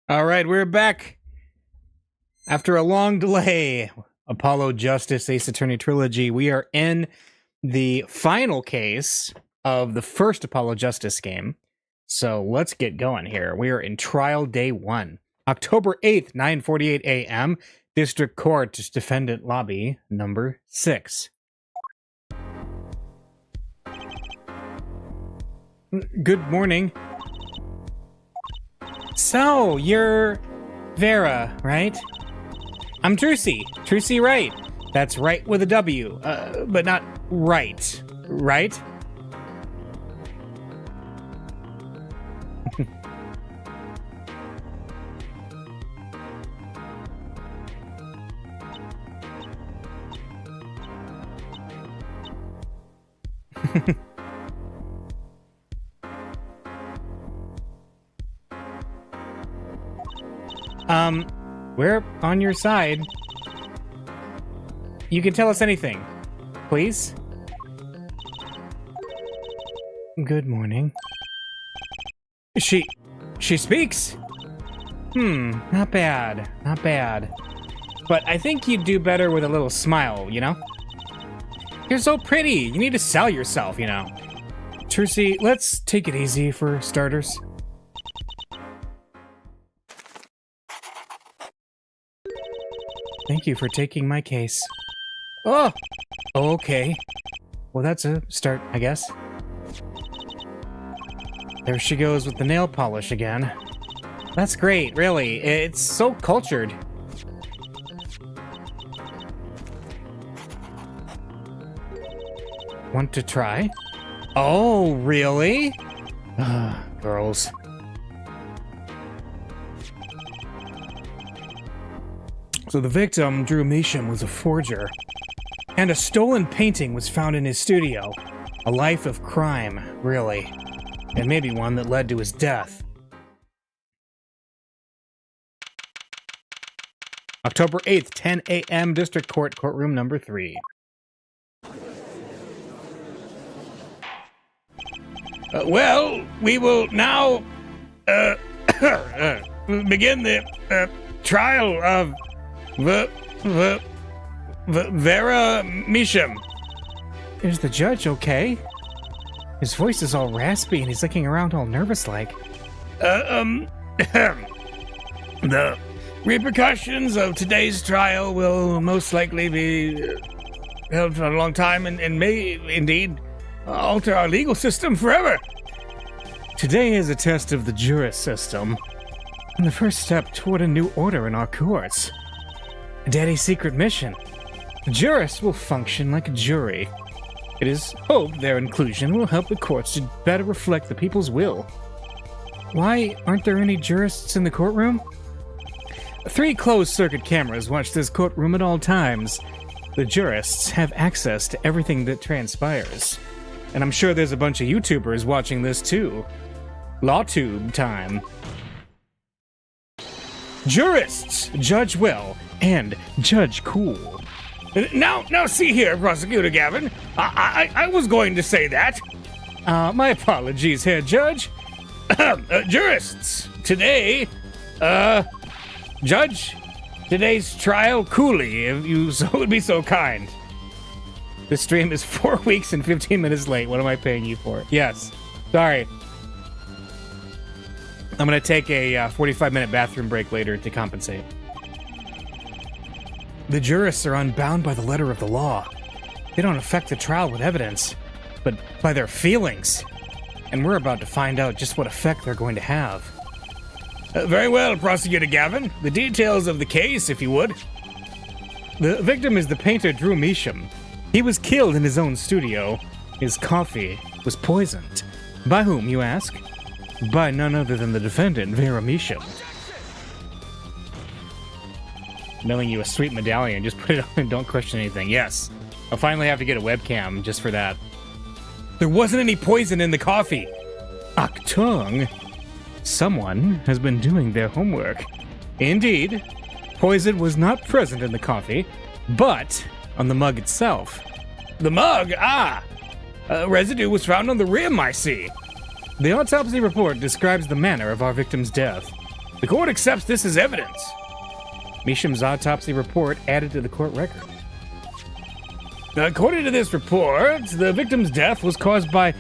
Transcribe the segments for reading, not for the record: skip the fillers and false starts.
All right, we're back after a long delay. Apollo Justice Ace Attorney Trilogy. We are in the final case of the first Apollo Justice game. So let's get going here. We are in trial day 1. October 8th, 9:48 a.m. District Court, Defendant Lobby, number 6. Good morning. So, you're Vera, right? I'm Trucy. Trucy Wright. That's right with a W, but not right. Right? We're on your side. You can tell us anything, please. Good morning. She speaks? Not bad, not bad. But I think you'd do better with a little smile, you know? You're so pretty, you need to sell yourself, you know? Trucy, let's take it easy for starters. Thank you for taking my case. Oh, okay. Well, that's a start, I guess. There she goes with the nail polish again. That's great, really. It's so cultured. Want to try? Oh, really? Girls. So the victim, Drew Measham, was a forger, and a stolen painting was found in his studio. A life of crime, really, and maybe one that led to his death. October 8th, 10 a.m., District Court, courtroom number 3. Well, we will now begin the trial of Vera Measham. Is the judge okay? His voice is all raspy and he's looking around all nervous like. The repercussions of today's trial will most likely be held for a long time and may indeed alter our legal system forever. Today is a test of the jurist system and the first step toward a new order in our courts. Daddy's secret mission. The jurists will function like a jury. It is hoped their inclusion will help the courts to better reflect the people's will. Why aren't there any jurists in the courtroom? 3 closed-circuit cameras watch this courtroom at all times. The jurists have access to everything that transpires. And I'm sure there's a bunch of YouTubers watching this too. LawTube time. Jurists, Judge Will and Judge Cool. Now see here, Prosecutor Gavin. I was going to say that. My apologies here, Judge. Jurists, today, Judge, today's trial coolly, if you would be so kind. This stream is 4 weeks and 15 minutes late. What am I paying you for? Yes. Sorry. I'm going to take a 45-minute bathroom break later to compensate. The jurists are unbound by the letter of the law. They don't affect the trial with evidence, but by their feelings. And we're about to find out just what effect they're going to have. Very well, Prosecutor Gavin. The details of the case, if you would. The victim is the painter Drew Measham. He was killed in his own studio. His coffee was poisoned. By whom, you ask? By none other than the defendant, Vera Measham. Mailing you a sweet medallion. Just put it on and don't question anything. Yes. I'll finally have to get a webcam just for that. There wasn't any poison in the coffee. Achtung. Someone has been doing their homework. Indeed, poison was not present in the coffee, but on the mug itself. The mug? Residue was found on the rim, I see. The autopsy report describes the manner of our victim's death. The court accepts this as evidence. Meesham's autopsy report added to the court record. According to this report, the victim's death was caused by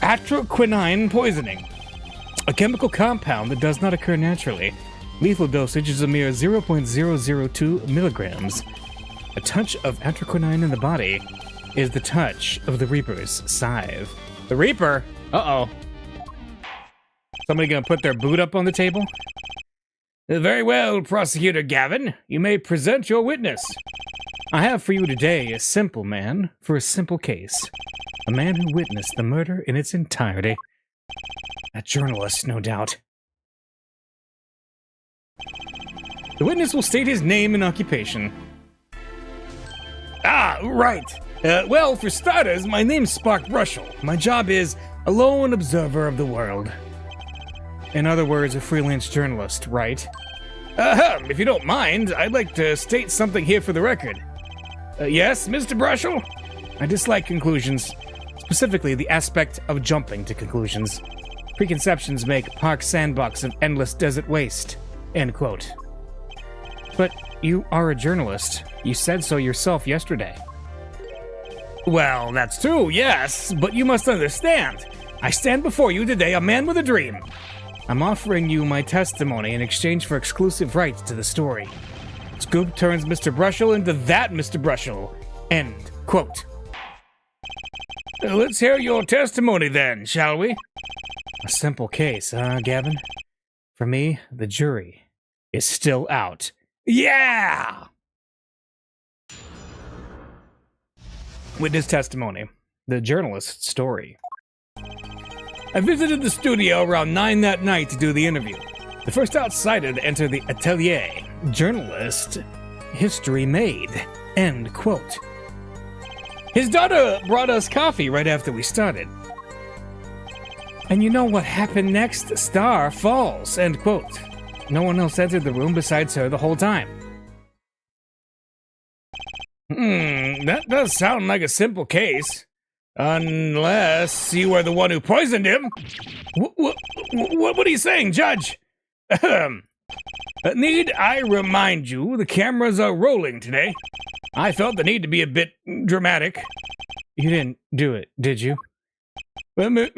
atroquinine poisoning, a chemical compound that does not occur naturally. Lethal dosage is a mere 0.002 milligrams. A touch of atroquinine in the body is the touch of the Reaper's scythe. The Reaper? Uh-oh. Somebody gonna put their boot up on the table? Very well, Prosecutor Gavin. You may present your witness. I have for you today a simple man for a simple case. A man who witnessed the murder in its entirety. A journalist, no doubt. The witness will state his name and occupation. Ah, right. Well, for starters, my name's Spark Russell. My job is a lone observer of the world. In other words, a freelance journalist, right? If you don't mind, I'd like to state something here for the record. Yes, Mr. Brushel? I dislike conclusions, specifically the aspect of jumping to conclusions. Preconceptions make Park Sandbox of endless desert waste. End quote. But you are a journalist. You said so yourself yesterday. Well, that's true, yes, but you must understand. I stand before you today a man with a dream. I'm offering you my testimony in exchange for exclusive rights to the story. Scoop turns Mr. Brushel into that Mr. Brushel. End quote. Let's hear your testimony then, shall we? A simple case, Gavin? For me, the jury is still out. Yeah! Witness testimony. The journalist's story. I visited the studio around 9 that night to do the interview. The first outsider to enter the atelier. Journalist. History made. End quote. His daughter brought us coffee right after we started. And you know what happened next? Star falls. End quote. No one else entered the room besides her the whole time. That does sound like a simple case. Unless you were the one who poisoned him. What are you saying, Judge? Need I remind you, the cameras are rolling today. I felt the need to be a bit dramatic. You didn't do it, did you? Me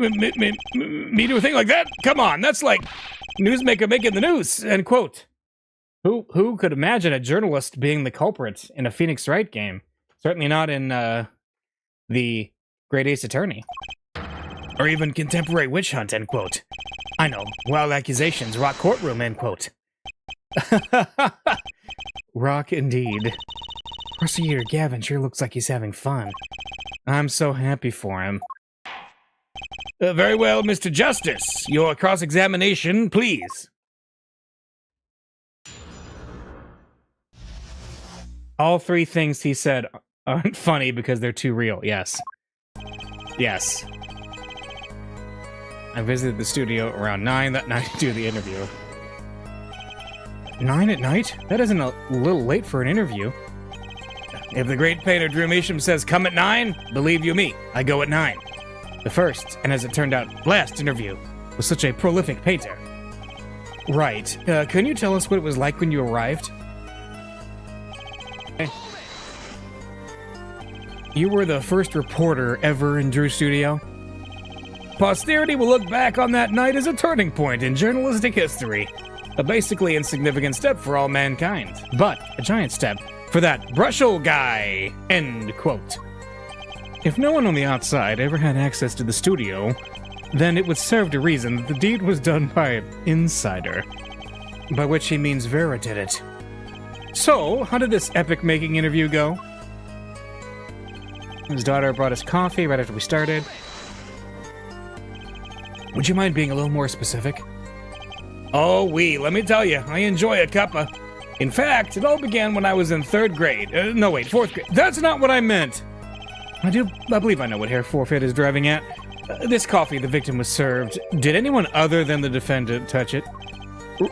do a thing like that? Come on, that's like newsmaker making the news, end quote. Who could imagine a journalist being the culprit in a Phoenix Wright game? Certainly not in the Great Ace Attorney. Or even Contemporary Witch Hunt, end quote. I know, wild accusations, rock courtroom, end quote. Rock indeed. Prosecutor Gavin sure looks like he's having fun. I'm so happy for him. Very well, Mr. Justice. Your cross-examination, please. All three things he said aren't funny because they're too real, yes. Yes. I visited the studio around 9 that night to do the interview. 9 at night? That isn't a little late for an interview. If the great painter Drew Measham says come at 9, believe you me, I go at 9. The first, and as it turned out, last interview was such a prolific painter. Right. Can you tell us what it was like when you arrived? You were the first reporter ever in Drew's studio? Posterity will look back on that night as a turning point in journalistic history. A basically insignificant step for all mankind, but a giant step for that Brushel guy. End quote. If no one on the outside ever had access to the studio, then it would serve to reason that the deed was done by an insider. By which he means Vera did it. So, how did this epic-making interview go? His daughter brought us coffee right after we started. Would you mind being a little more specific? Oh, let me tell you, I enjoy a cuppa. In fact, it all began when I was in 3rd grade. No, wait, 4th grade. That's not what I meant. I believe I know what Herr Forfeit is driving at. This coffee the victim was served, did anyone other than the defendant touch it?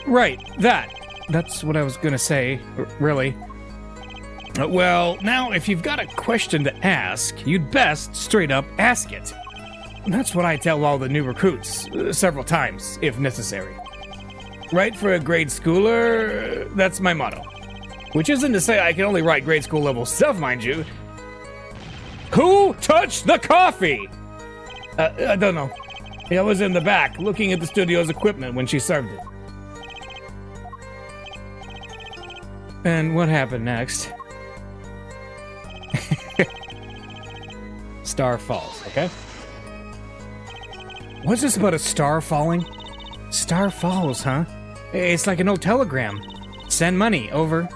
Right, that. That's what I was gonna say, really. Well, now, if you've got a question to ask, you'd best straight up ask it. That's what I tell all the new recruits, several times, if necessary. Write for a grade schooler, that's my motto. Which isn't to say I can only write grade school level stuff, mind you. Who touched the coffee? I don't know. I was in the back, looking at the studio's equipment when she served it. And what happened next? Star falls, okay? What's this about a star falling? Star falls, huh? It's like an old telegram. Send money, over.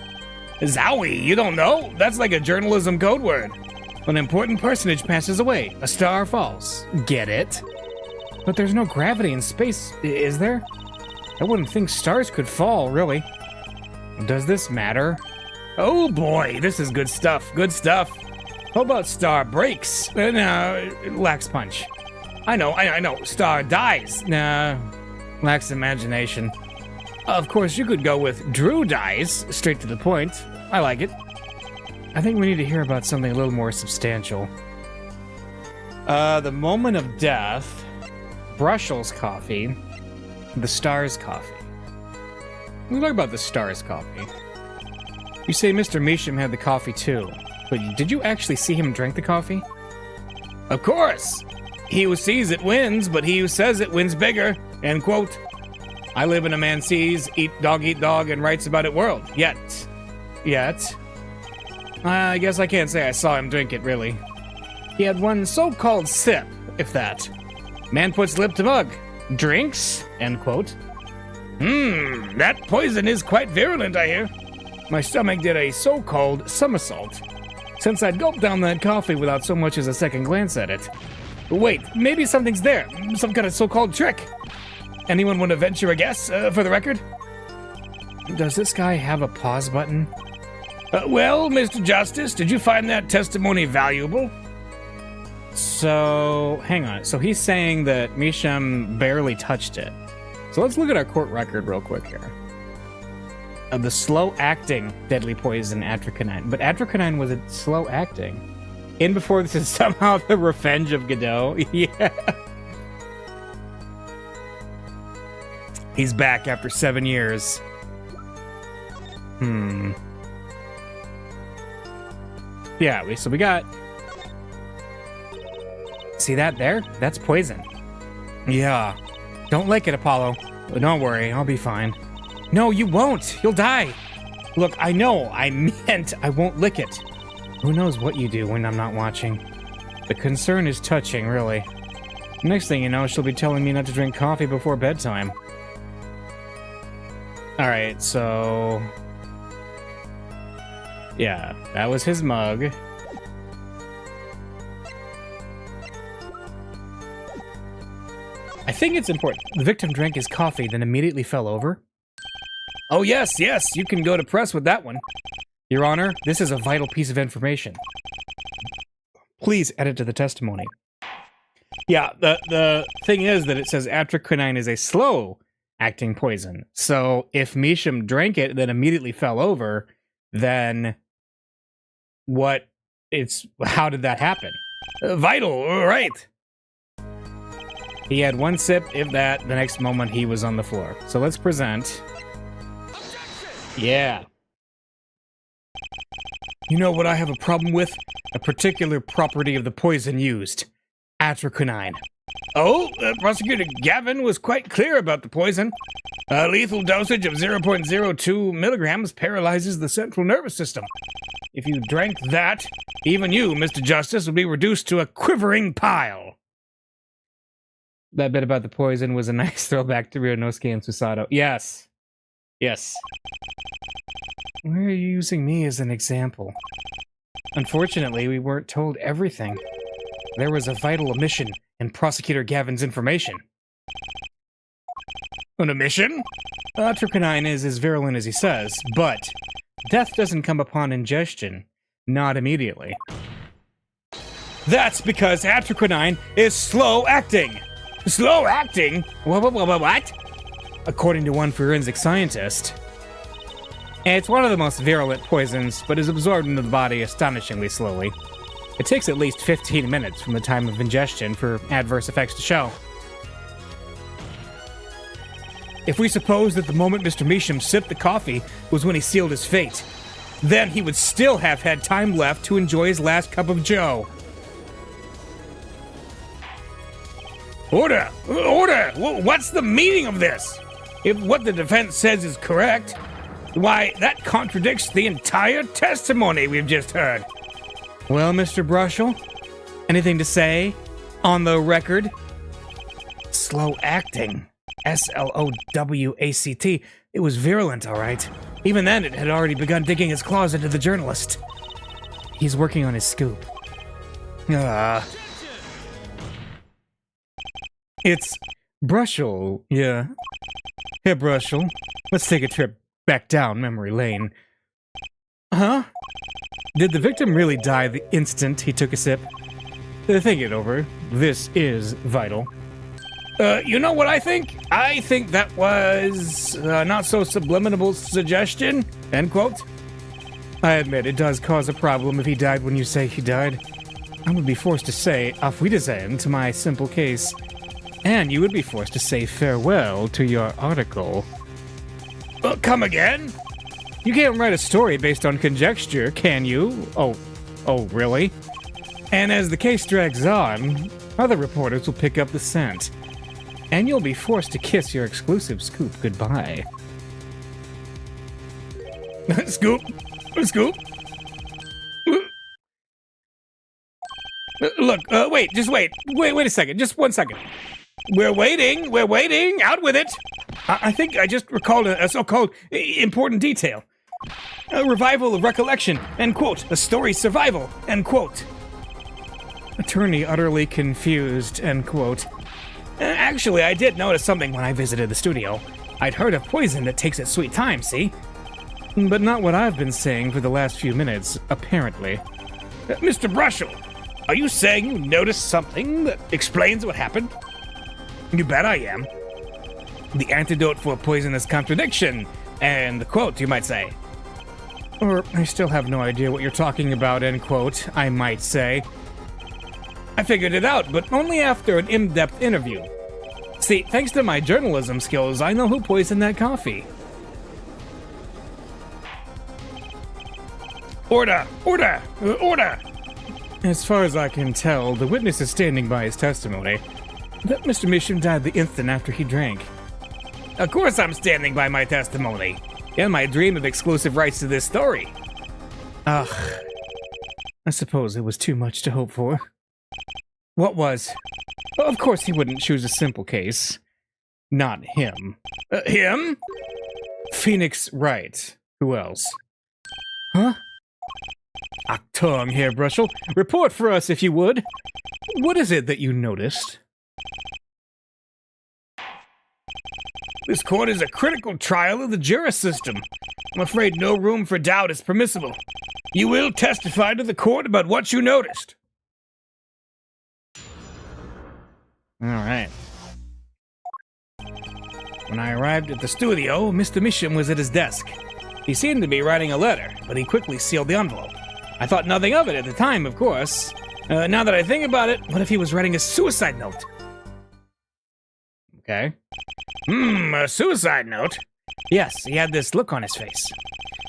Zowie, you don't know? That's like a journalism code word. An important personage passes away. A star falls. Get it? But there's no gravity in space, is there? I wouldn't think stars could fall, really. Does this matter? Oh boy, this is good stuff, good stuff. How about star breaks? No, lacks punch. I know. Star dies. Nah, lacks imagination. Of course, you could go with Drew dies, straight to the point. I like it. I think we need to hear about something a little more substantial. The moment of death, Brushel's coffee, the star's coffee. Let's talk about the star's coffee. You say Mr. Measham had the coffee too, but did you actually see him drink the coffee? Of course! He who sees it wins, but he who says it wins bigger. End quote. I live in a man sees, eat dog, and writes about it world. Yet. I guess I can't say I saw him drink it, really. He had one so-called sip, if that. Man puts lip to mug. Drinks? End quote. That poison is quite virulent, I hear. My stomach did a so-called somersault, since I'd gulped down that coffee without so much as a second glance at it. Wait, maybe something's there. Some kind of so-called trick. Anyone want to venture a guess, for the record? Does this guy have a pause button? Well, Mr. Justice, did you find that testimony valuable? So, hang on. So he's saying that Measham barely touched it. So let's look at our court record real quick here. The slow-acting deadly poison, atrocanine. But atrocanine was a slow-acting. In before this is somehow the revenge of Godot. Yeah. He's back after 7 years. Yeah, so we got... See that there? That's poison. Yeah. Don't lick it, Apollo. Don't worry, I'll be fine. No, you won't. You'll die. Look, I know. I meant I won't lick it. Who knows what you do when I'm not watching? The concern is touching, really. Next thing you know, she'll be telling me not to drink coffee before bedtime. Alright, so... yeah, that was his mug. I think it's important. The victim drank his coffee, then immediately fell over. Oh, yes, you can go to press with that one. Your Honor, this is a vital piece of information. Please edit to the testimony. Yeah, the thing is that it says atrocanine is a slow-acting poison. So if Measham drank it, then immediately fell over, then how did that happen? Vital, right. He had one sip, if that, the next moment he was on the floor. So let's present. Yeah. You know what I have a problem with? A particular property of the poison used. Atrocanine. Oh, Prosecutor Gavin was quite clear about the poison. A lethal dosage of 0.02 milligrams paralyzes the central nervous system. If you drank that, even you, Mr. Justice, would be reduced to a quivering pile. That bit about the poison was a nice throwback to Ryunosuke and Susato. Yes. Yes. Why are you using me as an example? Unfortunately, we weren't told everything. There was a vital omission in Prosecutor Gavin's information. An omission? Atrocanine is as virulent as he says, but death doesn't come upon ingestion. Not immediately. That's because atrocanine is slow-acting! Slow-acting? What? According to one forensic scientist. It's one of the most virulent poisons, but is absorbed into the body astonishingly slowly. It takes at least 15 minutes from the time of ingestion for adverse effects to show. if we suppose that the moment Mr. Measham sipped the coffee was when he sealed his fate, then he would still have had time left to enjoy his last cup of joe. Order! Order! What's the meaning of this? If what the defense says is correct, why, that contradicts the entire testimony we've just heard. Well, Mr. Brushel, anything to say on the record? Slow acting. SLOWACT. It was virulent, all right. Even then, it had already begun digging its claws into the journalist. He's working on his scoop. It's Brushel, yeah. Here, Brushel, let's take a trip back down memory lane. Huh? Did the victim really die the instant he took a sip? Think it over. This is vital. You know what I think? I think that was not so subliminal suggestion, end quote. I admit it does cause a problem if he died when you say he died. I would be forced to say auf Wiedersehen to my simple case. And you would be forced to say farewell to your article. Come again? You can't write a story based on conjecture, can you? Oh, really? And as the case drags on, other reporters will pick up the scent. And you'll be forced to kiss your exclusive scoop goodbye. Scoop? Scoop? Look, wait a second, just 1 second. We're waiting, out with it. I think I just recalled a so-called important detail. A revival of recollection, end quote. A story survival, end quote. Attorney utterly confused, end quote. Actually, I did notice something when I visited the studio. I'd heard of poison that takes its sweet time, see? But not what I've been saying for the last few minutes, apparently. Mr. Brushel, are you saying you noticed something that explains what happened? You bet I am. The antidote for poisonous contradiction, and the quote, you might say. Or, I still have no idea what you're talking about, end quote, I might say. I figured it out, but only after an in-depth interview. See, thanks to my journalism skills, I know who poisoned that coffee. Order! Order! Order! As far as I can tell, the witness is standing by his testimony that Mr. Measham died the instant after he drank. Of course I'm standing by my testimony, and my dream of exclusive rights to this story. Ugh. I suppose it was too much to hope for. What was? Well, of course he wouldn't choose a simple case. Not him. Him? Phoenix Wright. Who else? Huh? Achtung here, Brushel. Report for us, if you would. What is it that you noticed? This court is a critical trial of the juris system. I'm afraid no room for doubt is permissible. You will testify to the court about what you noticed. All right. When I arrived at the studio, Mr. Measham was at his desk. He seemed to be writing a letter, but he quickly sealed the envelope. I thought nothing of it at the time, of course. Now that I think about it, what if he was writing a suicide note? Okay. A suicide note? Yes, he had this look on his face.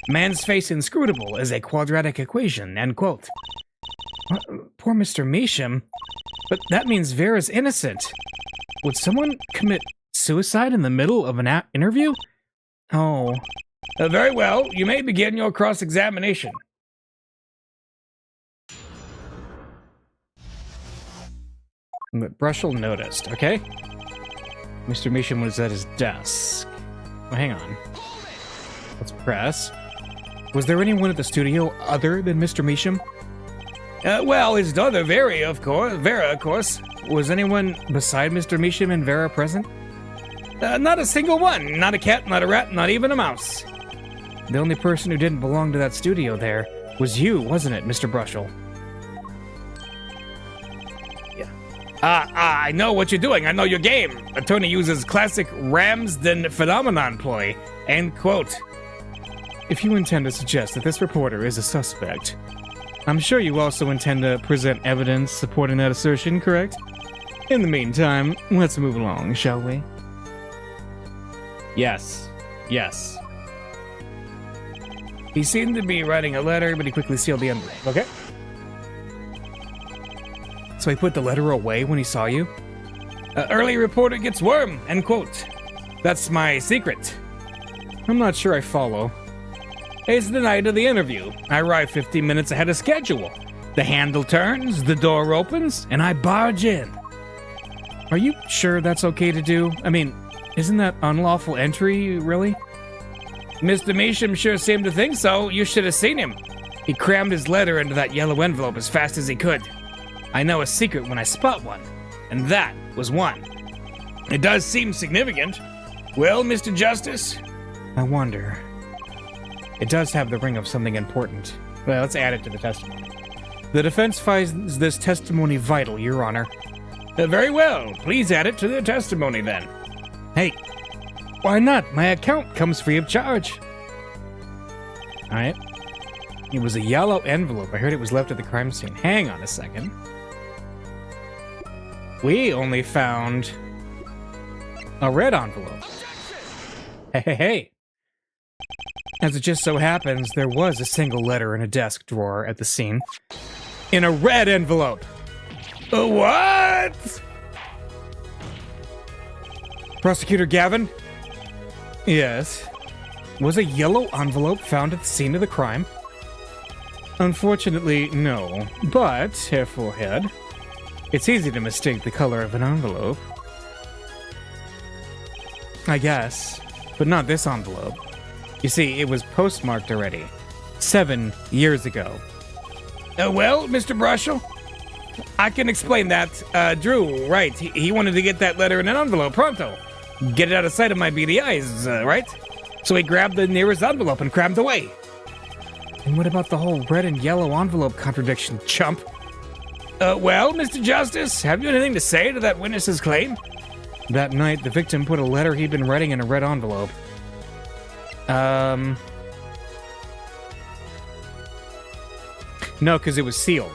Man's face inscrutable as a quadratic equation, end quote. Poor Mr. Measham. But that means Vera's innocent. Would someone commit suicide in the middle of an interview? Oh. Very well, you may begin your cross-examination. But Brushel noticed, okay? Mr. Measham was at his desk. Oh, hang on. Let's press. Was there anyone at the studio other than Mr. Measham? Well, his daughter Vera, of course. Was anyone beside Mr. Measham and Vera present? Not a single one. Not a cat, not a rat, not even a mouse. The only person who didn't belong to that studio there was you, wasn't it, Mr. Brushel? Yeah. I know what you're doing. I know your game. Attorney uses classic Ramsden phenomenon ploy. End quote. If you intend to suggest that this reporter is a suspect, I'm sure you also intend to present evidence supporting that assertion, correct? In the meantime, let's move along, shall we? Yes. Yes. He seemed to be writing a letter, but he quickly sealed the envelope. Okay. So he put the letter away when he saw you? Early reporter gets worm, end quote. That's my secret. I'm not sure I follow. It's the night of the interview. I arrive 15 minutes ahead of schedule. The handle turns, the door opens, and I barge in. Are you sure that's okay to do? I mean, isn't that unlawful entry, really? Mr. Measham sure seemed to think so. You should have seen him. He crammed his letter into that yellow envelope as fast as he could. I know a secret when I spot one, and that was one. It does seem significant. Well, Mr. Justice? I wonder. It does have the ring of something important. Well, let's add it to the testimony. The defense finds this testimony vital, Your Honor. Very well. Please add it to the testimony, then. Hey, why not? My account comes free of charge. Alright. It was a yellow envelope. I heard it was left at the crime scene. Hang on a second. We only found a red envelope. Hey. As it just so happens, there was a single letter in a desk drawer at the scene. In a red envelope. What? Prosecutor Gavin? Yes. Was a yellow envelope found at the scene of the crime? Unfortunately, no. But, Herr Forehead, it's easy to mistake the color of an envelope. I guess. But not this envelope. You see, it was postmarked already. 7 years ago. Well, Mr. Brushel, I can explain that. Drew, right, he wanted to get that letter in an envelope pronto. Get it out of sight of my beady eyes, right? So he grabbed the nearest envelope and crammed away. And what about the whole red and yellow envelope contradiction, chump? Well, Mr. Justice, have you anything to say to that witness's claim? That night, the victim put a letter he'd been writing in a red envelope. No, because it was sealed.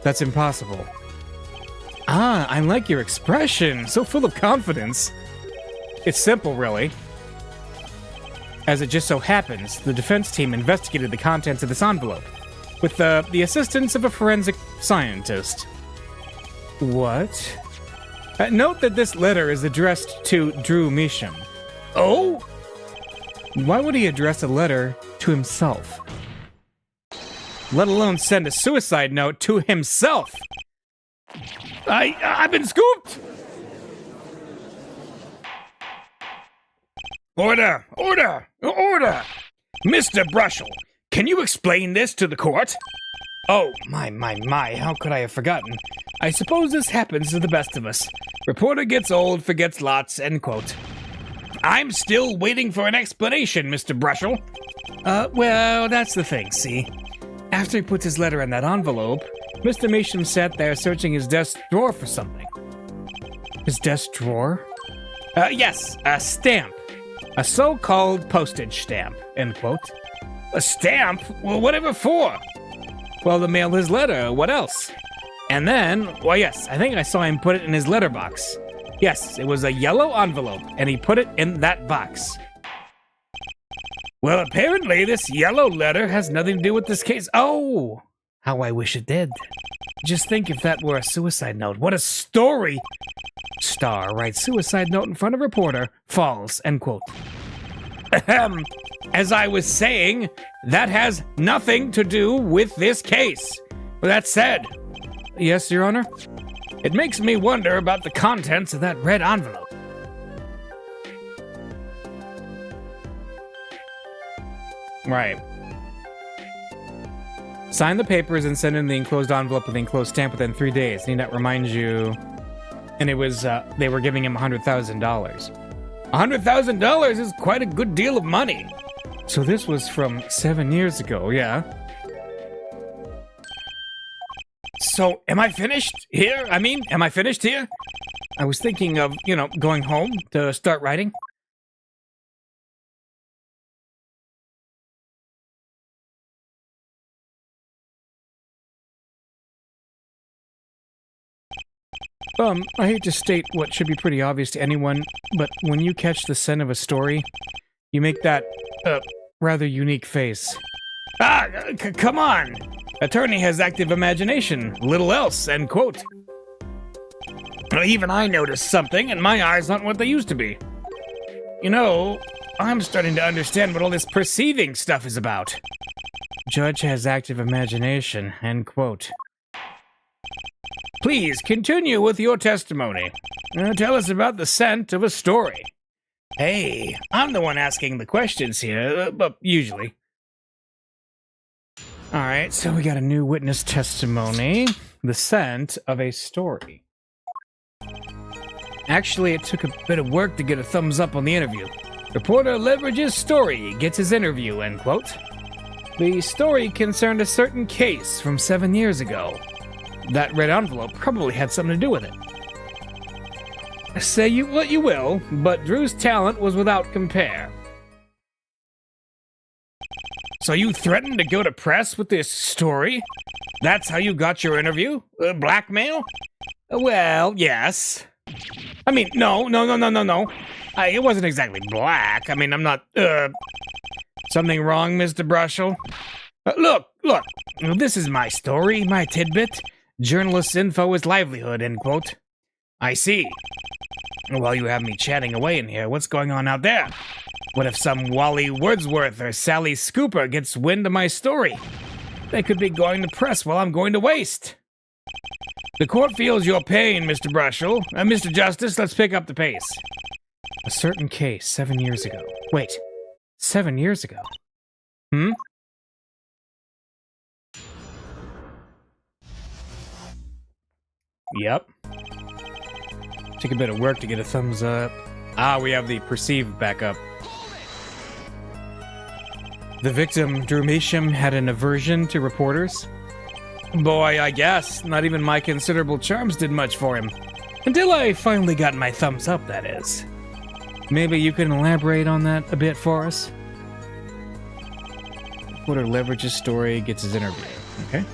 That's impossible. Ah, I like your expression. So full of confidence. It's simple, really. As it just so happens, the defense team investigated the contents of this envelope with the assistance of a forensic scientist. What? Note that this letter is addressed to Drew Measham. Oh? Why would he address a letter to himself? Let alone send a suicide note to himself? I've been scooped! Order! Order! Order! Mr. Brushel, can you explain this to the court? Oh, my, how could I have forgotten? I suppose this happens to the best of us. Reporter gets old, forgets lots, end quote. I'm still waiting for an explanation, Mr. Brushel. Well, that's the thing, see? After he puts his letter in that envelope, Mr. Measham sat there searching his desk drawer for something. His desk drawer? Yes, a stamp. A so-called postage stamp, end quote. A stamp? Well, whatever for? Well, to mail his letter, what else? And then, well, yes, I think I saw him put it in his letterbox. Yes, it was a yellow envelope, and he put it in that box. Well, apparently this yellow letter has nothing to do with this case. Oh, how I wish it did. Just think if that were a suicide note. What a story! Star writes suicide note in front of reporter. False, end quote. As I was saying, that has nothing to do with this case. With that said, yes, Your Honor? It makes me wonder about the contents of that red envelope. Right. Sign the papers and send in the enclosed envelope with the enclosed stamp within 3 days. Need that remind you... And it was, they were giving him $100,000. $100,000 is quite a good deal of money. So this was from 7 years ago, yeah? So, am I finished here? Am I finished here? I was thinking of, going home to start writing. I hate to state what should be pretty obvious to anyone, but when you catch the scent of a story, you make that, rather unique face. Come on! Attorney has active imagination, little else, end quote. Even I noticed something, and my eyes aren't what they used to be. You know, I'm starting to understand what all this perceiving stuff is about. Judge has active imagination, end quote. Please continue with your testimony. Tell us about the scent of a story. Hey, I'm the one asking the questions here, but usually. Alright, so we got a new witness testimony. The scent of a story. Actually, it took a bit of work to get a thumbs up on the interview. Reporter leverages story, gets his interview, end quote. The story concerned a certain case from 7 years ago. That red envelope probably had something to do with it. Say what you will, but Drew's talent was without compare. So you threatened to go to press with this story? That's how you got your interview? Blackmail? Well, yes. I mean, no. It wasn't exactly black. I mean, I'm not, Something wrong, Mr. Brushel? Look. This is my story, my tidbit. Journalist's info is livelihood, end quote. I see. While you have me chatting away in here, what's going on out there? What if some Wally Wordsworth or Sally Scooper gets wind of my story? They could be going to press while I'm going to waste. The court feels your pain, Mr. Brushel. Mr. Justice, let's pick up the pace. A certain case 7 years ago. Wait, 7 years ago? Yep. Took a bit of work to get a thumbs up. We have the perceived backup. The victim, Drew Measham, had an aversion to reporters. Boy, I guess. Not even my considerable charms did much for him. Until I finally got my thumbs up, that is. Maybe you can elaborate on that a bit for us? Reporter leverages story, gets his interview. Okay.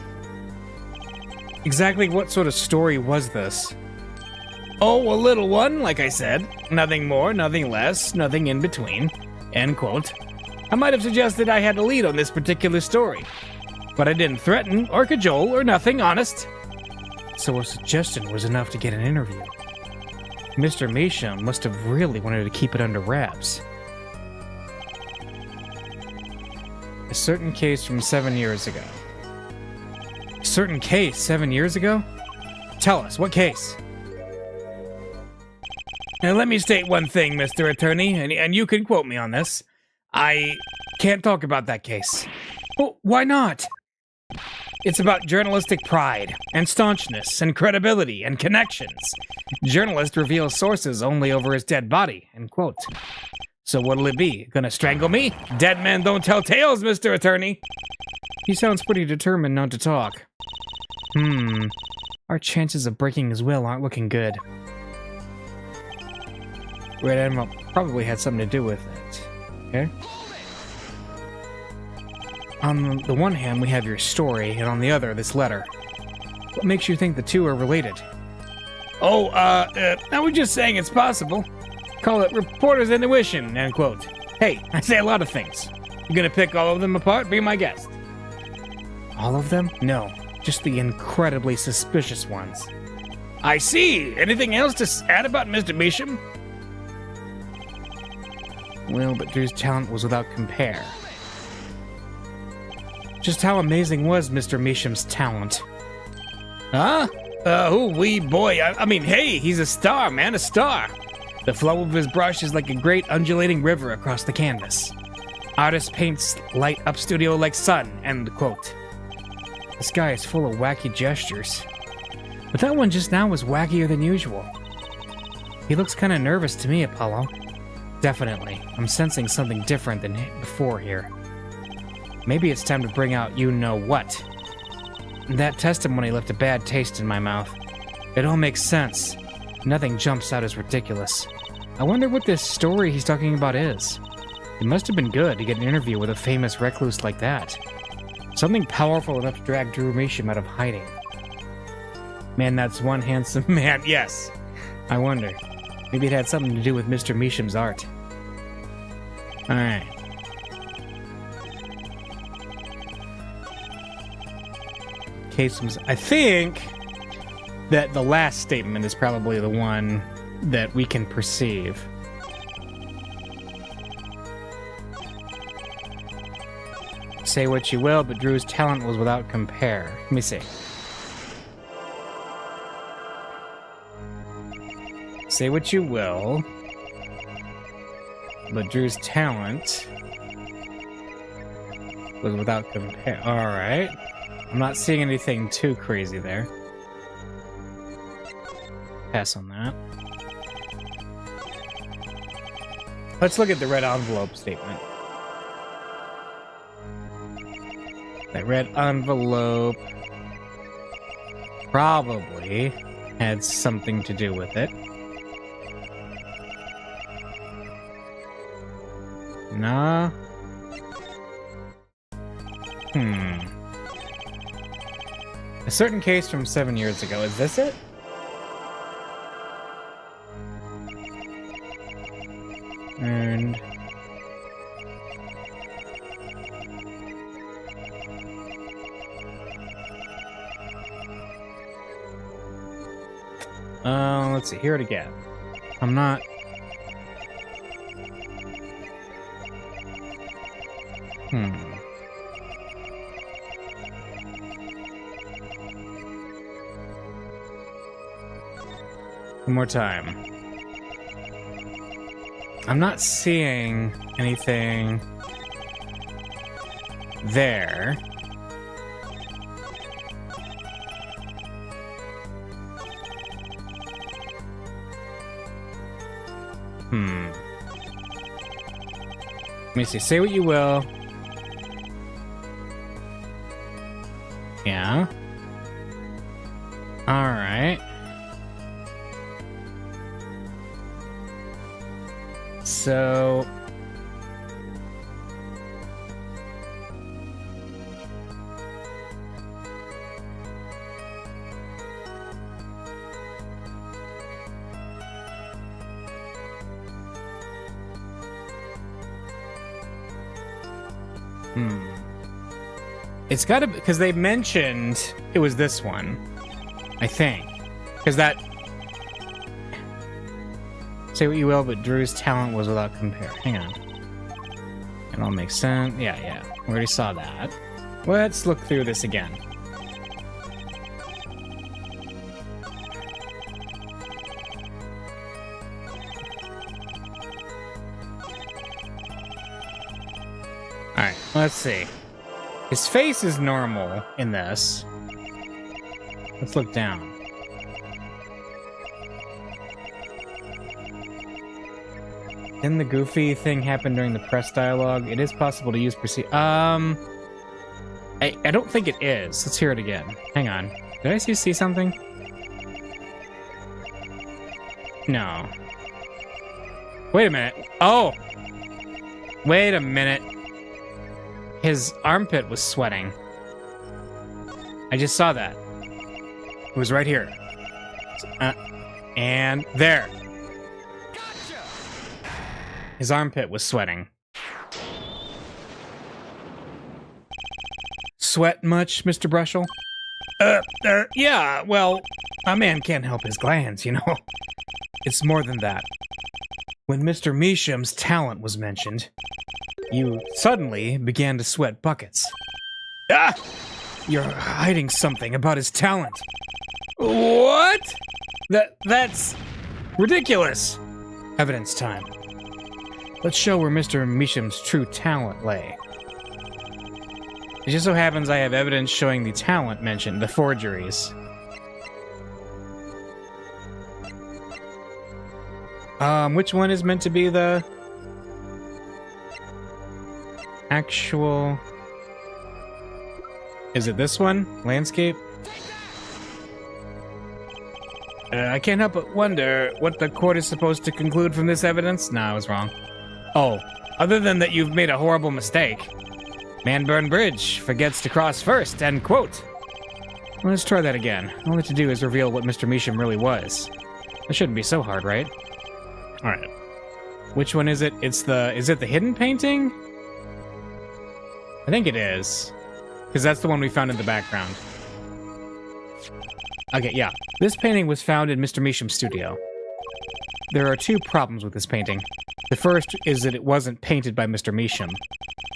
Exactly what sort of story was this? Oh, a little one, like I said. Nothing more, nothing less, nothing in between. End quote. I might have suggested I had a lead on this particular story. But I didn't threaten or cajole or nothing, honest. So a suggestion was enough to get an interview. Mr. Measham must have really wanted to keep it under wraps. A certain case from 7 years ago. A certain case 7 years ago? Tell us, what case? Now let me state one thing, Mr. Attorney, and you can quote me on this. I can't talk about that case. Well, why not? It's about journalistic pride, and staunchness, and credibility, and connections. Journalist reveals sources only over his dead body, end quote. So what'll it be? Gonna strangle me? Dead men don't tell tales, Mr. Attorney. He sounds pretty determined not to talk. Our chances of breaking his will aren't looking good. Red Envelope probably had something to do with it. Okay? On the one hand, we have your story, and on the other, this letter. What makes you think the two are related? I was just saying it's possible. Call it reporter's intuition, end quote. Hey, I say a lot of things. You gonna pick all of them apart? Be my guest. All of them? No, just the incredibly suspicious ones. I see. Anything else to add about Mr. Measham? Well, but Drew's talent was without compare. Just how amazing was Mr. Measham's talent? Huh? Boy. I mean, hey, he's a star, man, a star. The flow of his brush is like a great undulating river across the canvas. Artist paints light up studio like sun, end quote. This guy is full of wacky gestures. But that one just now was wackier than usual. He looks kind of nervous to me, Apollo. Definitely. I'm sensing something different than before here. Maybe it's time to bring out you-know-what. That testimony left a bad taste in my mouth. It all makes sense. Nothing jumps out as ridiculous. I wonder what this story he's talking about is. It must have been good to get an interview with a famous recluse like that. Something powerful enough to drag Drew Measham out of hiding. Man, that's one handsome man. Yes. I wonder. Maybe it had something to do with Mr. Meesham's art. Alright. I think that the last statement is probably the one that we can perceive. Say what you will, but Drew's talent was without compare. Let me see. Say what you will, but Drew's talent was without compare. Alright. I'm not seeing anything too crazy there. Pass on that. Let's look at the red envelope statement. That red envelope probably had something to do with it. Nah. A certain case from 7 years ago. Is this it? And let's see. Hear it again. I'm not. One more time. I'm not seeing anything there. Let me see. Say what you will. Yeah. All right. So it's got to be because they mentioned it was this one, I think, because that. Say what you will, but Drew's talent was without compare. Hang on. It all makes sense. Yeah. We already saw that. Let's look through this again. Alright, let's see. His face is normal in this. Let's look down. Didn't the goofy thing happen during the press dialogue? It is possible to use I don't think it is. Let's hear it again. Hang on. Did I see something? No. Wait a minute. Oh! Wait a minute. His armpit was sweating. I just saw that. It was right here. And there. His armpit was sweating. Sweat much, Mr. Brushel? Yeah, well, a man can't help his glands, you know. It's more than that. When Mr. Meesham's talent was mentioned, you suddenly began to sweat buckets. Ah! You're hiding something about his talent. What? That's ridiculous. Evidence time. Let's show where Mr. Meesham's true talent lay. It just so happens I have evidence showing the talent mentioned, the forgeries. Which one is meant to be the actual? Is it this one? Landscape? I can't help but wonder what the court is supposed to conclude from this evidence. Nah, I was wrong. Oh, other than that you've made a horrible mistake. Man burn bridge, forgets to cross first, end quote. Let's try that again. All we have to do is reveal what Mr. Measham really was. That shouldn't be so hard, right? Alright. Which one is it? Is it the hidden painting? I think it is. Because that's the one we found in the background. Okay, yeah. This painting was found in Mr. Measham's studio. There are two problems with this painting. The first is that it wasn't painted by Mr. Measham.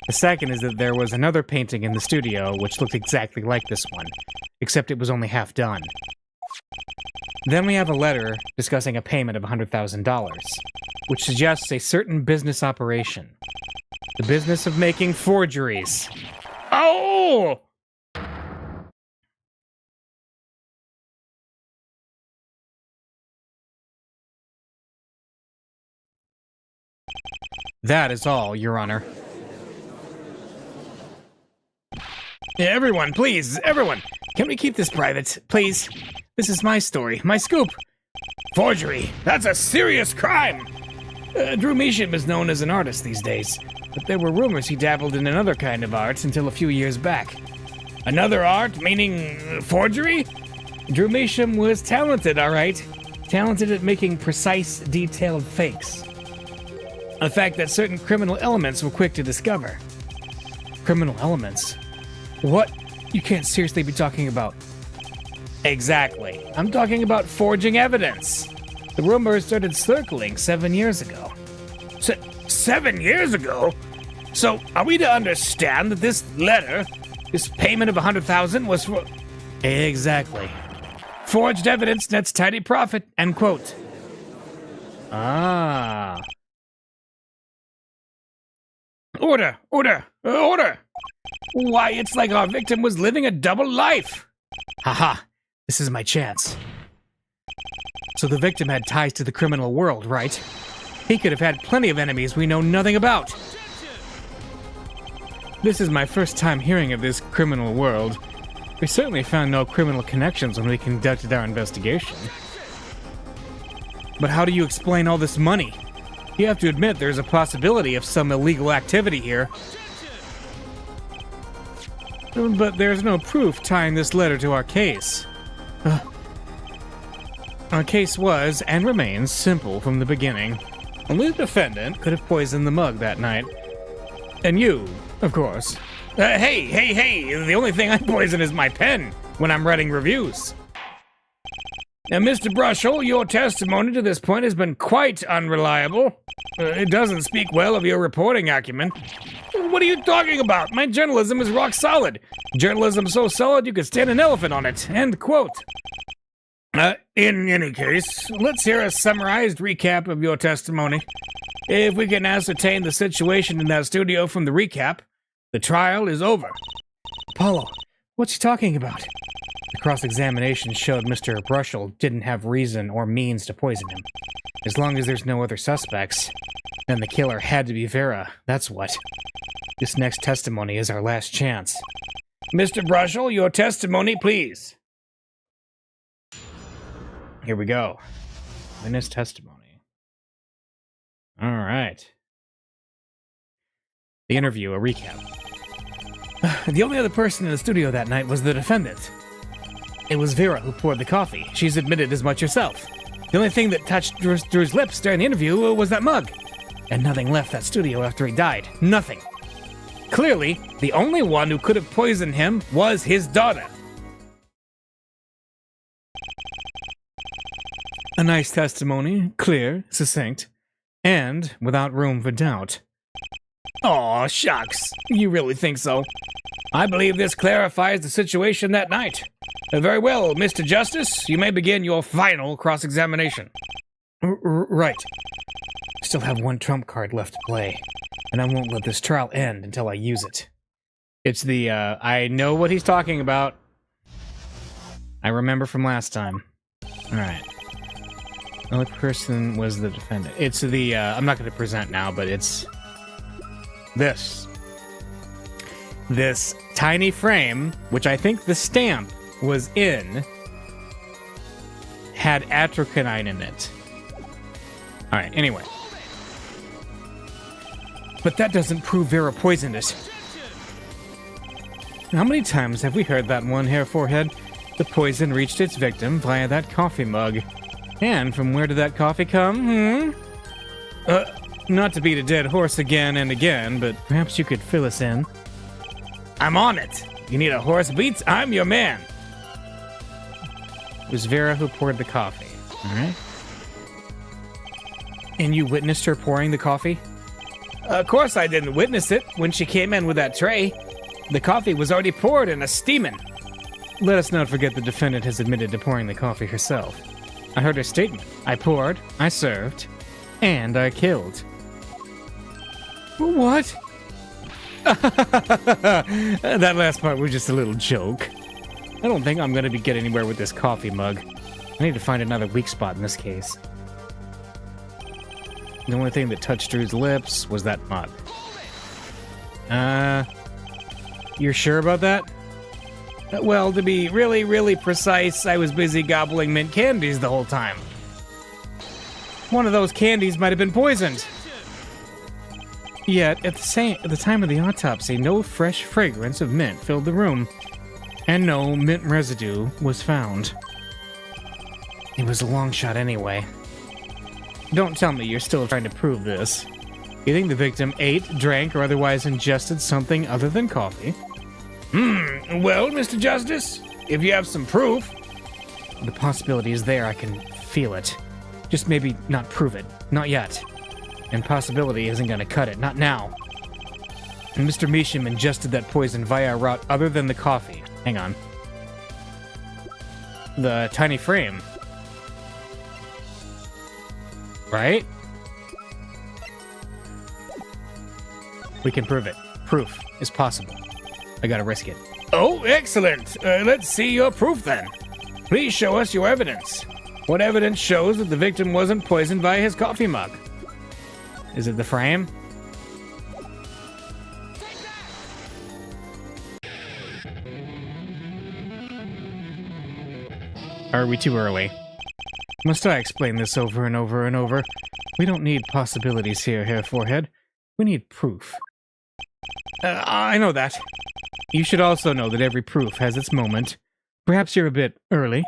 The second is that there was another painting in the studio which looked exactly like this one, except it was only half done. Then we have a letter discussing a payment of $100,000, which suggests a certain business operation. The business of making forgeries. Oh! That is all, Your Honor. Everyone, please, everyone. Can we keep this private, please? This is my story, my scoop. Forgery, that's a serious crime. Drew Measham is known as an artist these days, but there were rumors he dabbled in another kind of art until a few years back. Another art, meaning forgery? Drew Measham was talented, all right. Talented at making precise, detailed fakes. A fact that certain criminal elements were quick to discover. Criminal elements? What? You can't seriously be talking about... Exactly. I'm talking about forging evidence. The rumors started circling 7 years ago. 7 years ago? So, are we to understand that this letter, this payment of $100,000 was for... Exactly. Forged evidence nets tidy profit, end quote. Ah. Order! Order! Order! Why, it's like our victim was living a double life. Haha, this is my chance. So the victim had ties to the criminal world, right? He could have had plenty of enemies we know nothing about. This is my first time hearing of this criminal world. We certainly found no criminal connections when we conducted our investigation. But how do you explain all this money? You have to admit there's a possibility of some illegal activity here. But there's no proof tying this letter to our case. Our case was, and remains, simple from the beginning. Only the defendant could have poisoned the mug that night. And you, of course. Hey, the only thing I poison is my pen when I'm writing reviews. Now, Mr. Brushel, your testimony to this point has been quite unreliable. It doesn't speak well of your reporting acumen. What are you talking about? My journalism is rock solid. Journalism so solid you could stand an elephant on it. End quote. In any case, let's hear a summarized recap of your testimony. If we can ascertain the situation in that studio from the recap, the trial is over. Apollo, what's he talking about? The cross-examination showed Mr. Brushel didn't have reason or means to poison him. As long as there's no other suspects, then the killer had to be Vera, that's what. This next testimony is our last chance. Mr. Brushel, your testimony, please. Here we go. Witness testimony. All right. The interview, a recap. The only other person in the studio that night was the defendant. It was Vera who poured the coffee. She's admitted as much herself. The only thing that touched Drew's lips during the interview was that mug. And nothing left that studio after he died. Nothing. Clearly, the only one who could have poisoned him was his daughter. A nice testimony, clear, succinct, and without room for doubt. Aw, shucks. You really think so? I believe this clarifies the situation that night. Very well, Mr. Justice, you may begin your final cross-examination. Right. Still have one trump card left to play, and I won't let this trial end until I use it. It's the, I know what he's talking about. I remember from last time. Alright. The only person was the defendant. It's the, I'm not going to present now, but it's this. This tiny frame, which I think the stamp was in, had atrocanine in it. Alright, anyway. But that doesn't prove Vera poisoned it. How many times have we heard that one hair forehead? The poison reached its victim via that coffee mug. And from where did that coffee come? Not to beat a dead horse again and again, but perhaps you could fill us in. I'm on it. You need a horse beats? I'm your man. It was Vera who poured the coffee. All right. And you witnessed her pouring the coffee? Of course I didn't witness it when she came in with that tray. The coffee was already poured and a steaming. Let us not forget the defendant has admitted to pouring the coffee herself. I heard her statement. I poured, I served, and I killed. What? That last part was just a little joke. I don't think I'm going to be getting anywhere with this coffee mug. I need to find another weak spot in this case. The only thing that touched Drew's lips was that mug. You're sure about that? Well, to be really, really precise, I was busy gobbling mint candies the whole time. One of those candies might have been poisoned. Yet, at the time of the autopsy, no fresh fragrance of mint filled the room, and no mint residue was found. It was a long shot anyway. Don't tell me you're still trying to prove this. You think the victim ate, drank, or otherwise ingested something other than coffee? Well, Mr. Justice, if you have some proof. The possibility is there, I can feel it. Just maybe not prove it. Not yet. And possibility isn't gonna cut it, not now. And Mr. Measham ingested that poison via a route other than the coffee. Hang on. The tiny frame. Right? We can prove it. Proof is possible. I gotta risk it. Oh, excellent. Let's see your proof then. Please show us your evidence. What evidence shows that the victim wasn't poisoned by his coffee mug? Is it the frame? Are we too early? Must I explain this over and over and over? We don't need possibilities here, Hair Forehead. We need proof. I know that. You should also know that every proof has its moment. Perhaps you're a bit early.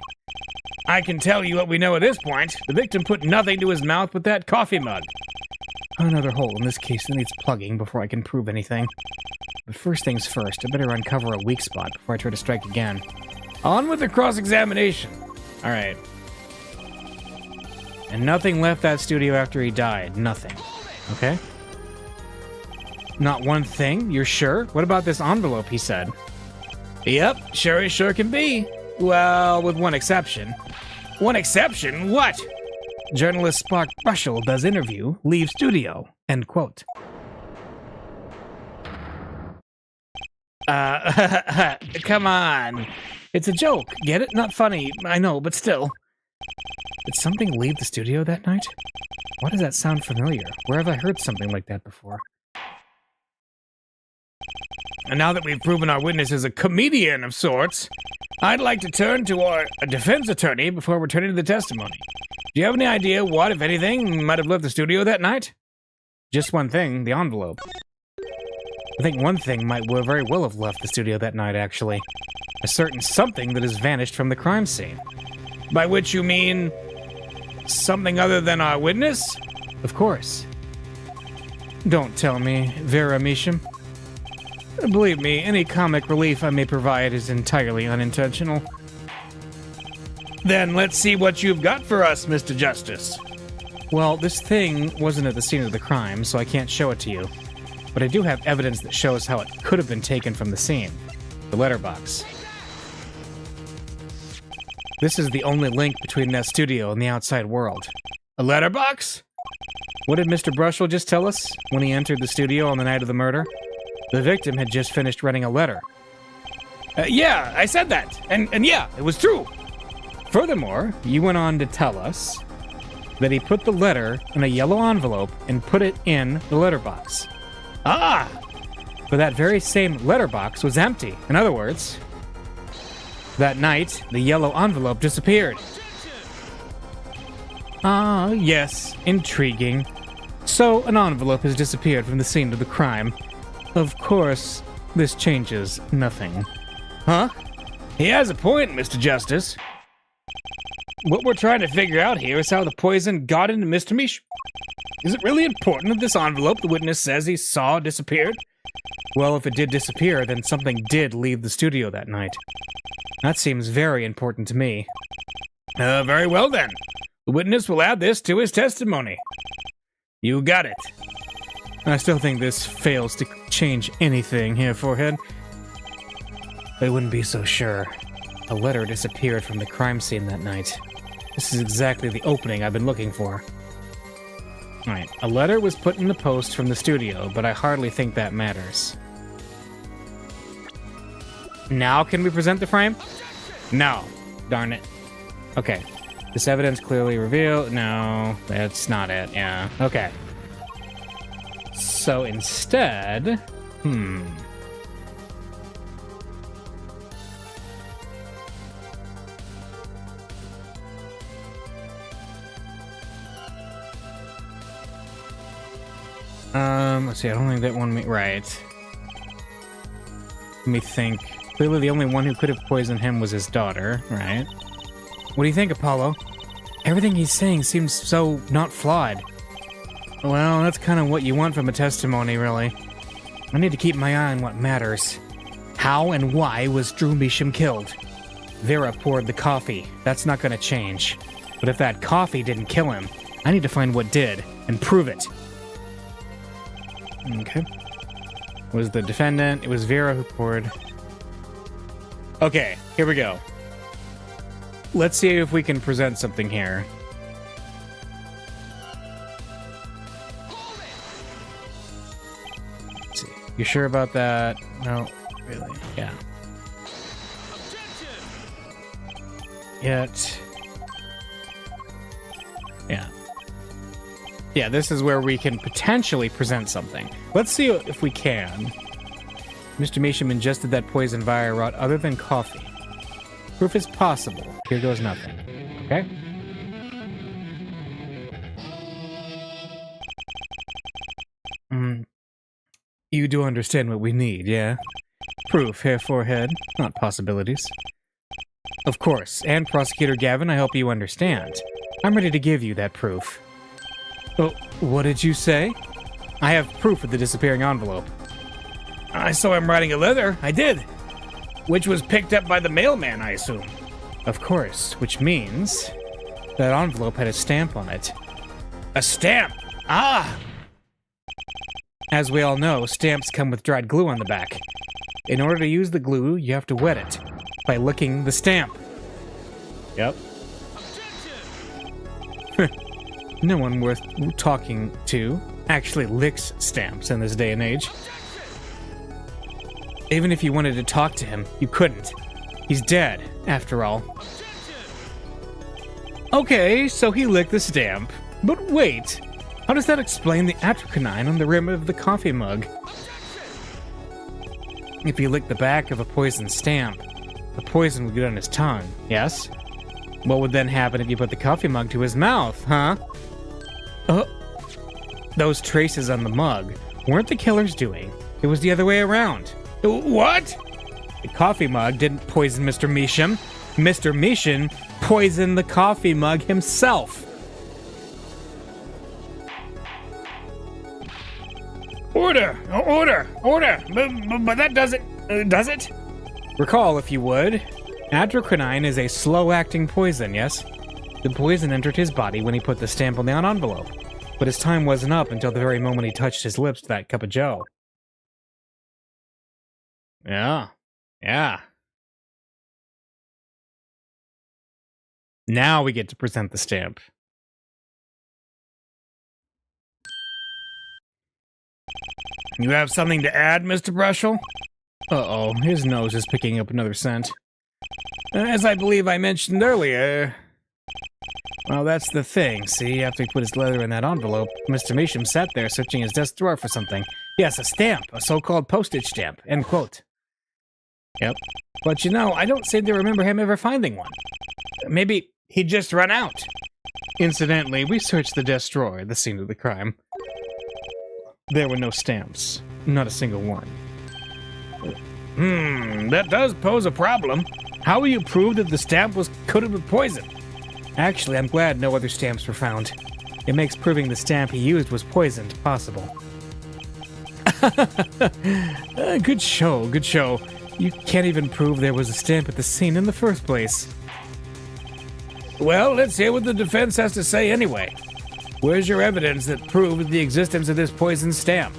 I can tell you what we know at this point. The victim put nothing to his mouth with that coffee mug. Another hole in this case that needs plugging before I can prove anything. But first things first, I better uncover a weak spot before I try to strike again. On with the cross-examination. All right. And nothing left that studio after he died. Nothing. Okay? Not one thing? You're sure? What about this envelope, he said? Yep, sure can be. Well, with one exception. One exception? What? Journalist Spark Brushel does interview, leave studio. End quote. Come on. It's a joke. Get it? Not funny. I know, but still. Did something leave the studio that night? Why does that sound familiar? Where have I heard something like that before? And now that we've proven our witness is a comedian of sorts, I'd like to turn to our defense attorney before returning to the testimony. Do you have any idea what, if anything, might have left the studio that night? Just one thing, the envelope. I think one thing might very well have left the studio that night, actually. A certain something that has vanished from the crime scene. By which you mean something other than our witness? Of course. Don't tell me, Vera Measham. Believe me, any comic relief I may provide is entirely unintentional. Then let's see what you've got for us, Mr. Justice. Well, this thing wasn't at the scene of the crime, so I can't show it to you. But I do have evidence that shows how it could have been taken from the scene. The letterbox. This is the only link between that studio and the outside world. A letterbox? What did Mr. Brushel just tell us when he entered the studio on the night of the murder? The victim had just finished writing a letter. Yeah, I said that. And yeah, it was true. Furthermore, you went on to tell us that he put the letter in a yellow envelope and put it in the letterbox. Ah! But that very same letterbox was empty. In other words, that night, the yellow envelope disappeared. Ah, yes, intriguing. So, an envelope has disappeared from the scene of the crime. Of course, this changes nothing. Huh? He has a point, Mr. Justice. What we're trying to figure out here is how the poison got into Mr. Mish. Is it really important that this envelope the witness says he saw disappeared? Well, if it did disappear, then something did leave the studio that night. That seems very important to me. Very well then. The witness will add this to his testimony. You got it. I still think this fails to change anything here, Forehead. I wouldn't be so sure. A letter disappeared from the crime scene that night. This is exactly the opening I've been looking for. Alright, a letter was put in the post from the studio, but I hardly think that matters. Now can we present the frame? No. Darn it. Okay. This evidence clearly revealed... No, that's not it. Yeah. Okay. So instead... Let's see, I don't think that one... Right. Let me think. Clearly the only one who could have poisoned him was his daughter, right? What do you think, Apollo? Everything he's saying seems so not flawed. Well, that's kind of what you want from a testimony, really. I need to keep my eye on what matters. How and why was Drew Measham killed? Vera poured the coffee. That's not going to change. But if that coffee didn't kill him, I need to find what did, and prove it. Okay. Was the defendant. It was Vera who poured. Okay, here we go. Let's see if we can present something here. Let's see. You sure about that? No, really. Yeah. Yet. Yeah. Yeah, this is where we can potentially present something. Let's see if we can. Mr. Measham ingested that poison via a route other than coffee. Proof is possible. Here goes nothing. Okay? You do understand what we need, yeah? Proof, Herr Forehead, not possibilities. Of course, and Prosecutor Gavin, I hope you understand. I'm ready to give you that proof. Oh, what did you say? I have proof of the disappearing envelope. I saw him writing a letter. I did. Which was picked up by the mailman, I assume. Of course, which means that envelope had a stamp on it. A stamp? Ah! As we all know, stamps come with dried glue on the back. In order to use the glue, you have to wet it by licking the stamp. Yep. No one worth talking to actually licks stamps in this day and age. Even if you wanted to talk to him, you couldn't. He's dead, after all. Okay, so he licked the stamp. But wait, how does that explain the atrocanine on the rim of the coffee mug? If he licked the back of a poisoned stamp, the poison would get on his tongue, yes? What would then happen if you put the coffee mug to his mouth, huh? Those traces on the mug weren't the killer's doing. It was the other way around. What? The coffee mug didn't poison Mr. Measham. Mr. Measham poisoned the coffee mug himself. Order! But that doesn't... does it? Recall, if you would, atrocanine is a slow-acting poison, yes? The poison entered his body when he put the stamp on the envelope, but his time wasn't up until the very moment he touched his lips to that cup of joe. Yeah. Now we get to present the stamp. You have something to add, Mr. Brushel? Uh-oh, his nose is picking up another scent. As I believe I mentioned earlier... Well, that's the thing, see? After he put his letter in that envelope, Mr. Measham sat there searching his desk drawer for something. Yes, a stamp, a so-called postage stamp, end quote. Yep. But you know, I don't seem to remember him ever finding one. Maybe he'd just run out. Incidentally, we searched the desk drawer at the scene of the crime. There were no stamps. Not a single one. That does pose a problem. How will you prove that the stamp was coated with poison? Actually, I'm glad no other stamps were found. It makes proving the stamp he used was poisoned possible. Good show, good show. You can't even prove there was a stamp at the scene in the first place. Well, let's hear what the defense has to say anyway. Where's your evidence that proved the existence of this poison stamp?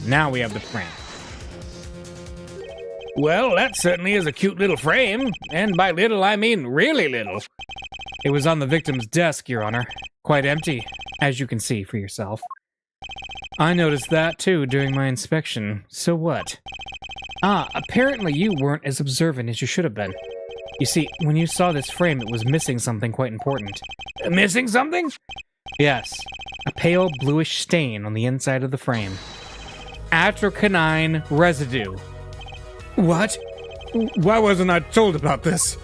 Now we have the frame. Well, that certainly is a cute little frame, and by little I mean really little. It was on the victim's desk, Your Honor. Quite empty, as you can see for yourself. I noticed that too during my inspection. So what? Apparently you weren't as observant as you should have been. You see, when you saw this frame, it was missing something quite important. Missing something? Yes, a pale bluish stain on the inside of the frame. Atrocanine residue. What? Why wasn't I told about this?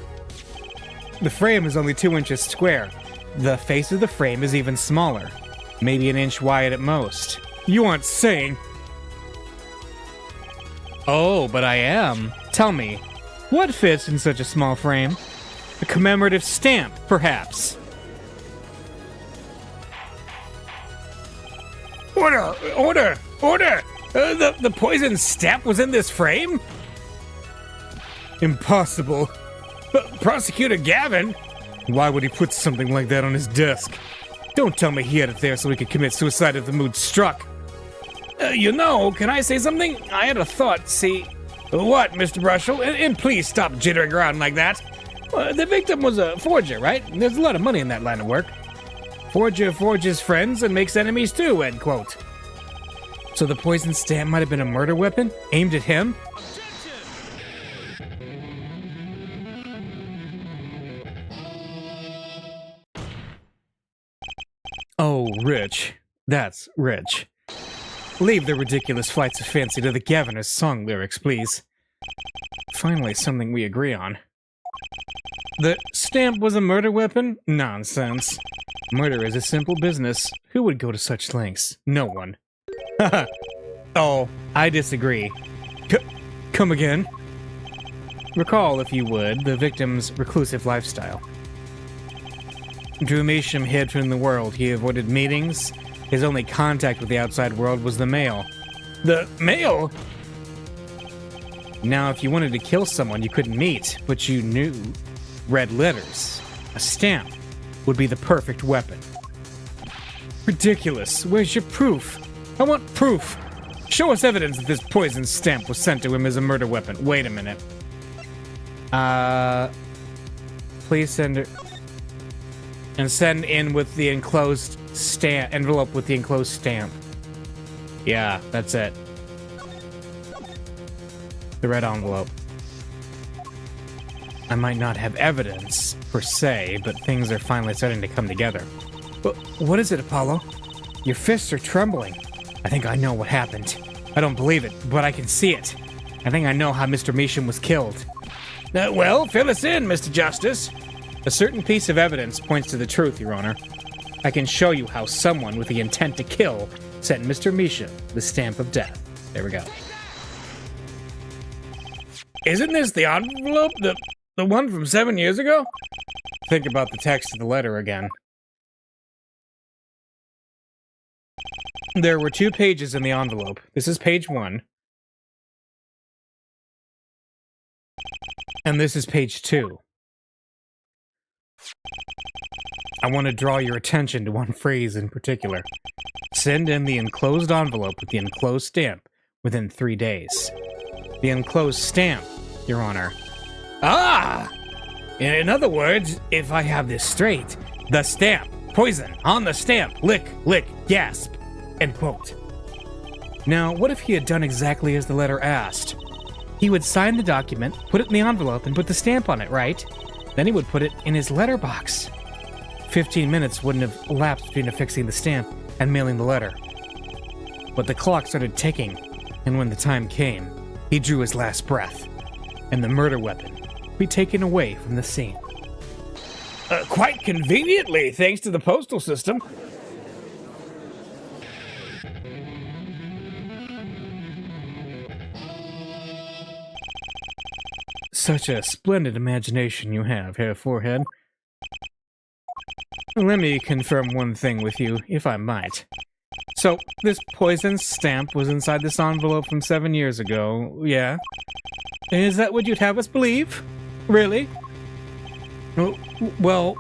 The frame is only 2 inches square. The face of the frame is even smaller, maybe an inch wide at most. You aren't saying... Oh, but I am. Tell me, what fits in such a small frame? A commemorative stamp, perhaps? Order! The poison stamp was in this frame? Impossible. Prosecutor Gavin? Why would he put something like that on his desk? Don't tell me he had it there so he could commit suicide if the mood struck. Can I say something? I had a thought, see... What, Mr. Brushel? And please stop jittering around like that. The victim was a forger, right? There's a lot of money in that line of work. Forger forges friends and makes enemies too, end quote. So the poison stamp might have been a murder weapon aimed at him? Oh, Rich. That's Rich. Leave the ridiculous flights of fancy to the Gaviner's song lyrics, please. Finally, something we agree on. The stamp was a murder weapon? Nonsense. Murder is a simple business. Who would go to such lengths? No one. Haha. Oh, I disagree. Come again? Recall, if you would, the victim's reclusive lifestyle. Drew Measham hid from the world. He avoided meetings. His only contact with the outside world was the mail. The mail? Now, if you wanted to kill someone you couldn't meet, but you knew red letters, a stamp would be the perfect weapon. Ridiculous. Where's your proof? I want proof. Show us evidence that this poison stamp was sent to him as a murder weapon. Wait a minute. Please send it... And send in with the enclosed envelope with the enclosed stamp. Yeah, that's it. The red envelope. I might not have evidence, per se, but things are finally starting to come together. But what is it, Apollo? Your fists are trembling. I think I know what happened. I don't believe it, but I can see it. I think I know how Mr. Measham was killed. Well, fill us in, Mr. Justice. A certain piece of evidence points to the truth, Your Honor. I can show you how someone with the intent to kill sent Mr. Measham the stamp of death. There we go. Isn't this the envelope? The one from 7 years ago? Think about the text of the letter again. There were 2 pages in the envelope. This is page 1. And this is page 2. I want to draw your attention to one phrase in particular. Send in the enclosed envelope with the enclosed stamp within 3 days. The enclosed stamp, Your Honor. Ah! In other words, if I have this straight, the stamp, poison, on the stamp, lick, gasp, end quote. Now, what if he had done exactly as the letter asked? He would sign the document, put it in the envelope, and put the stamp on it, right? Then he would put it in his letterbox. 15 minutes wouldn't have elapsed between affixing the stamp and mailing the letter. But the clock started ticking, and when the time came, he drew his last breath, and the murder weapon would be taken away from the scene. Quite conveniently, thanks to the postal system. Such a splendid imagination you have, Herr Forehead. Let me confirm one thing with you, if I might. So, this poison stamp was inside this envelope from 7 years ago, yeah? Is that what you'd have us believe? Really? Oh, well,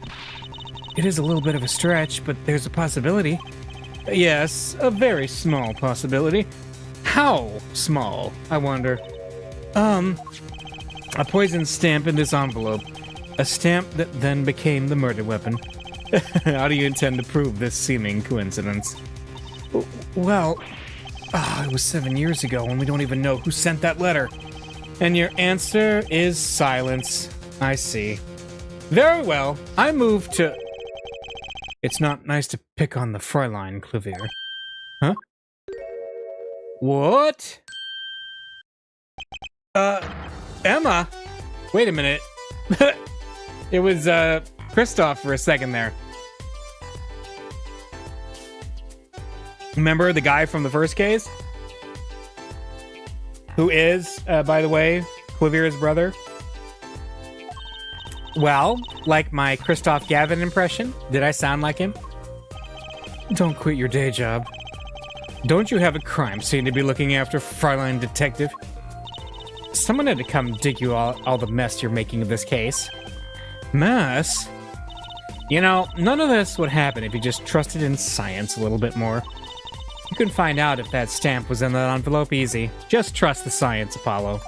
it is a little bit of a stretch, but there's a possibility. Yes, a very small possibility. How small, I wonder? A poison stamp in this envelope. A stamp that then became the murder weapon. How do you intend to prove this seeming coincidence? Well, it was 7 years ago, and we don't even know who sent that letter. And your answer is silence. I see. Very well. I move to... It's not nice to pick on the Fräulein, Clavier. Huh? What? Emma? Wait a minute. It was, Kristoff for a second there. Remember the guy from the first case? Who is, by the way, Clavier's brother? Well, like my Kristoff Gavin impression, did I sound like him? Don't quit your day job. Don't you have a crime scene to be looking after, Fräulein Detective? Someone had to come dig you all the mess you're making of this case. Mess? You know, none of this would happen if you just trusted in science a little bit more. You can find out if that stamp was in that envelope easy. Just trust the science, Apollo.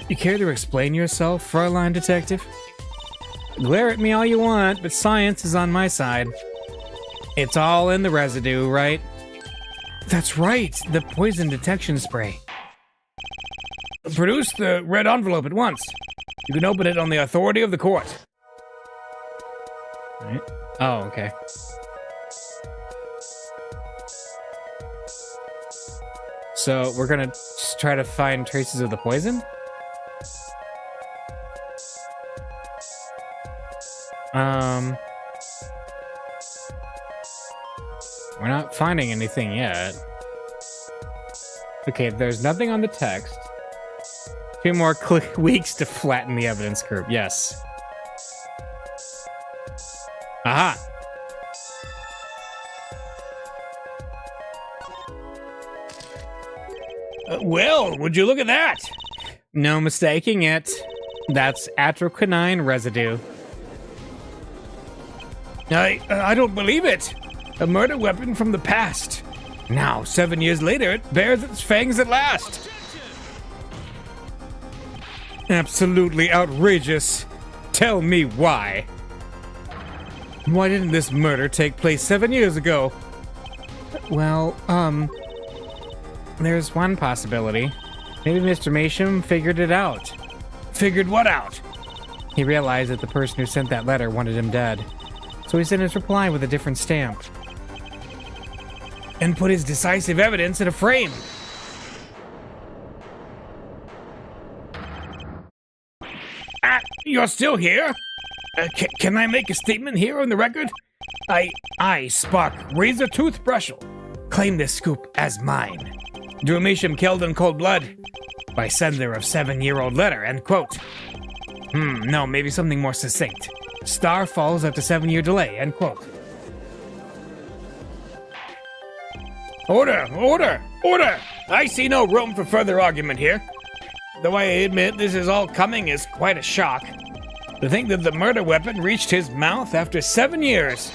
You care to explain yourself, Fräulein Detective? Glare at me all you want, but science is on my side. It's all in the residue, right? That's right, the poison detection spray. Produce the red envelope at once. You can open it on the authority of the court. Right. Oh, okay. So we're gonna just try to find traces of the poison? We're not finding anything yet. Okay, there's nothing on the text. 2 more weeks to flatten the evidence curve. Yes. Aha! Well, would you look at that? No mistaking it. That's atroquinine residue. I don't believe it. A murder weapon from the past. Now, 7 years later, it bears its fangs at last. Absolutely outrageous. Tell me why. Why didn't this murder take place 7 years ago? Well, there's one possibility. Maybe Mr. Masham figured it out. Figured what out? He realized that the person who sent that letter wanted him dead. So he sent his reply with a different stamp. And put his decisive evidence in a frame. You're still here? Can I make a statement here on the record? I, Spark, Razor Toothbrushel, claim this scoop as mine. Drew Masham killed in cold blood by sender of 7-year-old letter, end quote. No, maybe something more succinct. Star falls after 7-year delay, end quote. Order, order, order! I see no room for further argument here. Though I admit this is all coming as quite a shock. To think that the murder weapon reached his mouth after 7 years.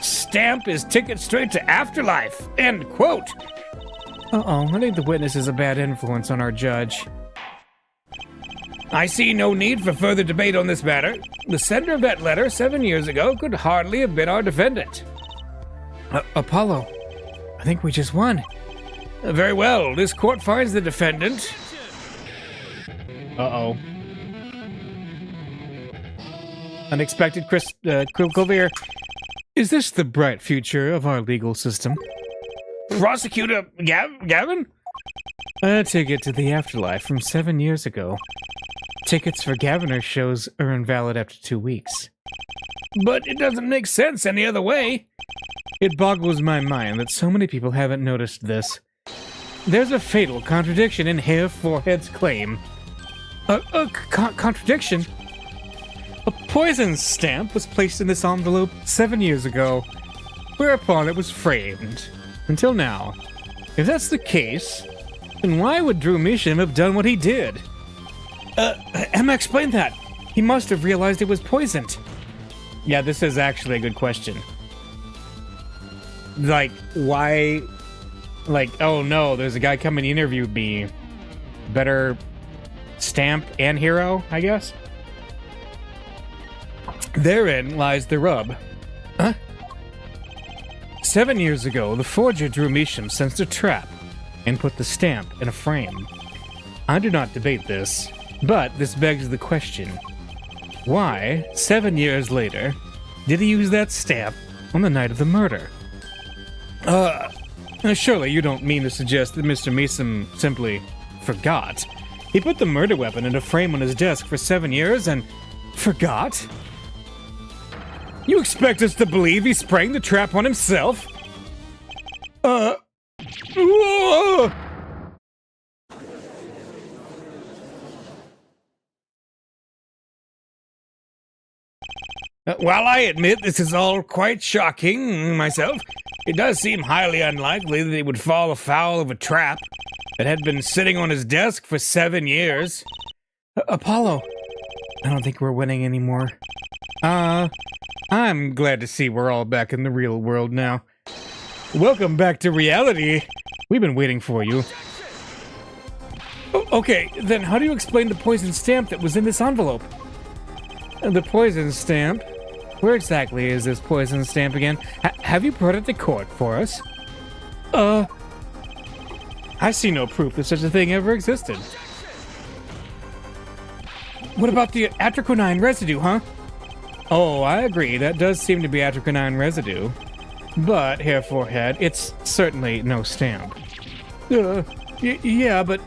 Stamp his ticket straight to afterlife, end quote. Uh-oh, I think the witness is a bad influence on our judge. I see no need for further debate on this matter. The sender of that letter 7 years ago could hardly have been our defendant. Apollo, I think we just won. Very well, this court finds the defendant. Uh-oh. Unexpected Clavier. Is this the bright future of our legal system? Prosecutor Gavin? A ticket to the afterlife from 7 years ago. Tickets for Gaviner shows are invalid after 2 weeks. But it doesn't make sense any other way. It boggles my mind that so many people haven't noticed this. There's a fatal contradiction in Herr Forehead's claim. Contradiction? A poison stamp was placed in this envelope 7 years ago, whereupon it was framed. Until now. If that's the case, then why would Drew Misham have done what he did? Emma explained that. He must have realized it was poisoned. Yeah, this is actually a good question. Like, why... Like, oh no, there's a guy coming to interview me. Better stamp and hero, I guess? Therein lies the rub. Huh? 7 years ago, the forger Drew Misham sensed a trap and put the stamp in a frame. I do not debate this, but this begs the question. Why, 7 years later, did he use that stamp on the night of the murder? Surely you don't mean to suggest that Mr. Misham simply forgot. He put the murder weapon in a frame on his desk for 7 years and forgot? You expect us to believe he sprang the trap on himself? While I admit this is all quite shocking myself, it does seem highly unlikely that he would fall afoul of a trap that had been sitting on his desk for 7 years. Apollo, I don't think we're winning anymore. I'm glad to see we're all back in the real world now. Welcome back to reality. We've been waiting for you. Okay, then how do you explain the poison stamp that was in this envelope? The poison stamp? Where exactly is this poison stamp again? Have you brought it to court for us? I see no proof that such a thing ever existed. What about the atroquinine residue, huh? Oh, I agree. That does seem to be atroquinine residue. But, Hair Forehead, it's certainly no stamp. Yeah, but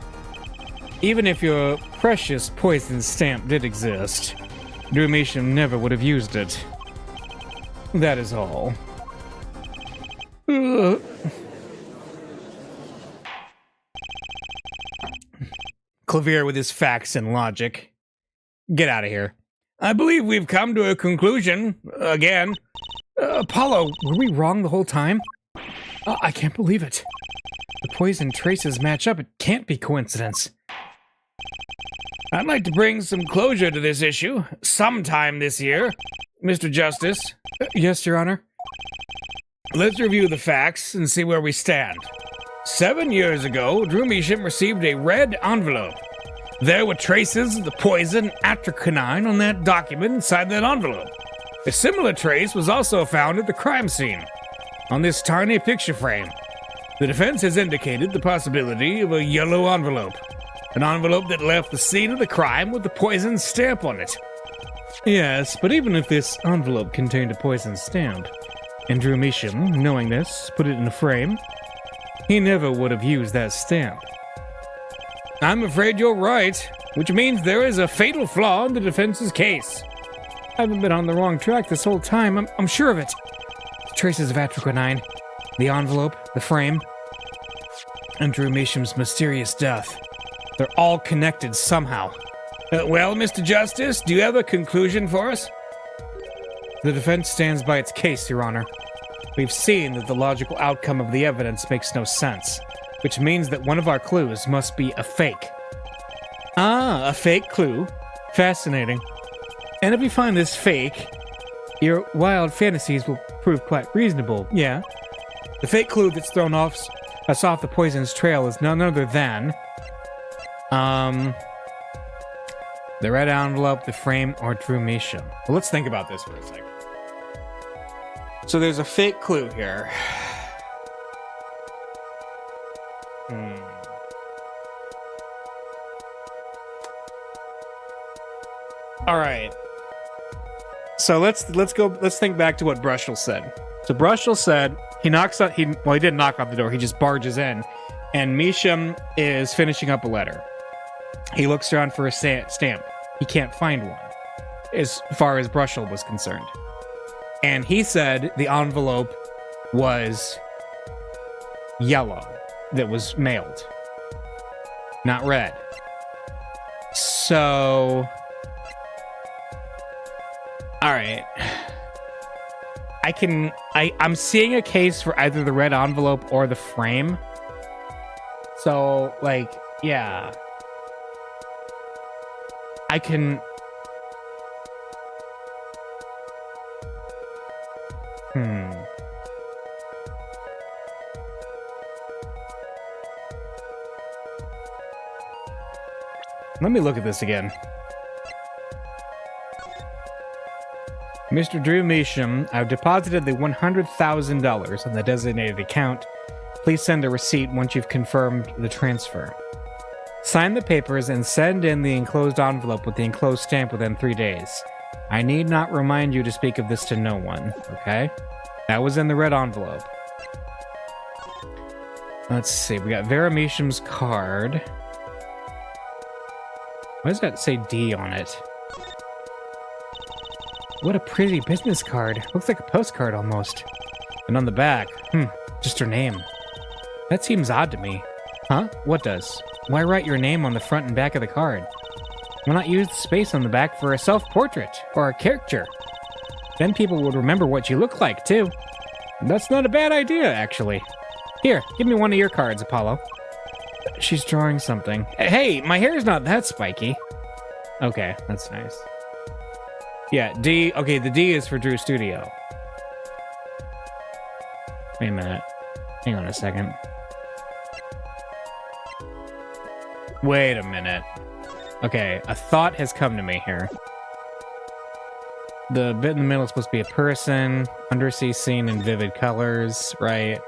even if your precious poison stamp did exist, Drew Misham never would have used it. That is all. Clavier with his facts and logic. Get out of here. I believe we've come to a conclusion, again. Apollo, were we wrong the whole time? I can't believe it. The poison traces match up. It can't be coincidence. I'd like to bring some closure to this issue sometime this year, Mr. Justice. Yes, Your Honor. Let's review the facts and see where we stand. 7 years ago, Drew Misham received a red envelope. There were traces of the poison atroquinine on that document inside that envelope. A similar trace was also found at the crime scene, on this tiny picture frame. The defense has indicated the possibility of a yellow envelope, an envelope that left the scene of the crime with the poison stamp on it. Yes, but even if this envelope contained a poison stamp, and Drew Misham, knowing this, put it in a frame, he never would have used that stamp. I'm afraid you're right, which means there is a fatal flaw in the defense's case. I haven't been on the wrong track this whole time, I'm sure of it. The traces of atroquinine, the envelope, the frame, and Drew Misham's mysterious death. They're all connected somehow. Well, Mr. Justice, do you have a conclusion for us? The defense stands by its case, Your Honor. We've seen that the logical outcome of the evidence makes no sense, which means that one of our clues must be a fake. Ah, a fake clue? Fascinating. And if we find this fake, your wild fantasies will prove quite reasonable, yeah? The fake clue that's thrown us off the poison's trail is none other than... the red envelope, the frame, or Drew Misham. Well, let's think about this for a second. So there's a fake clue here. All right. So let's think back to what Brushel said. So Brushel said he didn't knock on the door. He just barges in, and Misham is finishing up a letter. He looks around for a stamp. He can't find one, as far as Brushel was concerned. And he said the envelope was yellow, that was mailed, not red. So... Alright. I'm seeing a case for either the red envelope or the frame. So, like, yeah. I can... Let me look at this again. Mr. Drew Measham, I've deposited the $100,000 on the designated account. Please send a receipt once you've confirmed the transfer. Sign the papers and send in the enclosed envelope with the enclosed stamp within 3 days. I need not remind you to speak of this to no one, okay? That was in the red envelope. Let's see, we got Vera Measham's card. Why does that say D on it? What a pretty business card. Looks like a postcard almost. And on the back, just her name. That seems odd to me. Huh? What does? Why write your name on the front and back of the card? Why not use the space on the back for a self-portrait or a caricature? Then people would remember what you look like, too. That's not a bad idea, actually. Here, give me one of your cards, Apollo. She's drawing something. Hey, my hair's not that spiky. Okay, that's nice. Yeah, D. Okay, the D is for Drew Studio. Wait a minute. Hang on a second. Wait a minute. Okay, a thought has come to me here. The bit in the middle is supposed to be a person, undersea scene in vivid colors, right?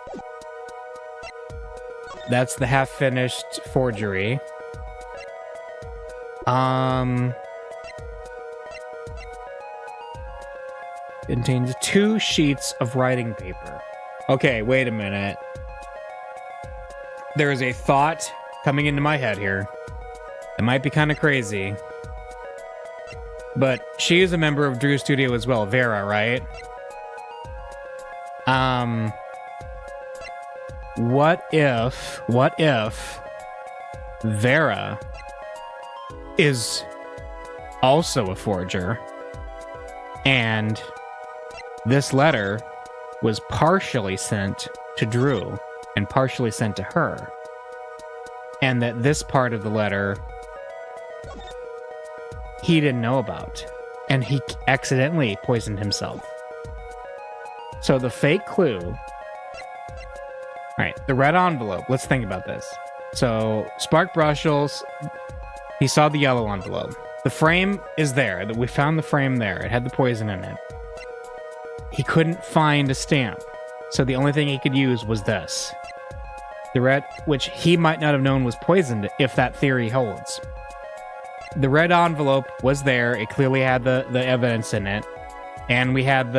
That's the half-finished forgery. Contains 2 sheets of writing paper. Okay, wait a minute. There is a thought coming into my head here. It might be kind of crazy. But she is a member of Drew Studio as well, Vera, right? What if Vera is also a forger, and this letter was partially sent to Drew and partially sent to her, and that this part of the letter he didn't know about, and he accidentally poisoned himself. So the fake clue... Alright, the red envelope. Let's think about this. So, Spark Brushels, he saw the yellow envelope. The frame is there. We found the frame there. It had the poison in it. He couldn't find a stamp. So the only thing he could use was this. The red, which he might not have known was poisoned if that theory holds. The red envelope was there. It clearly had the evidence in it. And we had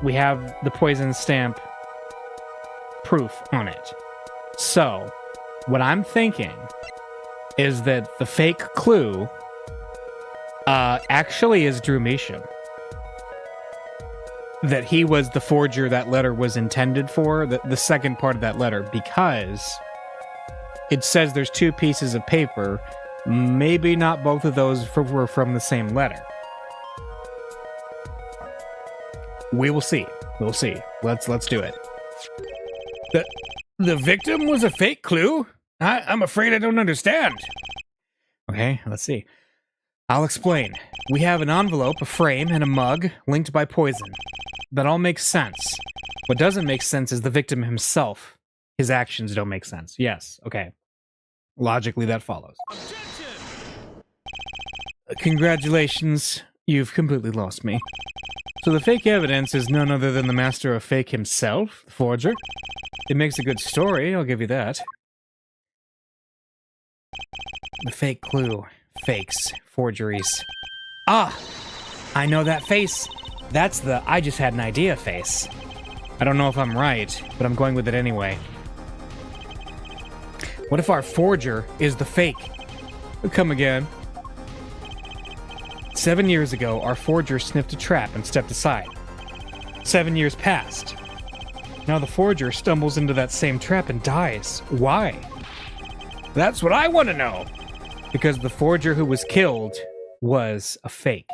we have the poison stamp proof on it. So, what I'm thinking is that the fake clue actually is Drew Measham. That he was the forger that letter was intended for, the second part of that letter, because it says there's 2 pieces of paper. Maybe not both of those were from the same letter. We will see. We'll see. Let's do it. The victim was a fake clue? I'm afraid I don't understand. Okay, let's see. I'll explain. We have an envelope, a frame, and a mug linked by poison. That all makes sense. What doesn't make sense is the victim himself. His actions don't make sense. Yes, okay. Logically, that follows. Congratulations, you've completely lost me. So the fake evidence is none other than the master of fake himself, the forger. It makes a good story, I'll give you that. The fake clue. Fakes. Forgeries. Ah! I know that face. That's the I just had an idea face. I don't know if I'm right, but I'm going with it anyway. What if our forger is the fake? Come again. 7 years ago, our forger sniffed a trap and stepped aside. 7 years passed. Now the forger stumbles into that same trap and dies. Why? That's what I want to know. because the forger who was killed was a fake.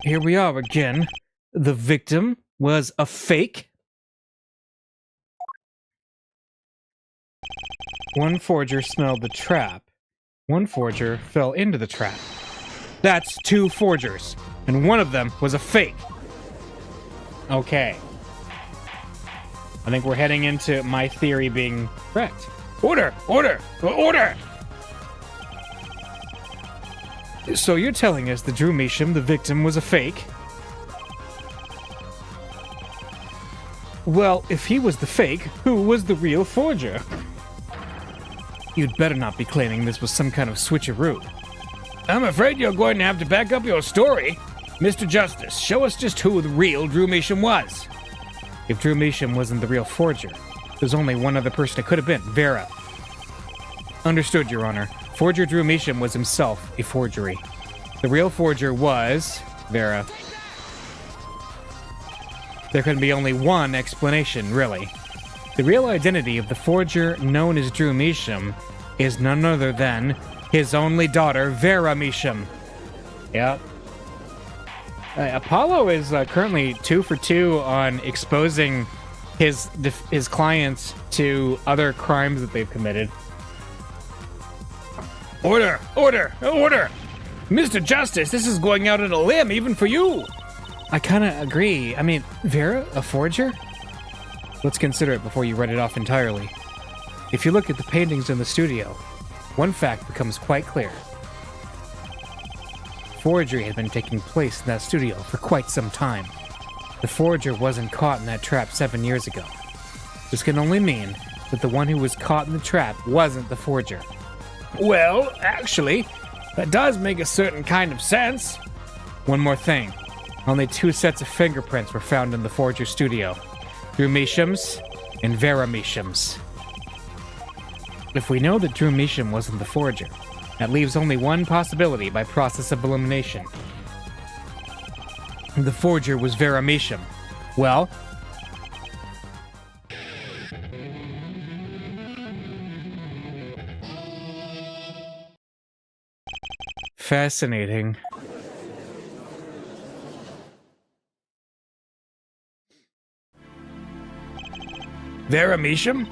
Here we are again. The victim was a fake. One forger smelled the trap. One forger fell into the trap. That's two forgers, and one of them was a fake. Okay. I think we're heading into my theory being correct. Order! Order! Order! So you're telling us that Drew Measham, the victim, was a fake? Well, if he was the fake, who was the real forger? You'd better not be claiming this was some kind of switcheroo. I'm afraid you're going to have to back up your story. Mr. Justice, show us just who the real Drew Measham was. If Drew Measham wasn't the real forger, there's only one other person it could have been, Vera. Understood, Your Honor. Forger Drew Measham was himself a forgery. The real forger was Vera. There can be only one explanation, really. The real identity of the forger known as Drew Measham is none other than his only daughter, Vera Measham. Yep. Apollo is currently 2 for 2 on exposing his clients to other crimes that they've committed. Order! Order! Order! Mr. Justice, this is going out on a limb, even for you! I kind of agree. I mean, Vera, a forger? Let's consider it before you write it off entirely. If you look at the paintings in the studio, one fact becomes quite clear. Forgery had been taking place in that studio for quite some time. The forger wasn't caught in that trap 7 years ago. This can only mean that the one who was caught in the trap wasn't the forger. Well, actually, that does make a certain kind of sense. One more thing. Only 2 sets of fingerprints were found in the forger studio. Drew Measham's and Vera Measham's. If we know that Drew Measham wasn't the forger, that leaves only one possibility by process of elimination. The forger was Vera Measham. Well, fascinating. Vera Measham?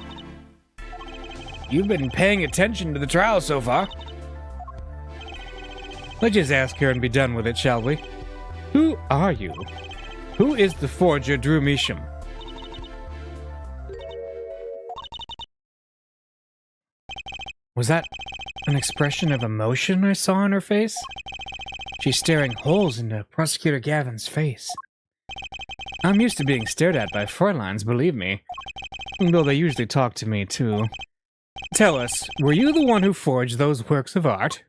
You've been paying attention to the trial so far. Let's just ask her and be done with it, shall we? Who are you? Who is the forger Drew Measham? Was that an expression of emotion I saw on her face? She's staring holes into Prosecutor Gavin's face. I'm used to being stared at by Fräuleins, believe me. Though they usually talk to me, too. Tell us, were you the one who forged those works of art?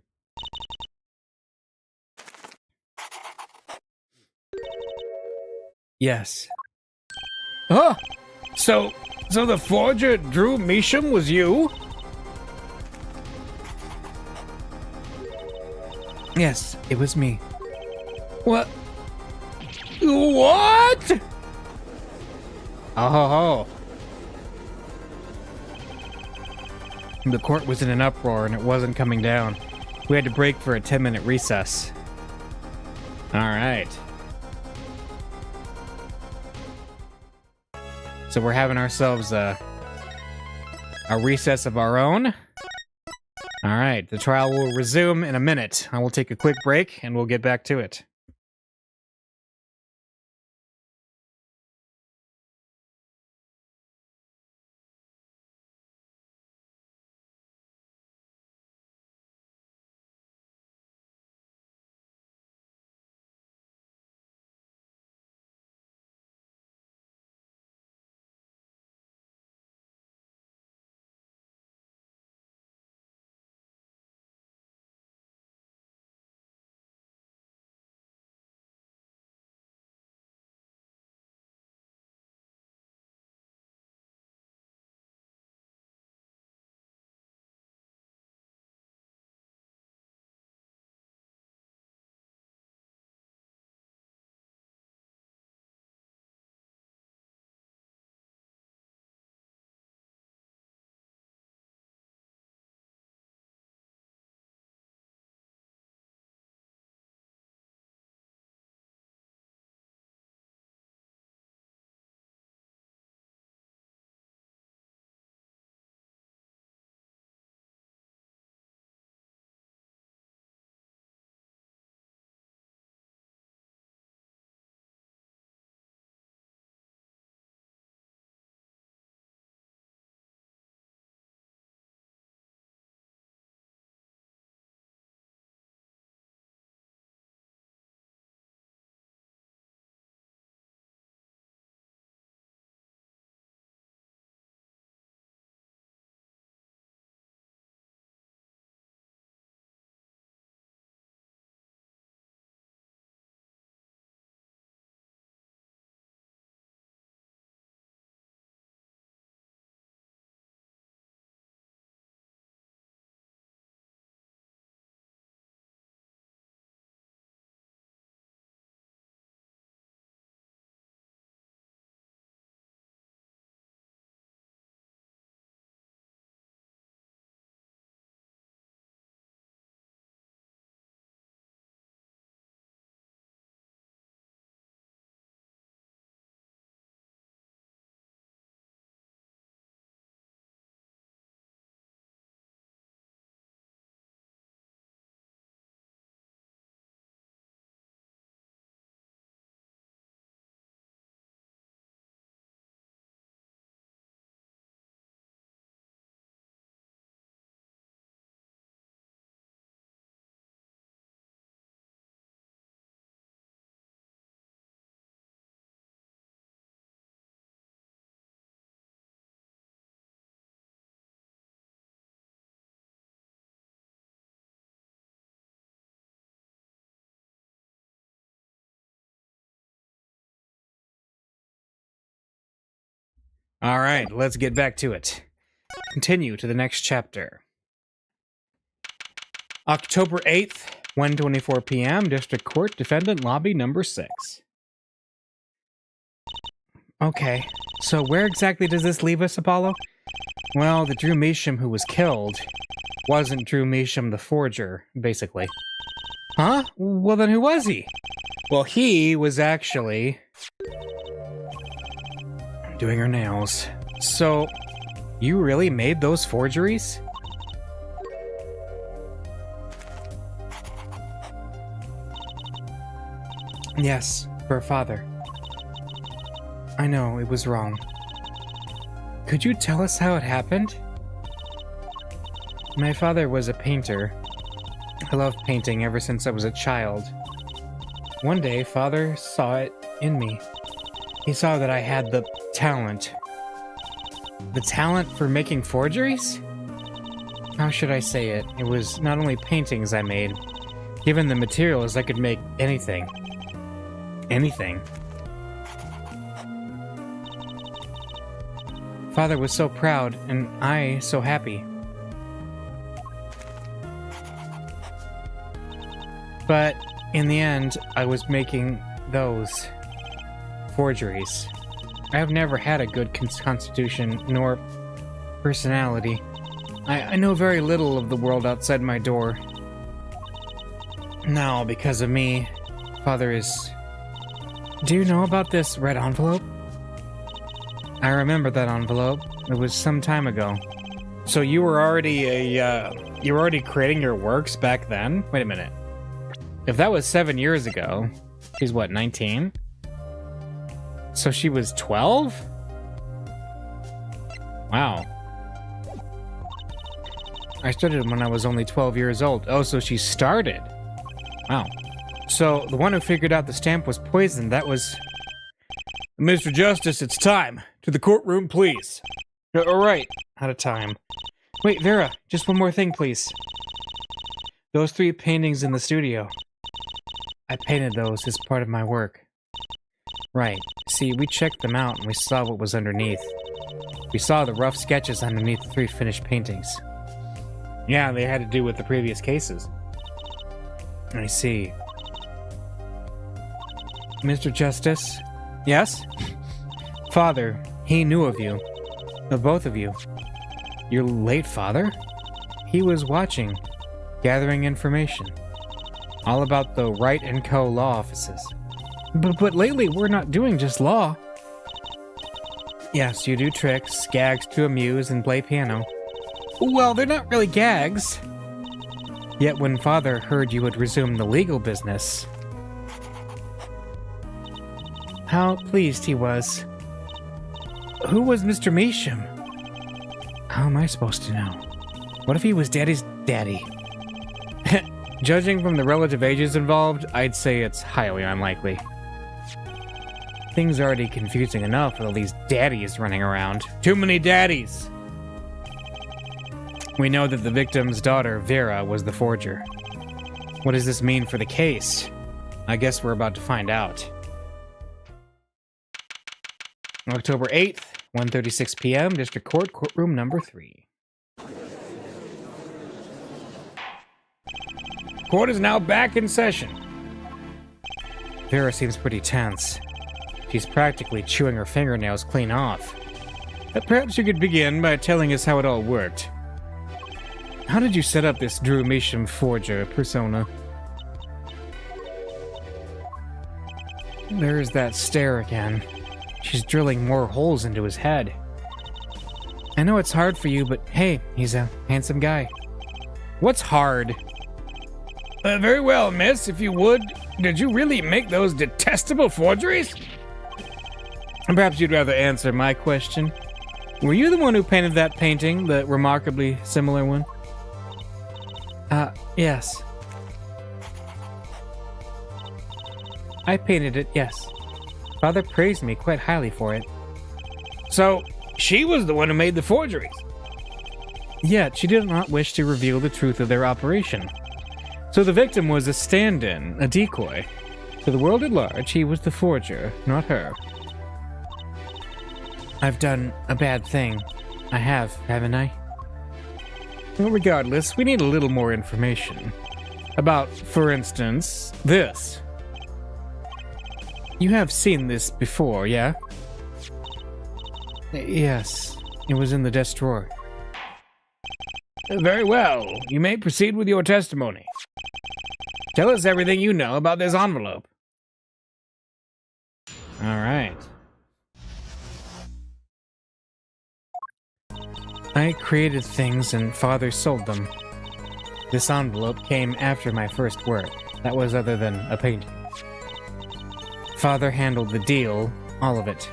Yes. Oh! So the forger Drew Measham was you? Yes, it was me. What? What? Oh ho ho. The court was in an uproar and it wasn't coming down. We had to break for a 10-minute recess. Alright. So we're having ourselves a recess of our own. Alright, the trial will resume in a minute. I will take a quick break and we'll get back to it. All right, let's get back to it. Continue to the next chapter. October 8th, 1:24 p.m., District Court, Defendant Lobby number 6. Okay, so where exactly does this leave us, Apollo? Well, the Drew Measham who was killed wasn't Drew Measham the forger, basically. Huh? Well, then who was he? Well, he was actually doing her nails. So, you really made those forgeries? Yes, for her father. I know, it was wrong. Could you tell us how it happened? My father was a painter. I loved painting ever since I was a child. One day, Father saw it in me. He saw that I had the talent. The talent for making forgeries? How should I say it? It was not only paintings I made. Given the materials, I could make anything. Anything. Father was so proud, and I so happy. But in the end, I was making those forgeries. I have never had a good constitution nor personality. I know very little of the world outside my door. Now, because of me, Father is... Do you know about this red envelope? I remember that envelope. It was some time ago. So you were already you were already creating your works back then? Wait a minute. If that was 7 years ago, she's what, 19? So she was 12? Wow. I started when I was only 12 years old. Oh, so she started. Wow. So the one who figured out the stamp was poisoned. That was... Mr. Justice, it's time. To the courtroom, please. All right. Out of time. Wait, Vera, just one more thing, please. Those 3 paintings in the studio. I painted those as part of my work. Right. See, we checked them out and we saw what was underneath. We saw the rough sketches underneath the 3 finished paintings. Yeah, they had to do with the previous cases. I see. Mr. Justice? Yes? Father, he knew of you. Of both of you. Your late father? He was watching, gathering information. All about the Wright & Co. law offices. But lately, we're not doing just law. Yes, you do tricks, gags to amuse, and play piano. Well, they're not really gags. Yet when Father heard you had resumed the legal business... How pleased he was. Who was Mr. Measham? How am I supposed to know? What if he was Daddy's daddy? Judging from the relative ages involved, I'd say it's highly unlikely. Things are already confusing enough with all these daddies running around. Too many daddies! We know that the victim's daughter, Vera, was the forger. What does this mean for the case? I guess we're about to find out. October 8th, 1:36 p.m., District Court, courtroom number 3. Court is now back in session. Vera seems pretty tense. She's practically chewing her fingernails clean off. Perhaps you could begin by telling us how it all worked. How did you set up this Drew Measham forger persona? There's that stare again. She's drilling more holes into his head. I know it's hard for you, but hey, he's a handsome guy. What's hard? Very well, miss, if you would. Did you really make those detestable forgeries? Perhaps you'd rather answer my question. Were you the one who painted that painting, the remarkably similar one? Yes. I painted it, yes. Father praised me quite highly for it. So, she was the one who made the forgeries? Yet, she did not wish to reveal the truth of their operation. So the victim was a stand-in, a decoy. To the world at large, he was the forger, not her. I've done a bad thing. I have, haven't I? Well, regardless, we need a little more information. About, for instance, this. You have seen this before, yeah? Yes, it was in the desk drawer. Very well. You may proceed with your testimony. Tell us everything you know about this envelope. All right. I created things and Father sold them. This envelope came after my first work. That was other than a painting. Father handled the deal, all of it.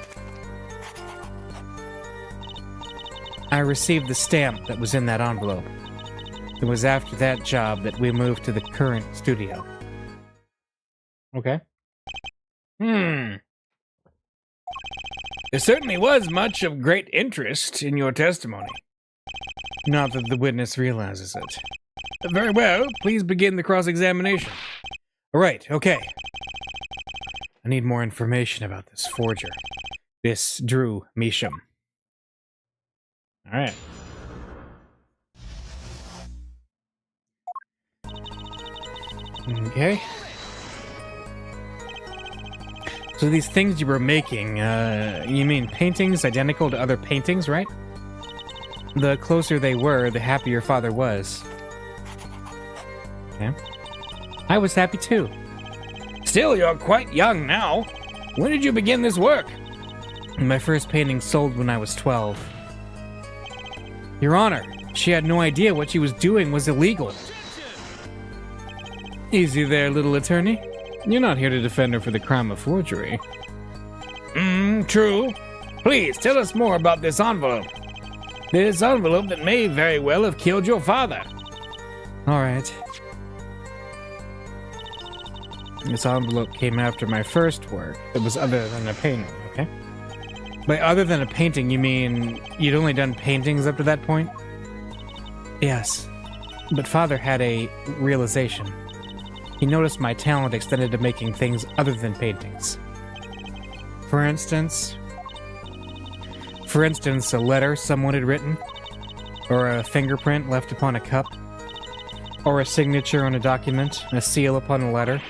I received the stamp that was in that envelope. It was after that job that we moved to the current studio. Okay. There certainly was much of great interest in your testimony. Not that the witness realizes it. Very well. Please begin the cross-examination. All right, okay. I need more information about this forger. This Drew Measham. All right. Okay. So these things you were making, you mean paintings identical to other paintings, right? The closer they were, the happier Father was. Yeah. I was happy too. Still, you're quite young now. When did you begin this work? My first painting sold when I was 12. Your Honor, she had no idea what she was doing was illegal. Easy there, little attorney. You're not here to defend her for the crime of forgery. True. Please, tell us more about this envelope. This envelope that may very well have killed your father. All right. This envelope came after my first work. It was other than a painting, okay? By other than a painting, you mean you'd only done paintings up to that point? Yes. But Father had a realization. He noticed my talent extended to making things other than paintings. For instance, a letter someone had written, or a fingerprint left upon a cup, or a signature on a document, a seal upon a letter.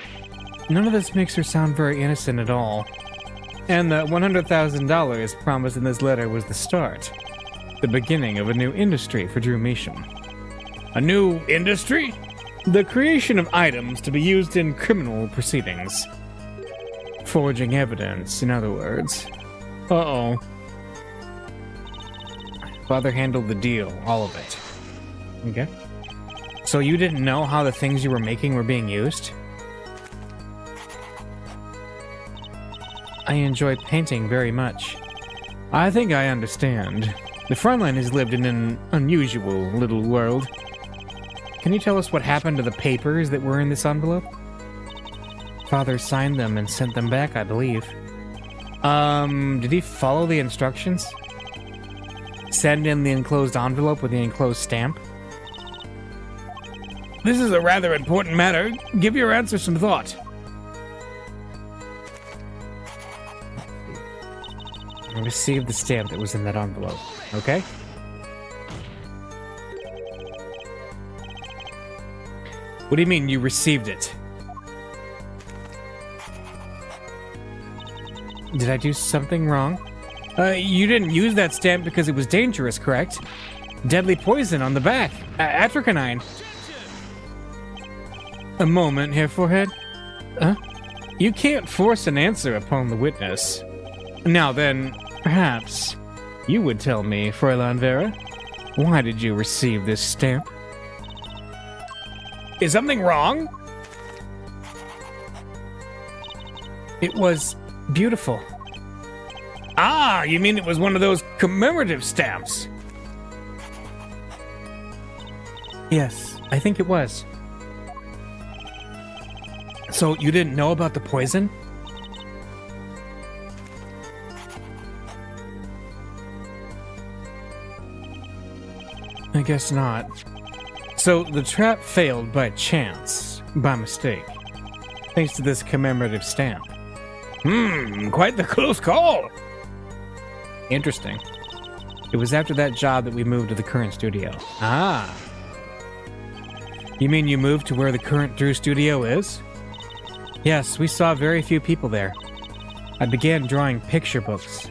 None of this makes her sound very innocent at all. And the $100,000 promised in this letter was the start, the beginning of a new industry for Drew Measham. A new industry? The creation of items to be used in criminal proceedings. Forging evidence, in other words. Uh-oh. Father handled the deal, all of it. Okay. So you didn't know how the things you were making were being used? I enjoy painting very much. I think I understand. The Frontline has lived in an unusual little world. Can you tell us what happened to the papers that were in this envelope? Father signed them and sent them back, I believe. Did he follow the instructions? Send in the enclosed envelope with the enclosed stamp? This is a rather important matter. Give your answer some thought. I received the stamp that was in that envelope, okay? What do you mean you received it? Did I do something wrong? You didn't use that stamp because it was dangerous, correct? Deadly poison on the back. Atrocanine. A moment here, Forehead. Huh? You can't force an answer upon the witness. Now then, perhaps you would tell me, Fräulein Vera, why did you receive this stamp? Is something wrong? It was beautiful. Ah, you mean it was one of those commemorative stamps? Yes, I think it was. So you didn't know about the poison? I guess not. So the trap failed by chance, by mistake, thanks to this commemorative stamp. Quite the close call. Interesting. It was after that job that we moved to the current studio. Ah. You mean you moved to where the current Drew studio is? Yes, we saw very few people there. I began drawing picture books.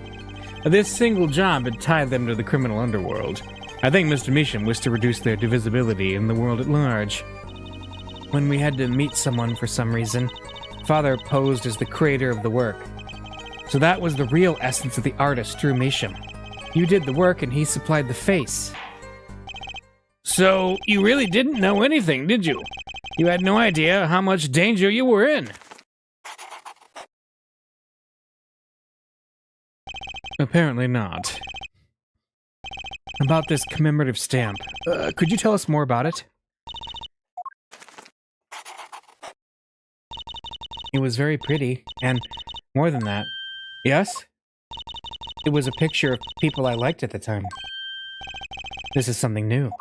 This single job had tied them to the criminal underworld. I think Mr. Measham wished to reduce their divisibility in the world at large. When we had to meet someone for some reason, Father posed as the creator of the work. So that was the real essence of the artist, Drew Measham. You did the work and he supplied the face. So, you really didn't know anything, did you? You had no idea how much danger you were in. Apparently not. About this commemorative stamp, could you tell us more about it? It was very pretty, and more than that. Yes? It was a picture of people I liked at the time. This is something new.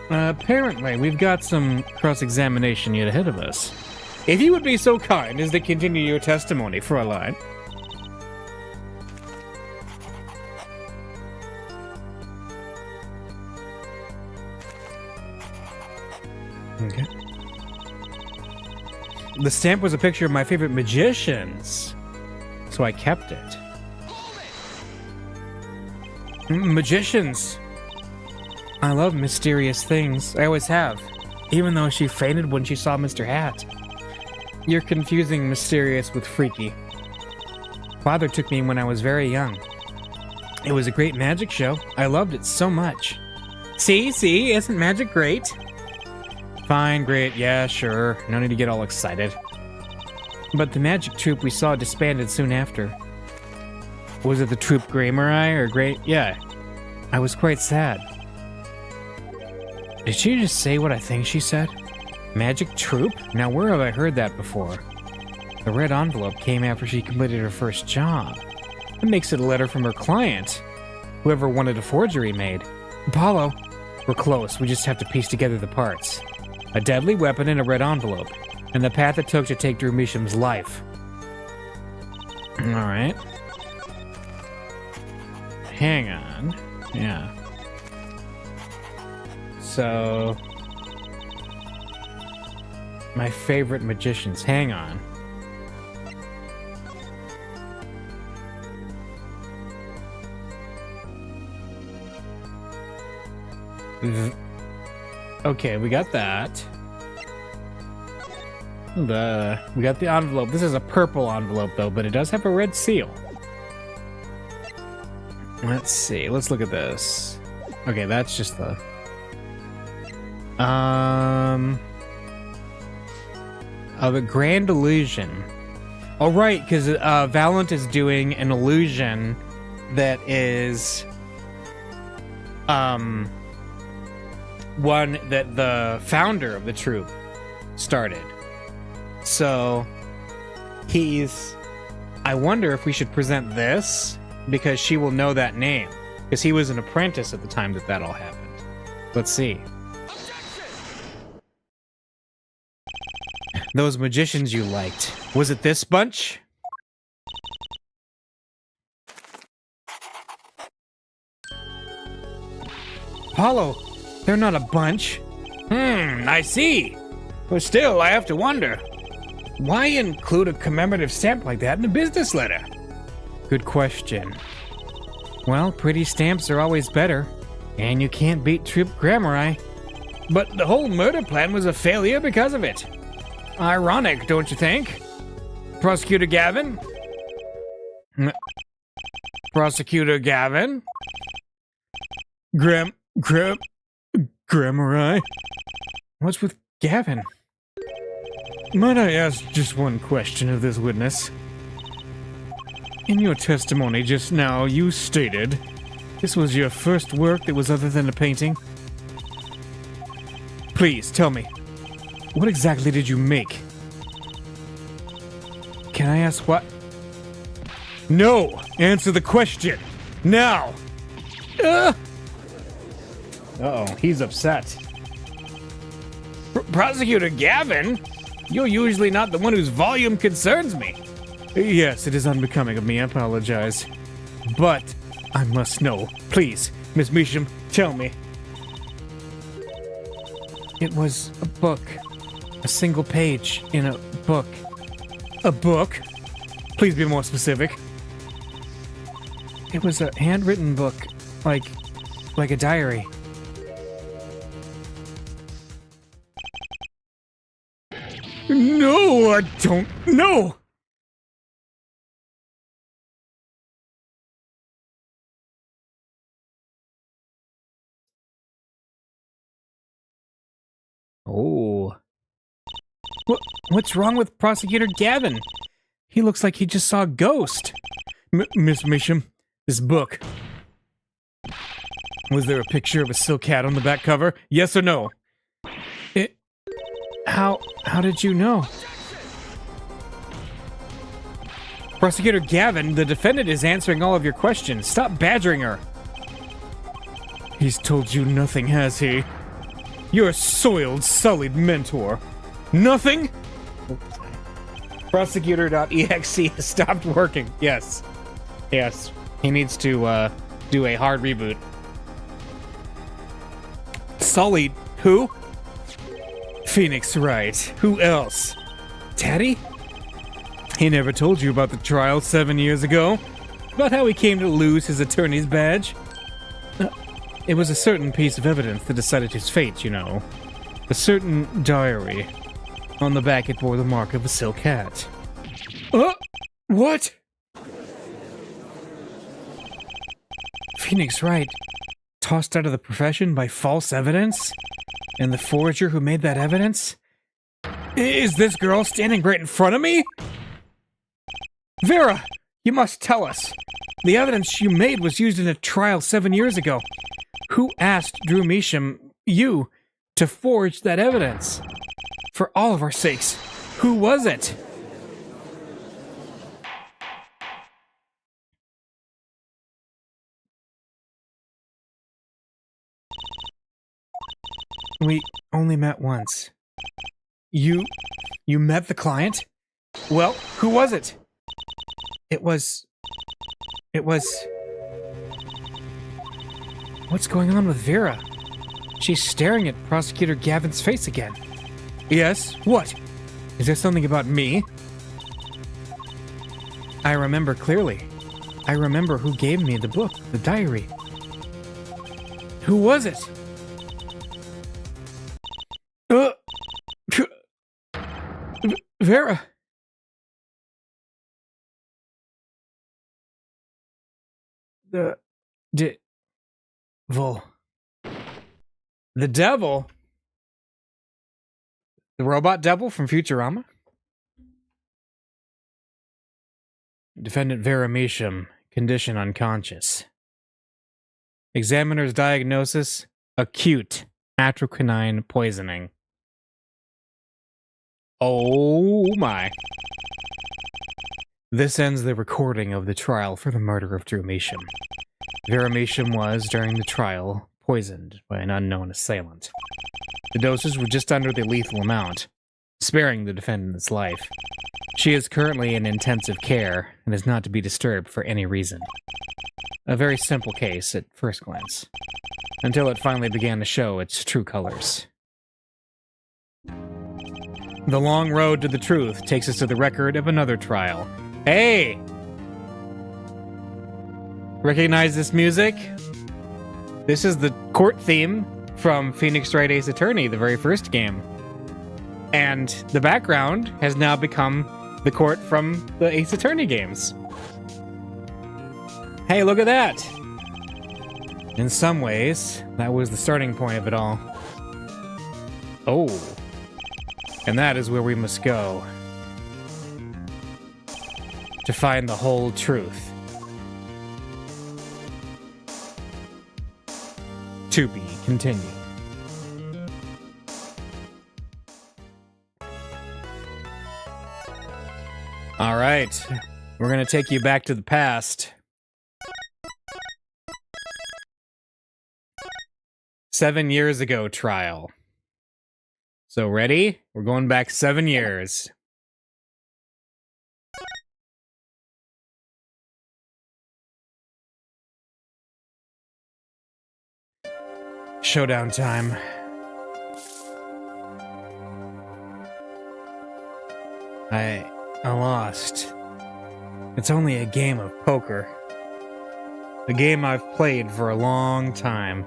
Apparently, we've got some cross-examination yet ahead of us. If you would be so kind as to continue your testimony, Fräulein. Okay. The stamp was a picture of my favorite magicians, so I kept it. Magicians. I love mysterious things. I always have. Even though she fainted when she saw Mr. Hat. You're confusing mysterious with freaky. Father took me when I was very young. It was a great magic show. I loved it so much. See, isn't magic great? Fine, great, yeah, sure. No need to get all excited. But the magic troupe we saw disbanded soon after. Was it the troupe Greymarai or Great? Yeah. I was quite sad. Did she just say what I think she said? Magic troupe? Now where have I heard that before? The red envelope came after she completed her first job. It makes it a letter from her client. Whoever wanted a forgery made. Apollo. We're close, we just have to piece together the parts. A deadly weapon in a red envelope. And the path it took to take Drew Measham's life. Alright. Hang on. Yeah. So... my favorite magicians. Hang on. Okay, we got that. We got the envelope. This is a purple envelope, though, but it does have a red seal. Let's see. Let's look at this. Okay, that's just the... of a grand illusion. Oh, right, because Valiant is doing an illusion that is one that the founder of the troupe started. So I wonder if we should present this, because she will know that name, because he was an apprentice at the time that all happened. Let's see. Those magicians you liked. Was it this bunch? Apollo, they're not a bunch. I see. But still, I have to wonder. Why include a commemorative stamp like that in a business letter? Good question. Well, pretty stamps are always better. And you can't beat Troupe Greymarai. But the whole murder plan was a failure because of it. Ironic, don't you think? Prosecutor Gavin? Prosecutor Gavin? Greymarai? What's with Gavin? Might I ask just one question of this witness? In your testimony just now, you stated this was your first work that was other than a painting. Please, tell me. What exactly did you make? Can I ask what? No! Answer the question! Now! Uh-oh, he's upset. Prosecutor Gavin? You're usually not the one whose volume concerns me. Yes, it is unbecoming of me. I apologize. But I must know. Please, Miss Measham, tell me. It was a book. A single page in a book. A book? Please be more specific. It was a handwritten book, like a diary. No, I don't know. Oh. What's wrong with Prosecutor Gavin? He looks like he just saw a ghost. Miss Measham, this book. Was there a picture of a silk hat on the back cover? Yes or no? How did you know? Prosecutor Gavin, the defendant is answering all of your questions. Stop badgering her. He's told you nothing, has he? You're a soiled, sullied mentor. Nothing? Prosecutor.exe has stopped working. Yes. Yes. He needs to do a hard reboot. Sullied? Who? Phoenix Wright. Who else? Daddy? He never told you about the trial 7 years ago? About how he came to lose his attorney's badge? It was a certain piece of evidence that decided his fate, you know. A certain diary. On the back it bore the mark of a silk hat. What? Phoenix Wright tossed out of the profession by false evidence? And the forger who made that evidence? Is this girl standing right in front of me? Vera, you must tell us. The evidence you made was used in a trial 7 years ago. Who asked Drew Measham, you, to forge that evidence? For all of our sakes, who was it? We only met once. You met the client? Well, who was it? It was... What's going on with Vera? She's staring at Prosecutor Gavin's face again. Yes? What? Is there something about me? I remember clearly. I remember who gave me the book, the diary. Who was it? Vera. The devil. The devil? The robot devil from Futurama? Defendant Vera Measham, condition unconscious. Examiner's diagnosis, acute atroquinine poisoning. Oh my. This ends the recording of the trial for the murder of Drew Measham. Vera Measham was, during the trial, poisoned by an unknown assailant. The doses were just under the lethal amount, sparing the defendant's life. She is currently in intensive care and is not to be disturbed for any reason. A very simple case at first glance, until it finally began to show its true colors. The long road to the truth takes us to the record of another trial. Hey! Recognize this music? This is the court theme from Phoenix Wright Ace Attorney, the very first game. And the background has now become the court from the Ace Attorney games. Hey, look at that! In some ways, that was the starting point of it all. Oh. And that is where we must go. To find the whole truth. To be continued. All right, we're going to take you back to the past. 7 years ago trial. So ready? We're going back 7 years. Showdown time. I lost. It's only a game of poker. A game I've played for a long time.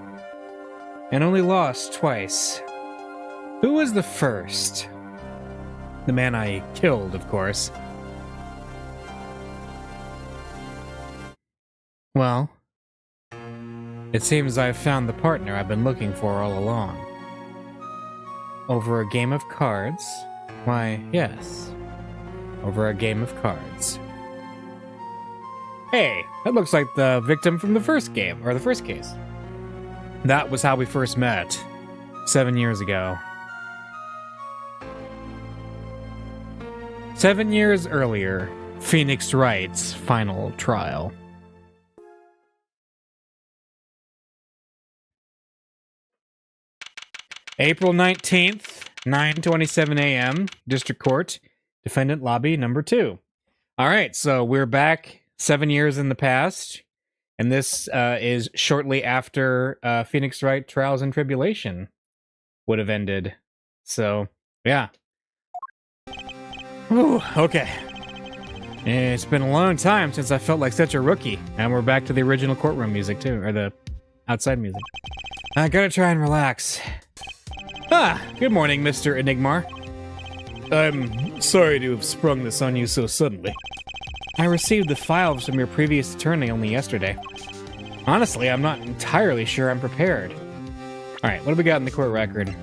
And only lost twice. Who was the first? The man I killed, of course. Well, it seems I've found the partner I've been looking for all along. Over a game of cards? Why, yes. Over a game of cards. Hey, that looks like the victim from the first game, or the first case. That was how we first met, 7 years ago. 7 years earlier, Phoenix Wright's final trial. April 19th, 9:27 a.m., District Court, Defendant Lobby number 2. All right, so we're back 7 years in the past, and this is shortly after Phoenix Wright Trials and Tribulation would have ended. So, yeah. Whew, okay. It's been a long time since I felt like such a rookie, and we're back to the original courtroom music, too, or the outside music. I gotta try and relax. Good morning, Mr. Enigmar. I'm sorry to have sprung this on you so suddenly. I received the files from your previous attorney only yesterday. Honestly, I'm not entirely sure I'm prepared. Alright, what do we got in the court record?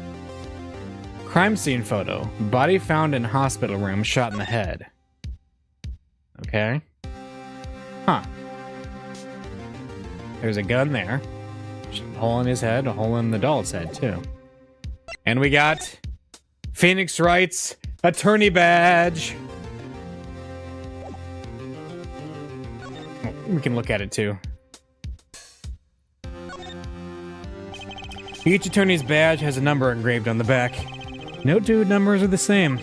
Crime scene photo. Body found in hospital room, shot in the head. Okay. Huh. There's a gun there. A hole in his head, a hole in the doll's head, too. And we got Phoenix Wright's attorney badge. We can look at it too. Each attorney's badge has a number engraved on the back. No two numbers are the same.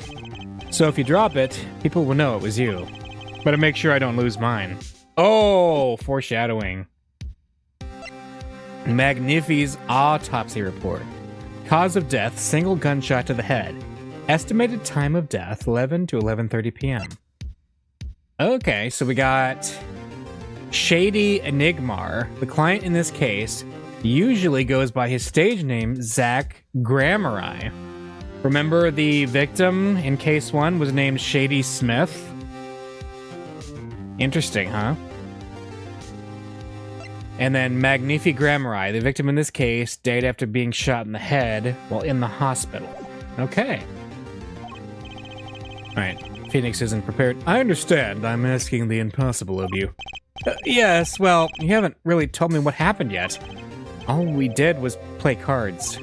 So if you drop it, people will know it was you. Better make sure I don't lose mine. Oh, foreshadowing. Magnifi's autopsy report. Cause of death, single gunshot to the head. Estimated time of death, 11 to 11:30 p.m. Okay, so we got Shady Enigmar. The client in this case usually goes by his stage name, Zach Grammari. Remember the victim in case 1 was named Shady Smith? Interesting, huh? And then Magnifi Grammari, the victim in this case, died after being shot in the head while in the hospital. Okay. Alright, Phoenix isn't prepared. I understand, I'm asking the impossible of you. Yes, well, you haven't really told me what happened yet. All we did was play cards.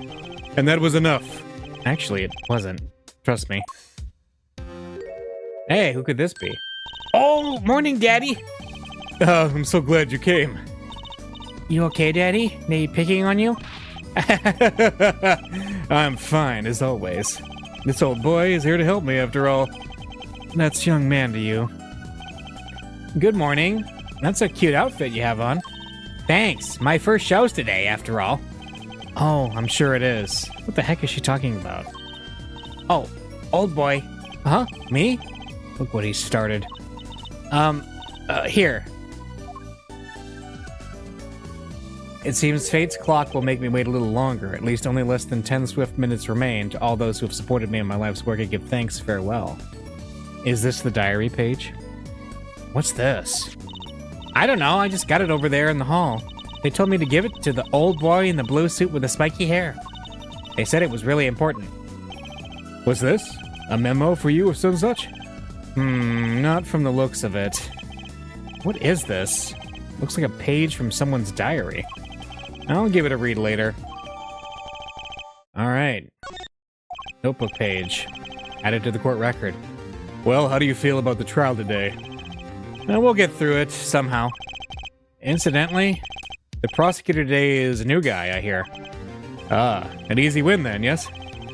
And that was enough. Actually, it wasn't. Trust me. Hey, who could this be? Oh, morning, Daddy! Oh, I'm so glad you came. You okay, Daddy? They picking on you? I'm fine, as always. This old boy is here to help me, after all. That's young man to you. Good morning. That's a cute outfit you have on. Thanks. My first show's today, after all. Oh, I'm sure it is. What the heck is she talking about? Oh, old boy. Huh? Me? Look what he started. Here. It seems fate's clock will make me wait a little longer. At least only less than 10 swift minutes remain. To all those who have supported me in my life's work, I give thanks. Farewell. Is this the diary page? What's this? I don't know. I just got it over there in the hall. They told me to give it to the old boy in the blue suit with the spiky hair. They said it was really important. What's this? A memo for you or some such? Not from the looks of it. What is this? Looks like a page from someone's diary. I'll give it a read later. Alright. Notebook page. Added to the court record. Well, how do you feel about the trial today? We'll get through it, somehow. Incidentally, the prosecutor today is a new guy, I hear. Ah, an easy win then, yes?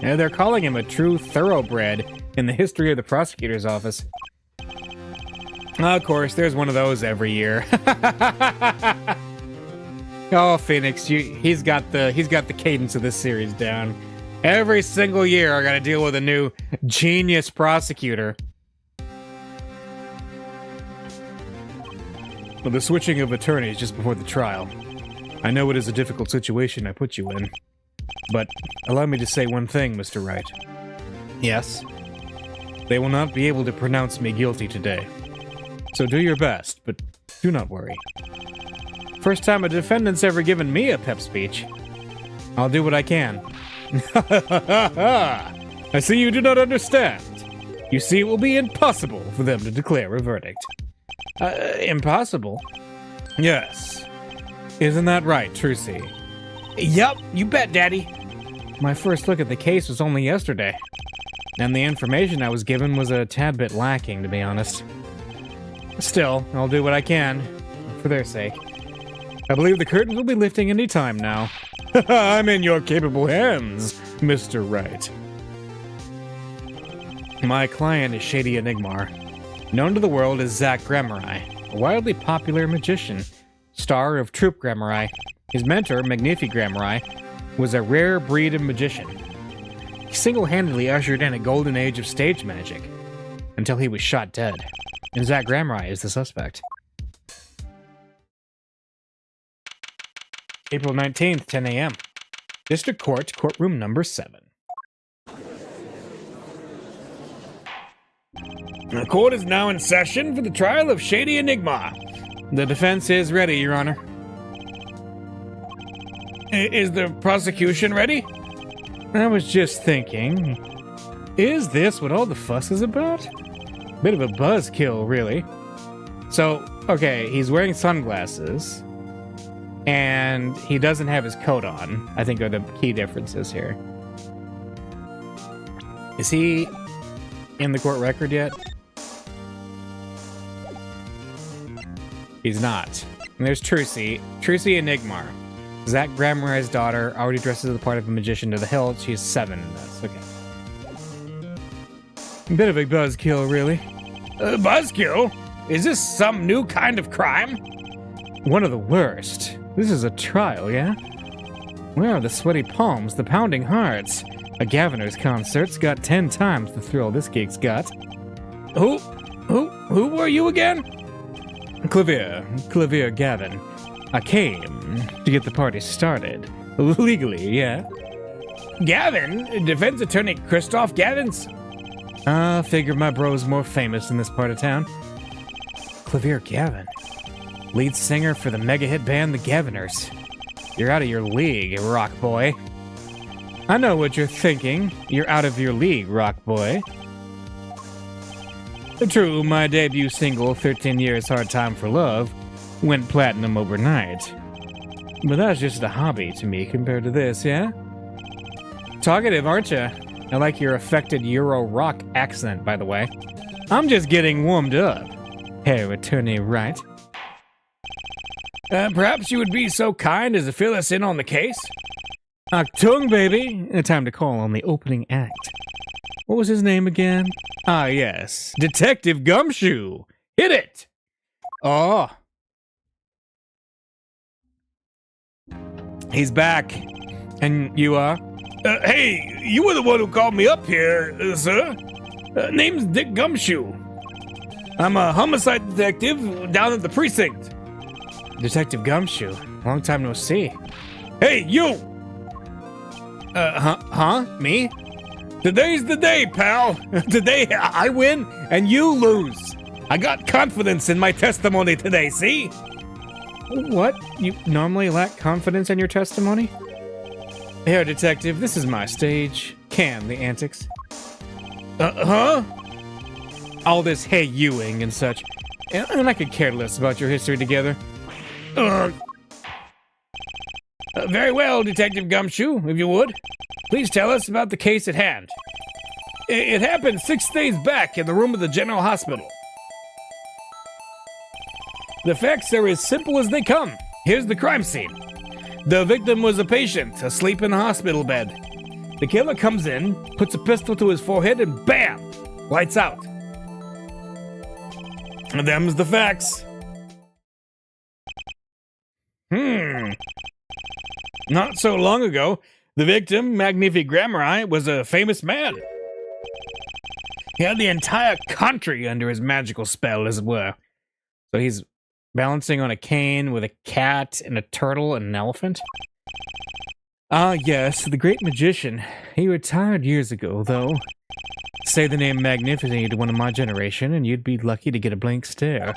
Yeah, they're calling him a true thoroughbred in the history of the prosecutor's office. Of course, there's one of those every year. Oh, Phoenix, he's got the cadence of this series down. Every single year, I gotta deal with a new genius prosecutor. Well, the switching of attorneys just before the trial. I know it is a difficult situation I put you in, but allow me to say one thing, Mr. Wright. Yes? They will not be able to pronounce me guilty today. So do your best, but do not worry. First time a defendant's ever given me a pep speech. I'll do what I can. I see you do not understand. You see, it will be impossible for them to declare a verdict. Impossible? Yes. Isn't that right, Trucy? Yup, you bet, Daddy. My first look at the case was only yesterday, and the information I was given was a tad bit lacking, to be honest. Still, I'll do what I can, for their sake. I believe the curtains will be lifting any time now. I'm in your capable hands, Mr. Wright. My client is Shady Enigmar, known to the world as Zach Grammari, a wildly popular magician, star of Troupe Grammari. His mentor, Magnifi Grammari, was a rare breed of magician. He single-handedly ushered in a golden age of stage magic, until he was shot dead, and Zach Grammari is the suspect. April 19th, 10 a.m. District Court, courtroom number 7. The court is now in session for the trial of Shady Enigma. The defense is ready, Your Honor. Is the prosecution ready? I was just thinking, is this what all the fuss is about? Bit of a buzzkill, really. So, okay, he's wearing sunglasses, and he doesn't have his coat on, I think are the key differences here. Is he in the court record yet? He's not. And there's Trucy Enigmar. Zach Grammari's daughter, already dresses the part of a magician to the hilt. She's 7 in this. Okay. Bit of a buzzkill, really. Buzzkill? Is this some new kind of crime? One of the worst. This is a trial, yeah? Where are the sweaty palms, the pounding hearts? A Gaviner's concert's got 10 times the thrill this gig's got. Who were you again? Clavier Gavin. I came to get the party started. Legally, yeah? Gavin? Defense attorney Christoph Gavins? Figured my bro's more famous in this part of town. Clavier Gavin. Lead singer for the mega hit band The Gaviners. You're out of your league, rock boy. I know what you're thinking. You're out of your league, rock boy. True, my debut single, 13 Years Hard Time for Love, went platinum overnight. But that's just a hobby to me compared to this, yeah? Talkative, aren't you? I like your affected Euro rock accent, by the way. I'm just getting warmed up. Herr Attorney Wright. Perhaps you would be so kind as to fill us in on the case? Achtung, baby! Time to call on the opening act. What was his name again? Ah, yes. Detective Gumshoe! Hit it! Oh. He's back. And you are? Hey, you were the one who called me up here, sir. Name's Dick Gumshoe. I'm a homicide detective down at the precinct. Detective Gumshoe. Long time no see. Hey, you! Me? Today's the day, pal. Today I win and you lose. I got confidence in my testimony today, see? What? You normally lack confidence in your testimony? Here, detective, this is my stage. Can the antics. All this hey youing and such. And I could care less about your history together. Very well, Detective Gumshoe, if you would. Please tell us about the case at hand. It happened 6 days back in the room of the General Hospital. The facts are as simple as they come. Here's the crime scene. The victim was a patient, asleep in a hospital bed. The killer comes in, puts a pistol to his forehead, and bam! Lights out. And them's the facts. Not so long ago, the victim, Magnific Grammari, was a famous man. He had the entire country under his magical spell, as it were. So he's balancing on a cane with a cat and a turtle and an elephant? Ah, yes, the great magician. He retired years ago, though. Say the name Magnificent to one of my generation, and you'd be lucky to get a blank stare.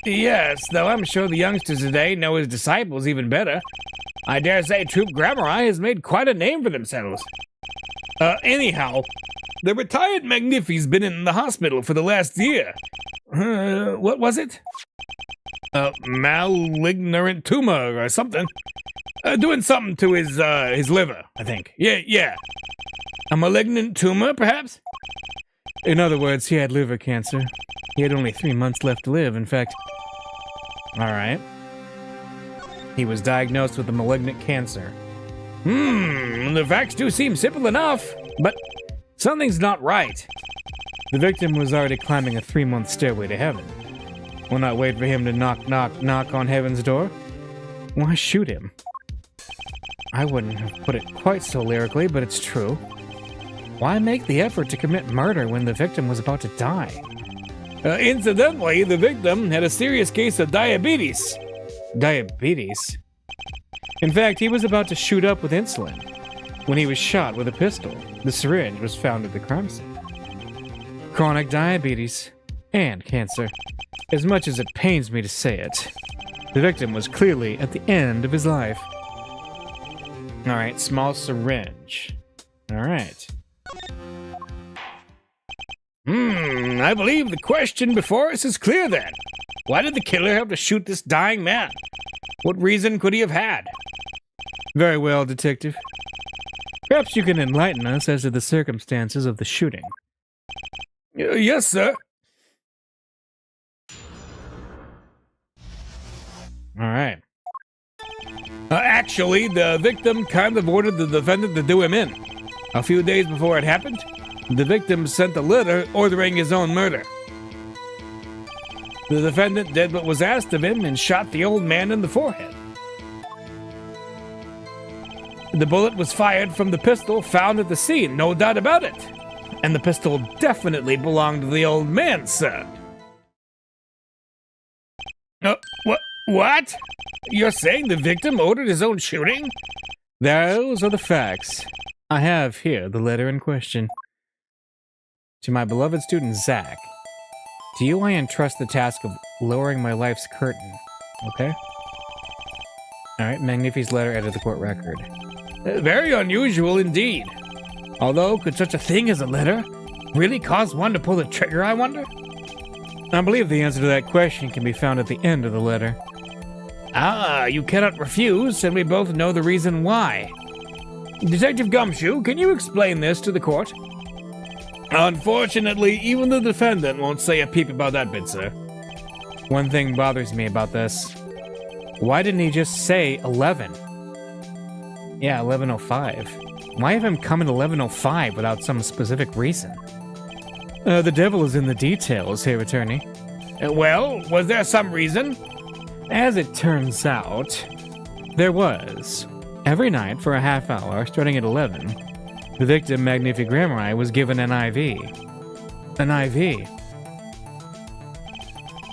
Yes, though I'm sure the youngsters today know his disciples even better. I dare say Troop Grammari has made quite a name for themselves. Anyhow, the retired Magnifi's been in the hospital for the last year. What was it? Malignant tumor or something. Doing something to his liver, I think. Yeah. A malignant tumor, perhaps? In other words, he had liver cancer. He had only 3 months left to live, in fact. Alright. He was diagnosed with a malignant cancer. The facts do seem simple enough, but something's not right. The victim was already climbing a 3-month stairway to heaven. We'll not wait for him to knock on heaven's door. Why shoot him? I wouldn't have put it quite so lyrically, but it's true. Why make the effort to commit murder when the victim was about to die? Incidentally, the victim had a serious case of diabetes. Diabetes? In fact, he was about to shoot up with insulin when he was shot with a pistol. The syringe was found at the crime scene. Chronic diabetes and cancer. As much as it pains me to say it, the victim was clearly at the end of his life. Alright, small syringe. Alright. I believe the question before us is clear then. Why did the killer have to shoot this dying man? What reason could he have had? Very well, Detective. Perhaps you can enlighten us as to the circumstances of the shooting. Yes, sir. Alright. Actually, the victim kind of ordered the defendant to do him in. A few days before it happened, the victim sent a letter ordering his own murder. The defendant did what was asked of him and shot the old man in the forehead. The bullet was fired from the pistol found at the scene, no doubt about it. And the pistol definitely belonged to the old man, sir. What? You're saying the victim ordered his own shooting? Those are the facts. I have here the letter in question. To my beloved student, Zach. To you I entrust the task of lowering my life's curtain. Okay? Alright, Magnifi's letter entered the court record. Very unusual indeed. Although, could such a thing as a letter really cause one to pull the trigger, I wonder? I believe the answer to that question can be found at the end of the letter. Ah, you cannot refuse, and we both know the reason why. Detective Gumshoe, can you explain this to the court? Unfortunately, even the defendant won't say a peep about that bit, sir. One thing bothers me about this. Why didn't he just say 11? Yeah, 11:05. Why have him come at 11:05 without some specific reason? The devil is in the details here, attorney. Well, was there some reason? As it turns out, there was. Every night for a half hour, starting at 11, the victim, Magnific Grammari, was given an IV. An IV.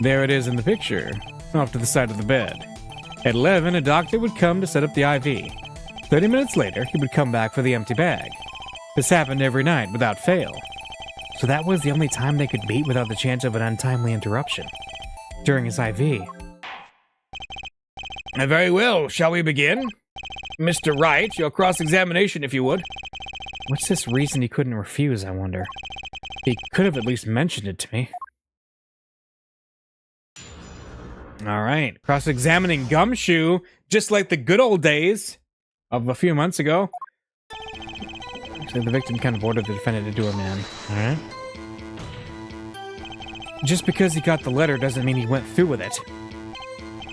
There it is in the picture, off to the side of the bed. At 11, a doctor would come to set up the IV. 30 minutes later, he would come back for the empty bag. This happened every night without fail. So that was the only time they could meet without the chance of an untimely interruption. During his IV. Very well, shall we begin? Mr. Wright, your cross-examination, if you would. What's this reason he couldn't refuse, I wonder? He could have at least mentioned it to me. Alright, cross-examining Gumshoe, just like the good old days of a few months ago. So the victim kind of ordered the defendant to do him in. Alright. Just because he got the letter doesn't mean he went through with it.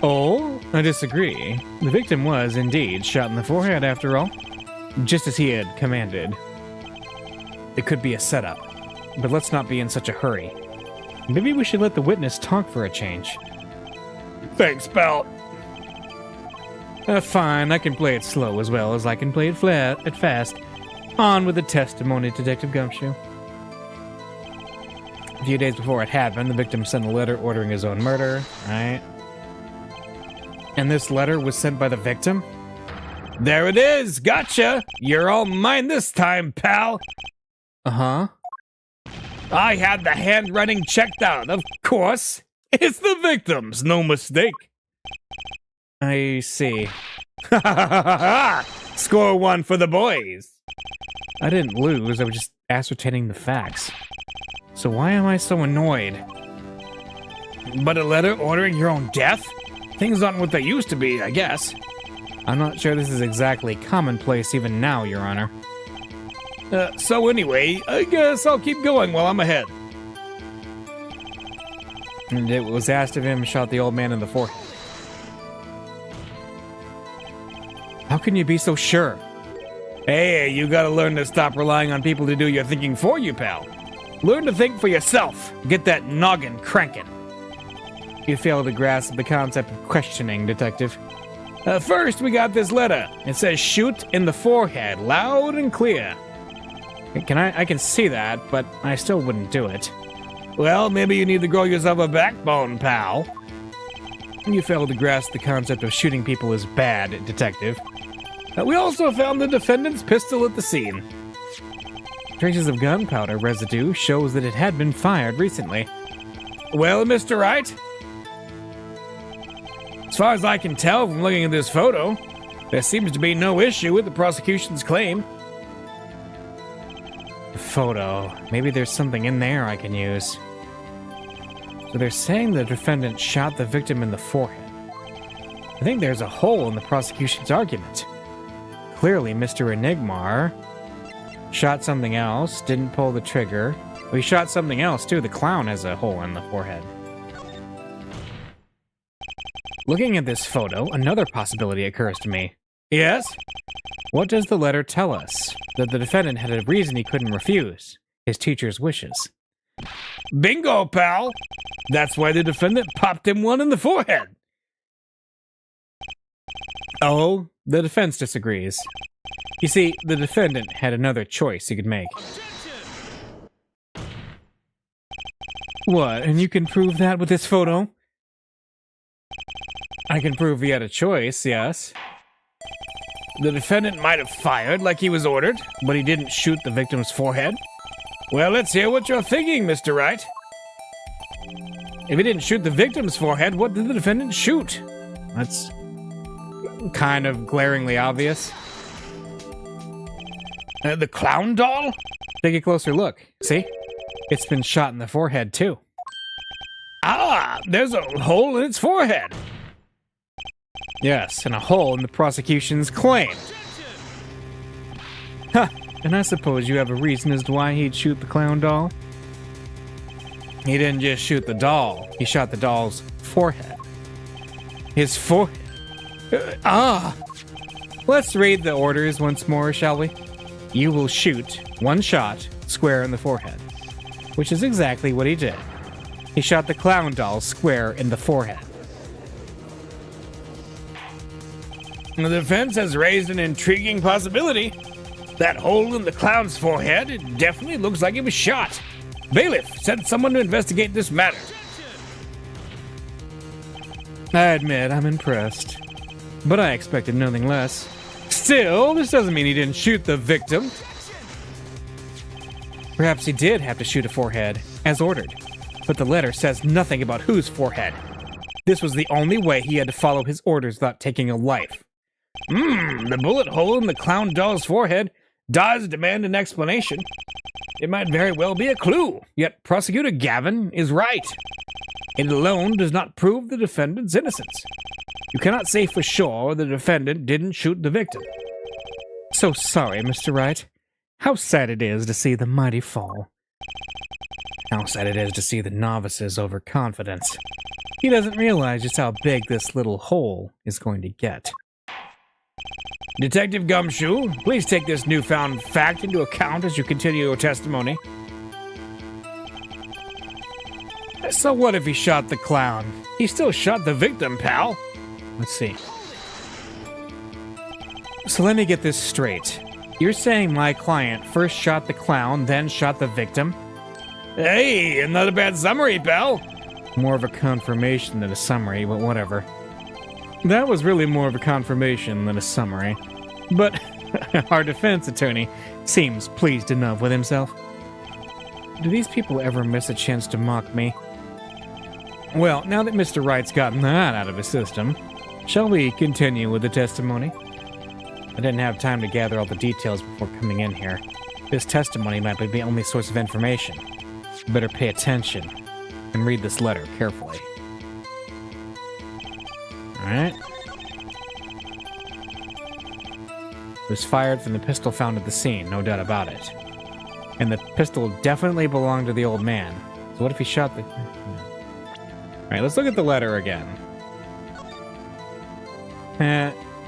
Oh, I disagree. The victim was, indeed, shot in the forehead after all. just as he had commanded. It could be a setup, but let's not be in such a hurry. Maybe we should let the witness talk for a change. Thanks, pal. Fine, I can play it slow as well as I can play it fast. On with the testimony, Detective Gumshoe. A few days before it happened, the victim sent a letter ordering his own murder, right? And this letter was sent by the victim? There it is. Gotcha. You're all mine this time, pal. Uh-huh. I had the handwriting checked out, of course. It's the victim's, no mistake. I see. Score one for the boys. I didn't lose, I was just ascertaining the facts. So why am I so annoyed? But a letter ordering your own death? Things aren't what they used to be, I guess. I'm not sure this is exactly commonplace even now, Your Honor. So anyway, I guess I'll keep going while I'm ahead. And it was asked of him shot the old man in the forehead. How can you be so sure? Hey, you gotta learn to stop relying on people to do your thinking for you, pal. Learn to think for yourself. Get that noggin cranking. You fail to grasp the concept of questioning, Detective. First, we got this letter. It says shoot in the forehead, loud and clear. I can see that, but I still wouldn't do it. Well, maybe you need to grow yourself a backbone, pal. You fail to grasp the concept of shooting people is bad, Detective. We also found the defendant's pistol at the scene. Traces of gunpowder residue shows that it had been fired recently. Well, Mr. Wright? As far as I can tell from looking at this photo, there seems to be no issue with the prosecution's claim. The photo. Maybe there's something in there I can use. So they're saying the defendant shot the victim in the forehead. I think there's a hole in the prosecution's argument. Clearly, Mr. Enigmar shot something else, didn't pull the trigger. Well, he shot something else, too. The clown has a hole in the forehead. Looking at this photo, another possibility occurs to me. Yes? What does the letter tell us? That the defendant had a reason he couldn't refuse. His teacher's wishes. Bingo, pal! That's why the defendant popped him one in the forehead. Oh, the defense disagrees. You see, the defendant had another choice he could make. What, and you can prove that with this photo? I can prove he had a choice, yes. The defendant might have fired like he was ordered, but he didn't shoot the victim's forehead. Well, let's hear what you're thinking, Mr. Wright. If he didn't shoot the victim's forehead, what did the defendant shoot? That's kind of glaringly obvious. The clown doll? Take a closer look. See? It's been shot in the forehead, too. Ah, there's a hole in its forehead. Yes, and a hole in the prosecution's claim. Huh, and I suppose you have a reason as to why he'd shoot the clown doll? He didn't just shoot the doll, he shot the doll's forehead. His forehead? Let's read the orders once more, shall we? You will shoot one shot square in the forehead, which is exactly what he did. He shot the clown doll square in the forehead. The defense has raised an intriguing possibility. That hole in the clown's forehead, it definitely looks like he was shot. Bailiff, send someone to investigate this matter. I admit I'm impressed, but I expected nothing less. Still, this doesn't mean he didn't shoot the victim. Perhaps he did have to shoot a forehead, as ordered, but the letter says nothing about whose forehead. This was the only way he had to follow his orders without taking a life. The bullet hole in the clown doll's forehead does demand an explanation. It might very well be a clue, yet Prosecutor Gavin is right. It alone does not prove the defendant's innocence. You cannot say for sure the defendant didn't shoot the victim. So sorry, Mr. Wright. How sad it is to see the mighty fall. How sad it is to see the novice's overconfidence. He doesn't realize just how big this little hole is going to get. Detective Gumshoe, please take this newfound fact into account as you continue your testimony. So what if he shot the clown? He still shot the victim, pal. Let's see. So let me get this straight. You're saying my client first shot the clown, then shot the victim? Hey, another bad summary, pal. More of a confirmation than a summary, but whatever. That was really more of a confirmation than a summary. But our defense attorney seems pleased enough with himself. Do these people ever miss a chance to mock me? Well, now that Mr. Wright's gotten that out of his system, shall we continue with the testimony? I didn't have time to gather all the details before coming in here. This testimony might be the only source of information. Better pay attention and read this letter carefully. Alright. It was fired from the pistol found at the scene, no doubt about it. And the pistol definitely belonged to the old man. So what if he shot the... Alright, let's look at the letter again.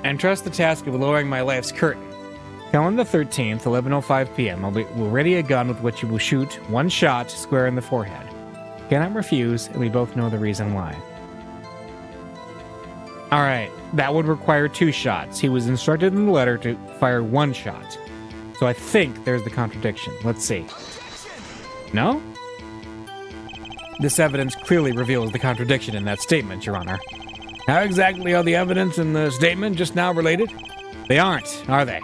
Entrust the task of lowering my life's curtain. Calendar the 13th, 11:05 p.m. We'll ready a gun with which you will shoot one shot square in the forehead. Cannot refuse, and we both know the reason why. Alright, that would require 2 shots. He was instructed in the letter to fire 1 shot. So I think there's the contradiction. Let's see. No? This evidence clearly reveals the contradiction in that statement, Your Honor. How exactly are the evidence in the statement just now related? They aren't, are they?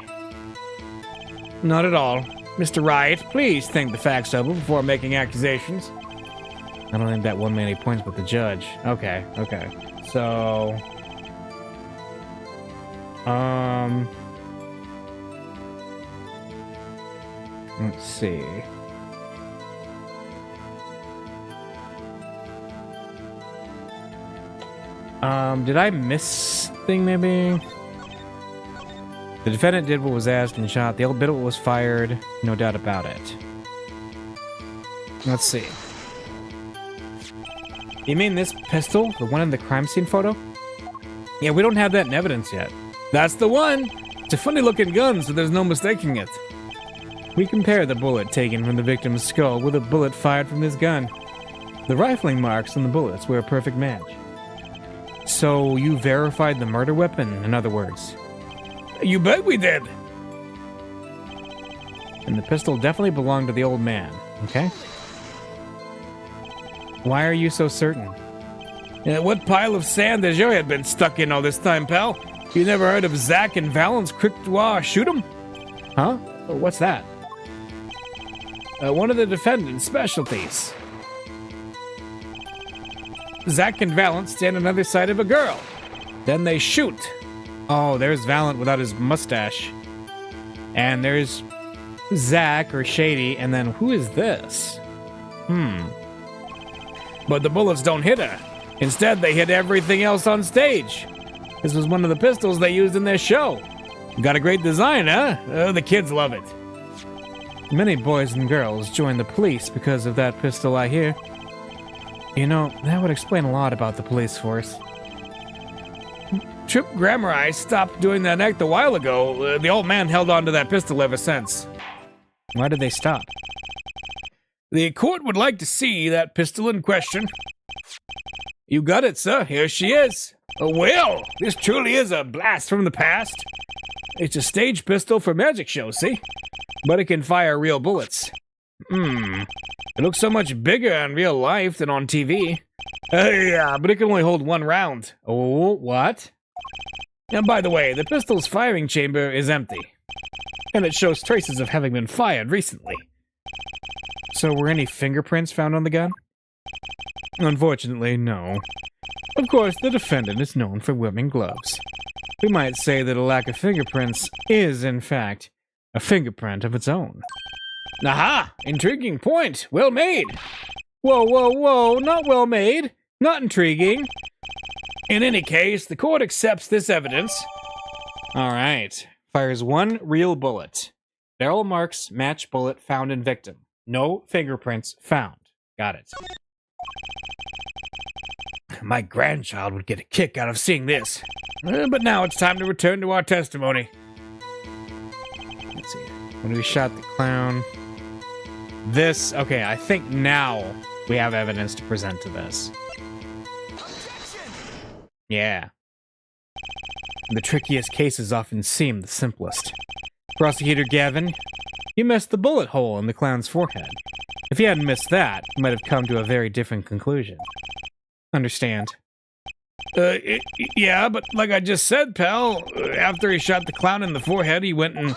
Not at all. Mr. Wright, please think the facts over before making accusations. I don't think that won me any points with the judge. Okay. So... Let's see. Did I miss thing maybe? The defendant did what was asked and shot. The old bullet was fired. No doubt about it. Let's see. You mean this pistol? The one in the crime scene photo? Yeah, we don't have that in evidence yet. That's the one! It's a funny looking gun, so there's no mistaking it. We compare the bullet taken from the victim's skull with a bullet fired from this gun. The rifling marks on the bullets were a perfect match. So you verified the murder weapon, in other words? You bet we did. And the pistol definitely belonged to the old man, okay? Why are you so certain? What pile of sand has your head been stuck in all this time, pal? You never heard of Zach and Valence Crictois shoot 'em? Huh? What's that? One of the defendant's specialties. Zach and Valence stand on the other side of a girl. Then they shoot. Oh, there's Valent without his mustache. And there's Zach or Shady, and then who is this? But the bullets don't hit her. Instead, they hit everything else on stage. This was one of the pistols they used in their show. Got a great design, huh? The kids love it. Many boys and girls join the police because of that pistol, I hear. You know, that would explain a lot about the police force. Trip Grammar stopped doing that act a while ago. The old man held on to that pistol ever since. Why did they stop? The court would like to see that pistol in question. You got it, sir. Here she is. Well, this truly is a blast from the past. It's a stage pistol for magic shows, see? But it can fire real bullets. It looks so much bigger in real life than on TV. Yeah, but it can only hold 1 round. Oh, what? And by the way, the pistol's firing chamber is empty. And it shows traces of having been fired recently. So were any fingerprints found on the gun? Unfortunately, no. Of course, the defendant is known for wearing gloves. We might say that a lack of fingerprints is, in fact, a fingerprint of its own. Aha! Intriguing point. Well made. Whoa. Not well made. Not intriguing. In any case, the court accepts this evidence. All right. Fires 1 real bullet. Barrel marks match bullet found in victim. No fingerprints found. Got it. My grandchild would get a kick out of seeing this. But now it's time to return to our testimony. Let's see. When we shot the clown. This, okay, I think now we have evidence to present to this. Yeah. The trickiest cases often seem the simplest. Prosecutor Gavin, you missed the bullet hole in the clown's forehead. If you hadn't missed that, you might have come to a very different conclusion. Understand? Yeah, but like I just said, pal, after he shot the clown in the forehead, he went and...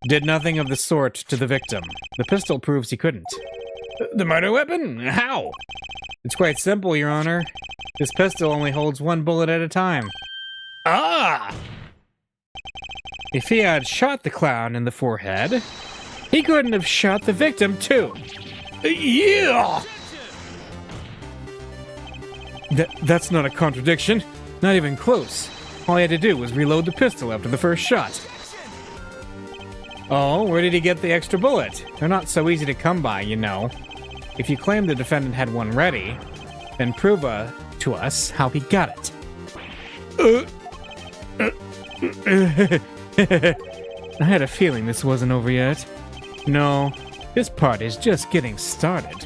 Did nothing of the sort to the victim. The pistol proves he couldn't. The murder weapon? How? It's quite simple, Your Honor. This pistol only holds one bullet at a time. Ah! If he had shot the clown in the forehead, he couldn't have shot the victim, too. Yeah! That's not a contradiction. Not even close. All he had to do was reload the pistol after the first shot. Oh, where did he get the extra bullet? They're not so easy to come by, you know. If you claim the defendant had one ready, then prove to us how he got it. I had a feeling this wasn't over yet. No, this part is just getting started.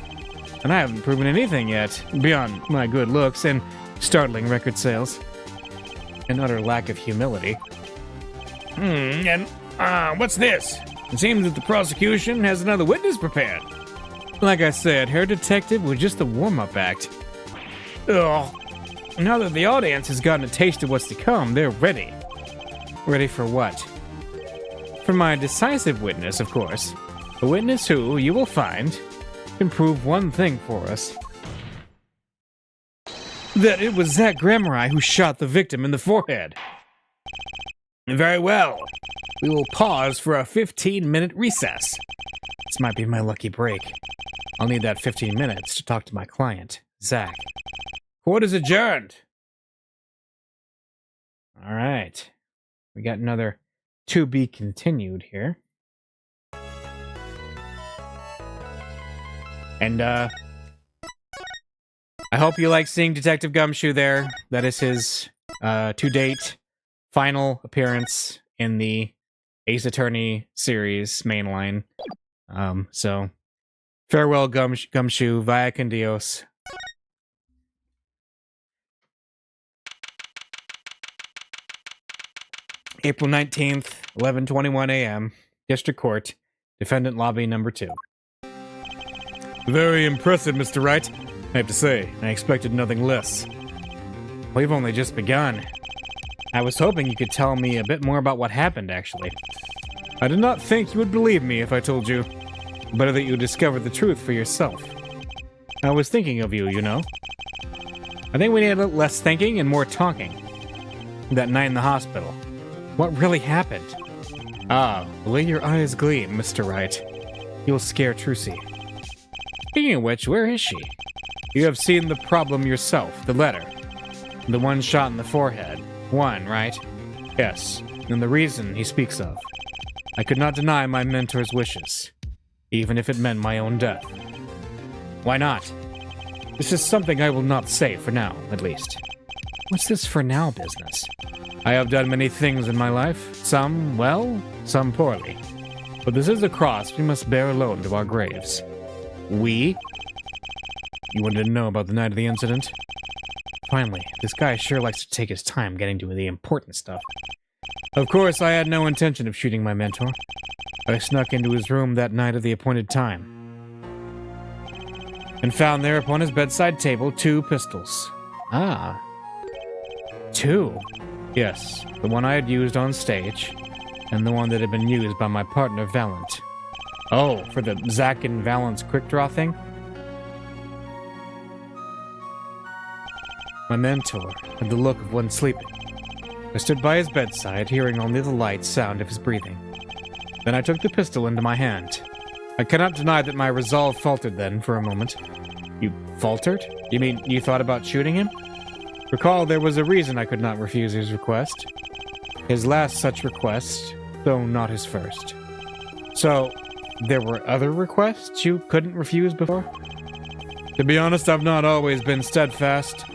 And I haven't proven anything yet, beyond my good looks and startling record sales. An utter lack of humility. And what's this? It seems that the prosecution has another witness prepared. Like I said, Hair Detective was just a warm-up act. Ugh. Now that the audience has gotten a taste of what's to come, they're ready. Ready for what? For my decisive witness, of course. A witness who, you will find, can prove one thing for us. That it was Zach Grammari who shot the victim in the forehead. Very well. We will pause for a 15-minute recess. This might be my lucky break. I'll need that 15 minutes to talk to my client, Zach. Court is adjourned. All right. We got another to be continued here. And, I hope you like seeing Detective Gumshoe there. That is his, to-date final appearance in the Ace Attorney series mainline. So, farewell, Gumshoe, via con Dios. April 19th, 11:21 a.m., District Court, Defendant Lobby Number 2. Very impressive, Mr. Wright. I have to say, I expected nothing less. We've only just begun. I was hoping you could tell me a bit more about what happened, actually. I did not think you would believe me if I told you. Better that you discovered the truth for yourself. I was thinking of you, you know. I think we need a little less thinking and more talking. That night in the hospital. What really happened? Ah, the way your eyes gleam, Mr. Wright. You'll scare Trucy. Speaking of which, where is she? You have seen the problem yourself, the letter. The one shot in the forehead. One, right? Yes, and the reason he speaks of. I could not deny my mentor's wishes, even if it meant my own death. Why not? This is something I will not say for now, at least. What's this for now business? I have done many things in my life, some well, some poorly. But this is a cross we must bear alone to our graves. We? You wanted to know about the night of the incident? Finally, this guy sure likes to take his time getting to the important stuff. Of course, I had no intention of shooting my mentor. I snuck into his room that night at the appointed time, and found there upon his bedside table 2 pistols. Ah. 2? Yes, the one I had used on stage, and the one that had been used by my partner, Valent. Oh, for the Zack and Valent's quick draw thing? My mentor had the look of one sleeping. I stood by his bedside, hearing only the light sound of his breathing. Then I took the pistol into my hand. I cannot deny that my resolve faltered then for a moment. You faltered? You mean you thought about shooting him? Recall, there was a reason I could not refuse his request. His last such request, though not his first. So, there were other requests you couldn't refuse before? To be honest, I've not always been steadfast,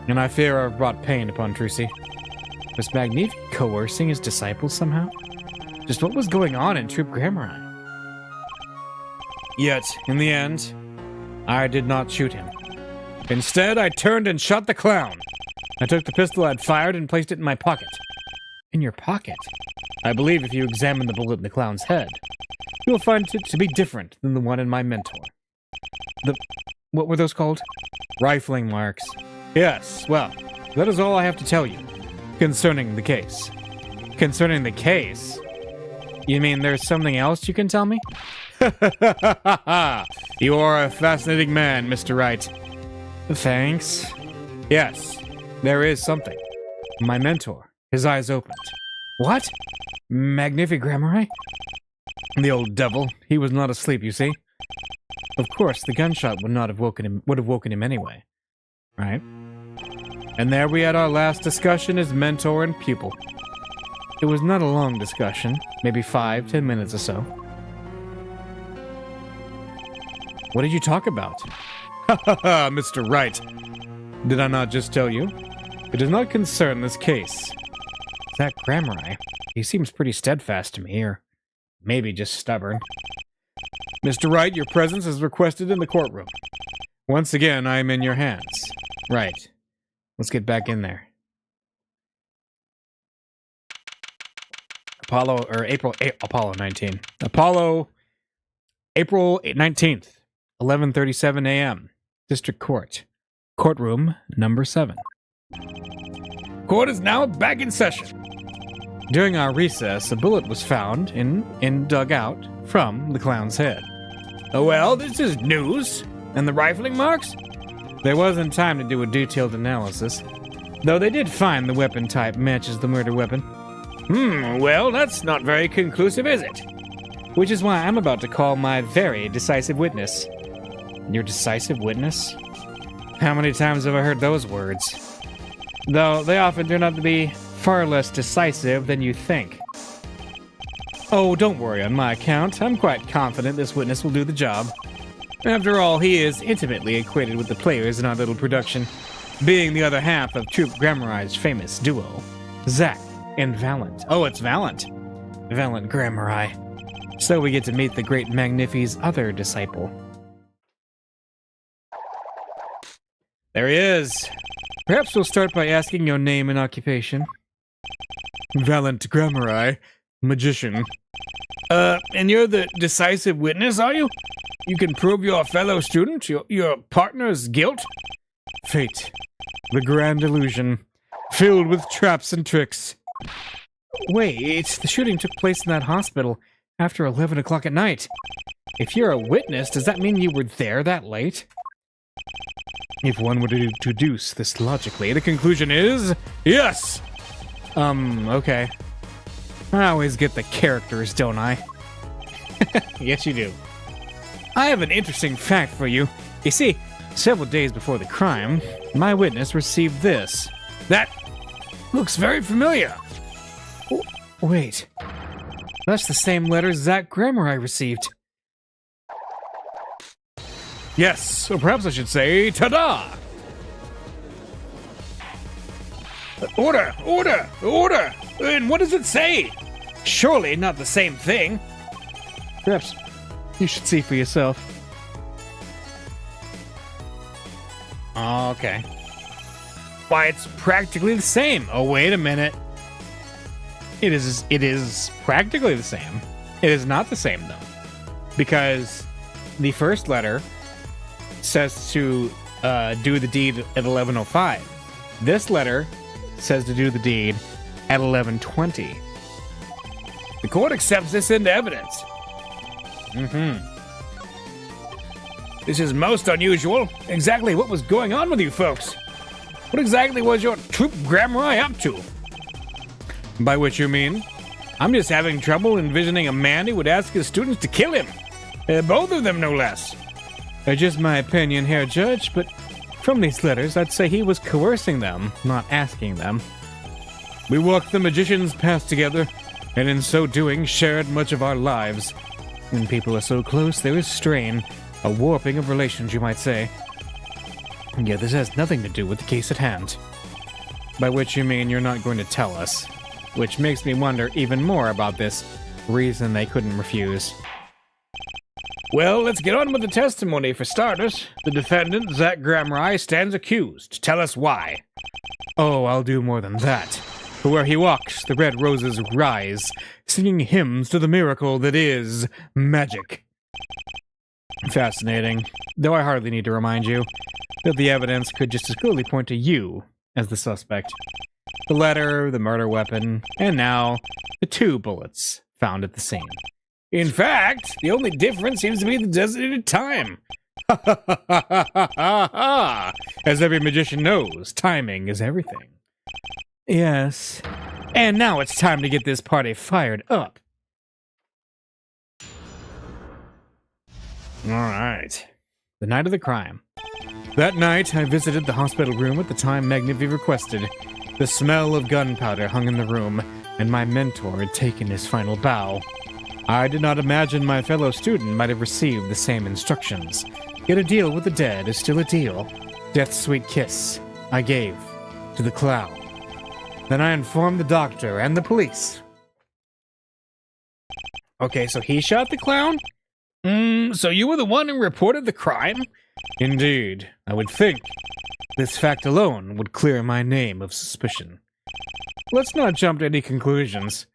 and I fear I've brought pain upon Trucy. Was Magnifi coercing his disciples somehow? Just what was going on in Troop Grammari? Yet, in the end, I did not shoot him. Instead, I turned and shot the clown. I took the pistol I'd fired and placed it in my pocket. In your pocket? I believe if you examine the bullet in the clown's head, you'll find it to be different than the one in my mentor. What were those called? Rifling marks. Yes, well, that is all I have to tell you concerning the case. Concerning the case? You mean there's something else you can tell me? You are a fascinating man, Mr. Wright. Thanks. Yes, there is something. My mentor, his eyes opened. What? Magnifi Grammari? The old devil. He was not asleep, you see. Of course, the gunshot would have woken him anyway. Right? And there we had our last discussion as mentor and pupil. It was not a long discussion, maybe 5-10 minutes or so. What did you talk about? Ha ha ha, Mr. Wright. Did I not just tell you? It does not concern this case. That Grammari, he seems pretty steadfast to me, or maybe just stubborn. Mr. Wright, your presence is requested in the courtroom. Once again, I am in your hands. Right. Let's get back in there. Apollo 19th, April 19th, 11:37 a.m. District Court. Courtroom number 7. Court is now back in session. During our recess, a bullet was found and dug out from the clown's head. Oh, well, this is news. And the rifling marks? There wasn't time to do a detailed analysis, though they did find the weapon type matches the murder weapon. Well, that's not very conclusive, is it? Which is why I'm about to call my very decisive witness. Your decisive witness? How many times have I heard those words? Though they often turn out to be far less decisive than you think. Oh, don't worry on my account. I'm quite confident this witness will do the job. After all, he is intimately acquainted with the players in our little production, being the other half of Troop Grammari's famous duo, Zack and Valent. Oh, it's Valent. Valent Grammari. So we get to meet the great Magnifi's other disciple. There he is. Perhaps we'll start by asking your name and occupation. Valent Grammari, magician. And you're the decisive witness, are you? You can prove your fellow student, your partner's guilt? Fate. The grand illusion. Filled with traps and tricks. Wait, the shooting took place in that hospital after 11 o'clock at night. If you're a witness, does that mean you were there that late? If one were to deduce this logically, the conclusion is yes! Okay. I always get the characters, don't I? Yes, you do. I have an interesting fact for you. You see, several days before the crime, my witness received this. That looks very familiar. Wait. That's the same letter Zack Grammari received. Yes, or perhaps I should say, ta-da! Order! Order! Order! And what does it say? Surely not the same thing. Perhaps you should see for yourself. Okay. Why, it's practically the same. Oh, wait a minute. It is practically the same. It is not the same, though. Because the first letter says to do the deed at 11:05. This letter says to do the deed at 11:20. The court accepts this into evidence. This is most unusual. Exactly what was going on with you folks? What exactly was your Troop Grammari up to? By which you mean? I'm just having trouble envisioning a man who would ask his students to kill him. Both of them, no less. Just my opinion, Herr Judge, but from these letters, I'd say he was coercing them, not asking them. We walked the magician's path together, and in so doing, shared much of our lives. When people are so close, there is strain, a warping of relations, you might say. Yeah, this has nothing to do with the case at hand. By which you mean you're not going to tell us. Which makes me wonder even more about this reason they couldn't refuse. Well, let's get on with the testimony for starters. The defendant, Zach Grammeri, stands accused. Tell us why. Oh, I'll do more than that. For where he walks, the red roses rise, singing hymns to the miracle that is magic. Fascinating, though I hardly need to remind you that the evidence could just as clearly point to you as the suspect. The letter, the murder weapon, and now the 2 bullets found at the scene. In fact, the only difference seems to be the designated time. As every magician knows, timing is everything. Yes. And now it's time to get this party fired up. All right. The night of the crime. That night, I visited the hospital room at the time Magnifi requested. The smell of gunpowder hung in the room, and my mentor had taken his final bow. I did not imagine my fellow student might have received the same instructions. Yet a deal with the dead is still a deal. Death's sweet kiss I gave to the clown. Then I informed the doctor and the police. Okay, so he shot the clown? So you were the one who reported the crime? Indeed, I would think. This fact alone would clear my name of suspicion. Let's not jump to any conclusions.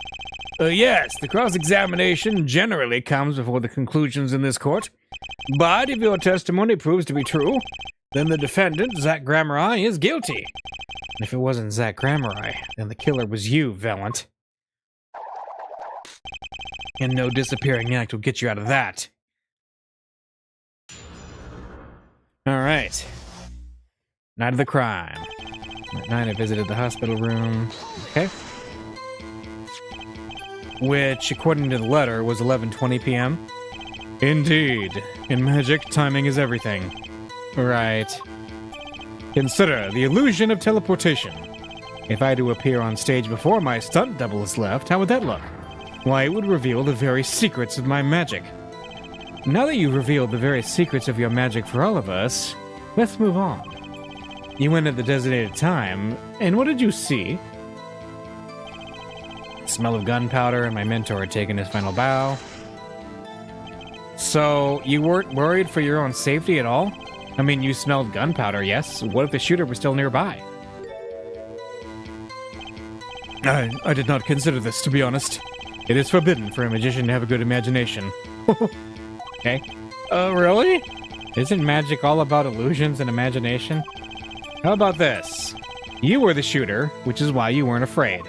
Yes, the cross-examination generally comes before the conclusions in this court. But if your testimony proves to be true, then the defendant, Zach Grammeri, is guilty. If it wasn't Zach Grammeri, then the killer was you, Valent. And no disappearing act will get you out of that. Alright. Night of the crime. That night I visited the hospital room. Okay. Which, according to the letter, was 11:20 p.m. Indeed. In magic, timing is everything. Right. Consider the illusion of teleportation. If I had to appear on stage before my stunt double is left, how would that look? Why, it would reveal the very secrets of my magic. Now that you've revealed the very secrets of your magic for all of us, let's move on. You went at the designated time, and what did you see? Smell of gunpowder, and my mentor had taken his final bow. So, you weren't worried for your own safety at all? I mean, you smelled gunpowder, yes? What if the shooter was still nearby? I did not consider this, to be honest. It is forbidden for a magician to have a good imagination. Okay. Really? Isn't magic all about illusions and imagination? How about this? You were the shooter, which is why you weren't afraid.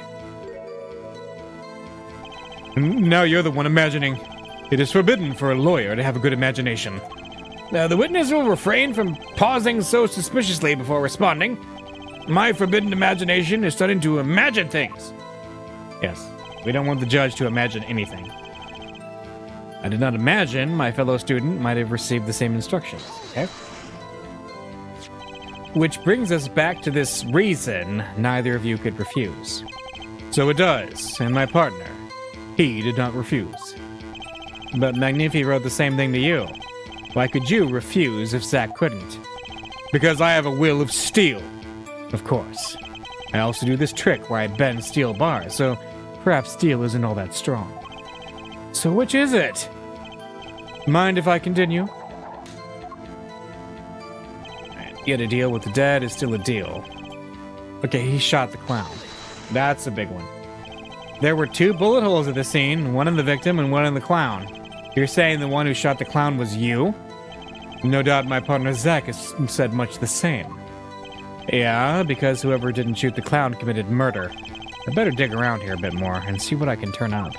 Now you're the one imagining. It is forbidden for a lawyer to have a good imagination. Now, the witness will refrain from pausing so suspiciously before responding. My forbidden imagination is starting to imagine things. Yes, we don't want the judge to imagine anything. I did not imagine my fellow student might have received the same instructions, okay? Which brings us back to this reason neither of you could refuse. So it does, and my partner, he did not refuse. But Magnifi wrote the same thing to you. Why could you refuse if Zach couldn't? Because I have a will of steel, of course. I also do this trick where I bend steel bars, so perhaps steel isn't all that strong. So which is it? Mind if I continue? Yet a deal with the dead is still a deal. Okay, he shot the clown. That's a big one. There were 2 bullet holes at the scene, one in the victim and one in the clown. You're saying the one who shot the clown was you? No doubt my partner Zach has said much the same. Yeah, because whoever didn't shoot the clown committed murder. I better dig around here a bit more and see what I can turn up.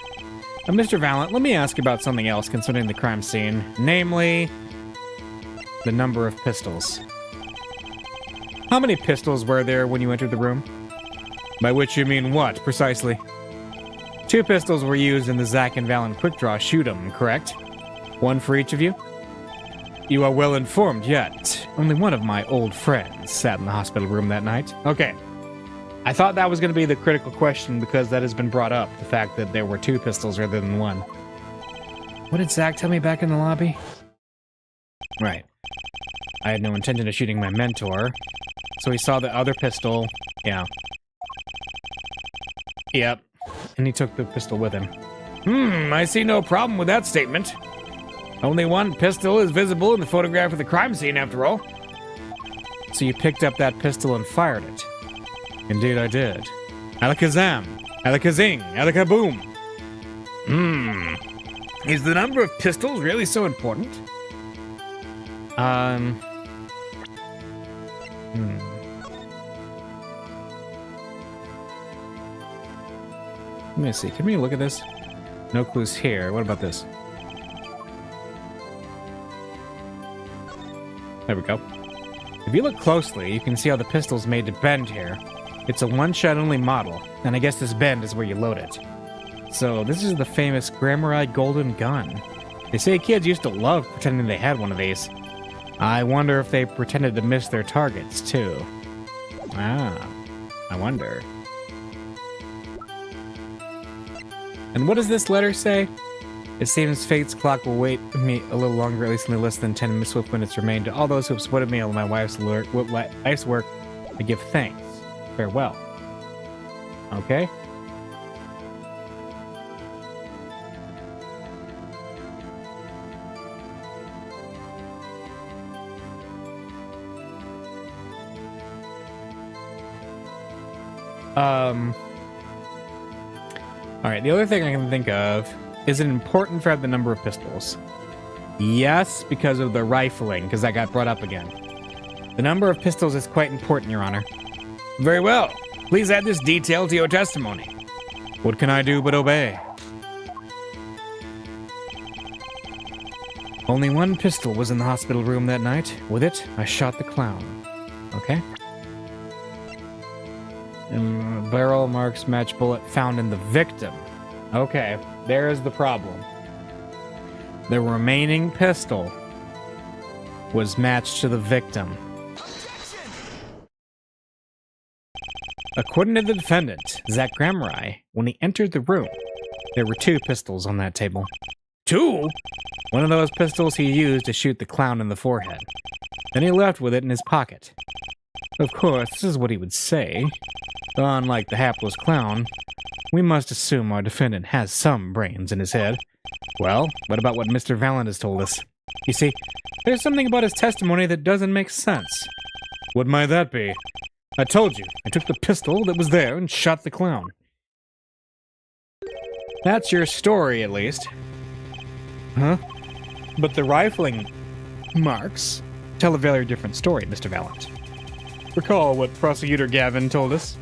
Mr. Valent, let me ask about something else concerning the crime scene. Namely, the number of pistols. How many pistols were there when you entered the room? By which you mean what, precisely? 2 pistols were used in the Zach and Valent quick draw shoot 'em, correct? One for each of you? You are well informed yet. Only one of my old friends sat in the hospital room that night. Okay. I thought that was going to be the critical question because that has been brought up, the fact that there were 2 pistols rather than 1. What did Zach tell me back in the lobby? Right. I had no intention of shooting my mentor. So he saw the other pistol. Yeah. Yep. And he took the pistol with him. I see no problem with that statement. Only one pistol is visible in the photograph of the crime scene, after all. So you picked up that pistol and fired it. Indeed I did. Alakazam! Alakazing! Alakaboom! Is the number of pistols really so important? Let me see. Can we look at this? No clues here. What about this? There we go. If you look closely, you can see how the pistol's made to bend here. It's a one-shot only model, and I guess this bend is where you load it. So this is the famous Gramurai Golden Gun. They say kids used to love pretending they had one of these. I wonder if they pretended to miss their targets, too. Ah, I wonder. And what does this letter say? It seems fate's clock will wait me a little longer, at least in less than 10 swift minutes remain. To all those who have supported me on my life's work, I give thanks. Farewell. Okay. Alright, the other thing I can think of, is it important for the number of pistols? Yes, because of the rifling, because that got brought up again. The number of pistols is quite important, Your Honor. Very well. Please add this detail to your testimony. What can I do but obey? Only one pistol was in the hospital room that night. With it, I shot the clown. Okay. And barrel marks match bullet found in the victim. Okay, there's the problem. The remaining pistol was matched to the victim. According to the defendant, Zach Gramurai, when he entered the room, there were 2 pistols on that table. 2? One of those pistols he used to shoot the clown in the forehead. Then he left with it in his pocket. Of course, this is what he would say. Though unlike the hapless clown, we must assume our defendant has some brains in his head. Well, what about what Mr. Valent has told us? You see, there's something about his testimony that doesn't make sense. What might that be? I told you, I took the pistol that was there and shot the clown. That's your story, at least. Huh? But the rifling marks tell a very different story, Mr. Valent. Recall what Prosecutor Gavin told us.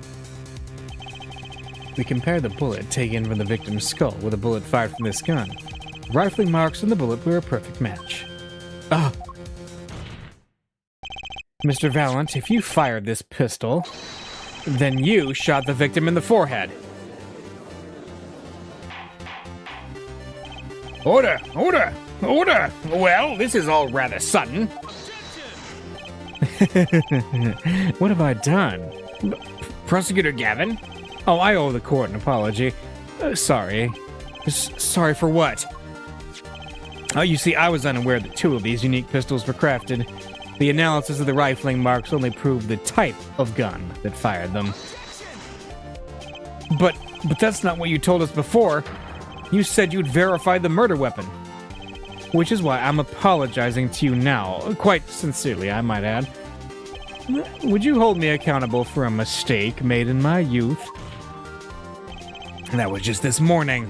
We compare the bullet taken from the victim's skull with a bullet fired from this gun. The rifling marks on the bullet were a perfect match. Ah! Mr. Valent, if you fired this pistol, then you shot the victim in the forehead. Order! Order! Order! Well, this is all rather sudden. What have I done? Prosecutor Gavin? Oh, I owe the court an apology. Sorry. Sorry for what? Oh, you see, I was unaware that 2 of these unique pistols were crafted. The analysis of the rifling marks only proved the type of gun that fired them. But that's not what you told us before. You said you'd verified the murder weapon. Which is why I'm apologizing to you now. Quite sincerely, I might add. Would you hold me accountable for a mistake made in my youth? That was just this morning.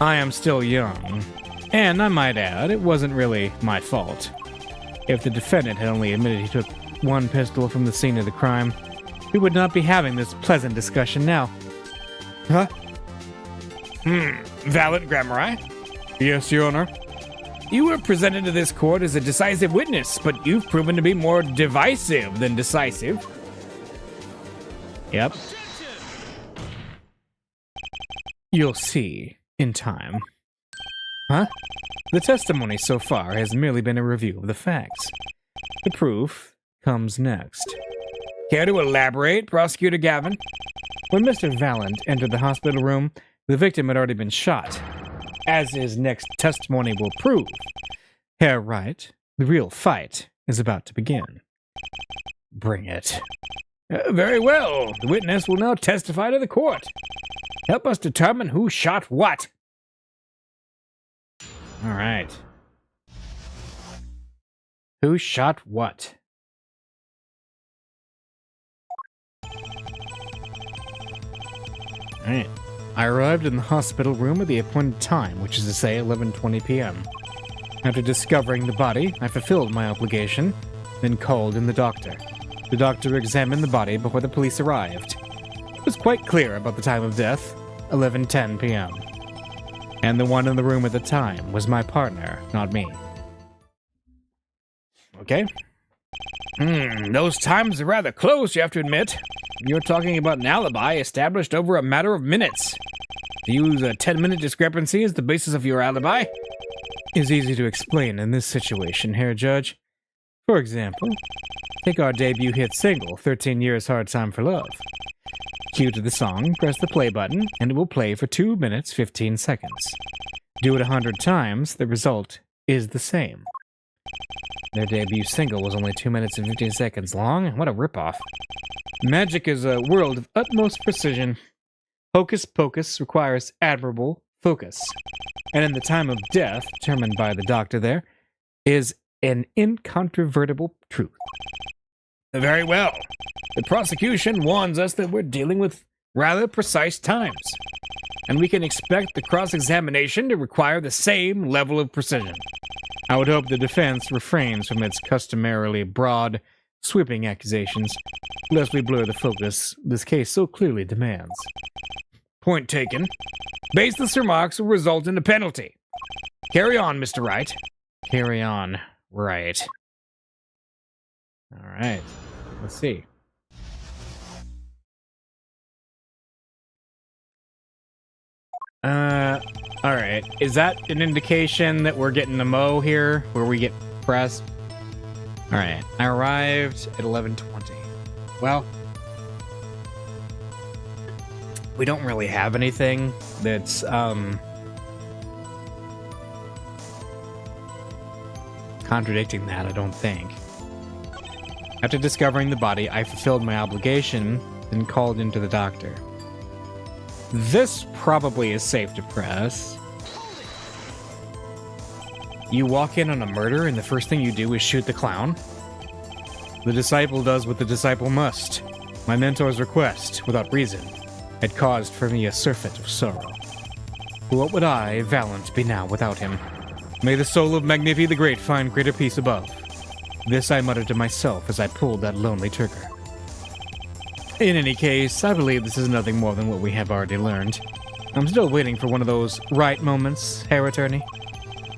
I am still young. And I might add, it wasn't really my fault. If the defendant had only admitted he took 1 pistol from the scene of the crime, we would not be having this pleasant discussion now. Huh? Valent Gramurai? Yes, Your Honor. You were presented to this court as a decisive witness, but you've proven to be more divisive than decisive. Yep. You'll see in time. Huh? The testimony so far has merely been a review of the facts. The proof comes next. Care to elaborate, Prosecutor Gavin? When Mr. Valent entered the hospital room, the victim had already been shot. As his next testimony will prove. Herr Wright, the real fight is about to begin. Bring it. Very well. The witness will now testify to the court. Help us determine who shot what. All right. Who shot what? All right. I arrived in the hospital room at the appointed time, which is to say 11:20 p.m. After discovering the body, I fulfilled my obligation, then called in the doctor. The doctor examined the body before the police arrived. It was quite clear about the time of death, 11:10 p.m. And the one in the room at the time was my partner, not me. Okay. Those times are rather close, you have to admit. You're talking about an alibi established over a matter of minutes. To use a 10-minute discrepancy as the basis of your alibi is easy to explain in this situation, Herr Judge. For example, take our debut hit single, 13 Years Hard Time for Love. Cue to the song, press the play button, and it will play for 2 minutes 15 seconds. Do it 100 times, the result is the same. Their debut single was only 2 minutes and 15 seconds long. What a ripoff. Magic is a world of utmost precision. Hocus pocus requires admirable focus. And in the time of death, determined by the doctor there, is an incontrovertible truth. Very well. The prosecution warns us that we're dealing with rather precise times, and we can expect the cross-examination to require the same level of precision. I would hope the defense refrains from its customarily broad, sweeping accusations, lest we blur the focus this case so clearly demands. Point taken. Baseless remarks will result in a penalty. Carry on, Mr. Wright. Carry on, Wright. All right. Let's see. All right. Is that an indication that we're getting a mo here, where we get pressed? All right. I arrived at 11:20. Well, we don't really have anything that's contradicting that, I don't think. After discovering the body, I fulfilled my obligation and called into the doctor. This probably is safe to press. You walk in on a murder and the first thing you do is shoot the clown? The disciple does what the disciple must. My mentor's request, without reason, had caused for me a surfeit of sorrow. What would I, Valent, be now without him? May the soul of Magnifi the Great find greater peace above. This I muttered to myself as I pulled that lonely trigger. In any case, I believe this is nothing more than what we have already learned. I'm still waiting for one of those right moments, Herr Attorney.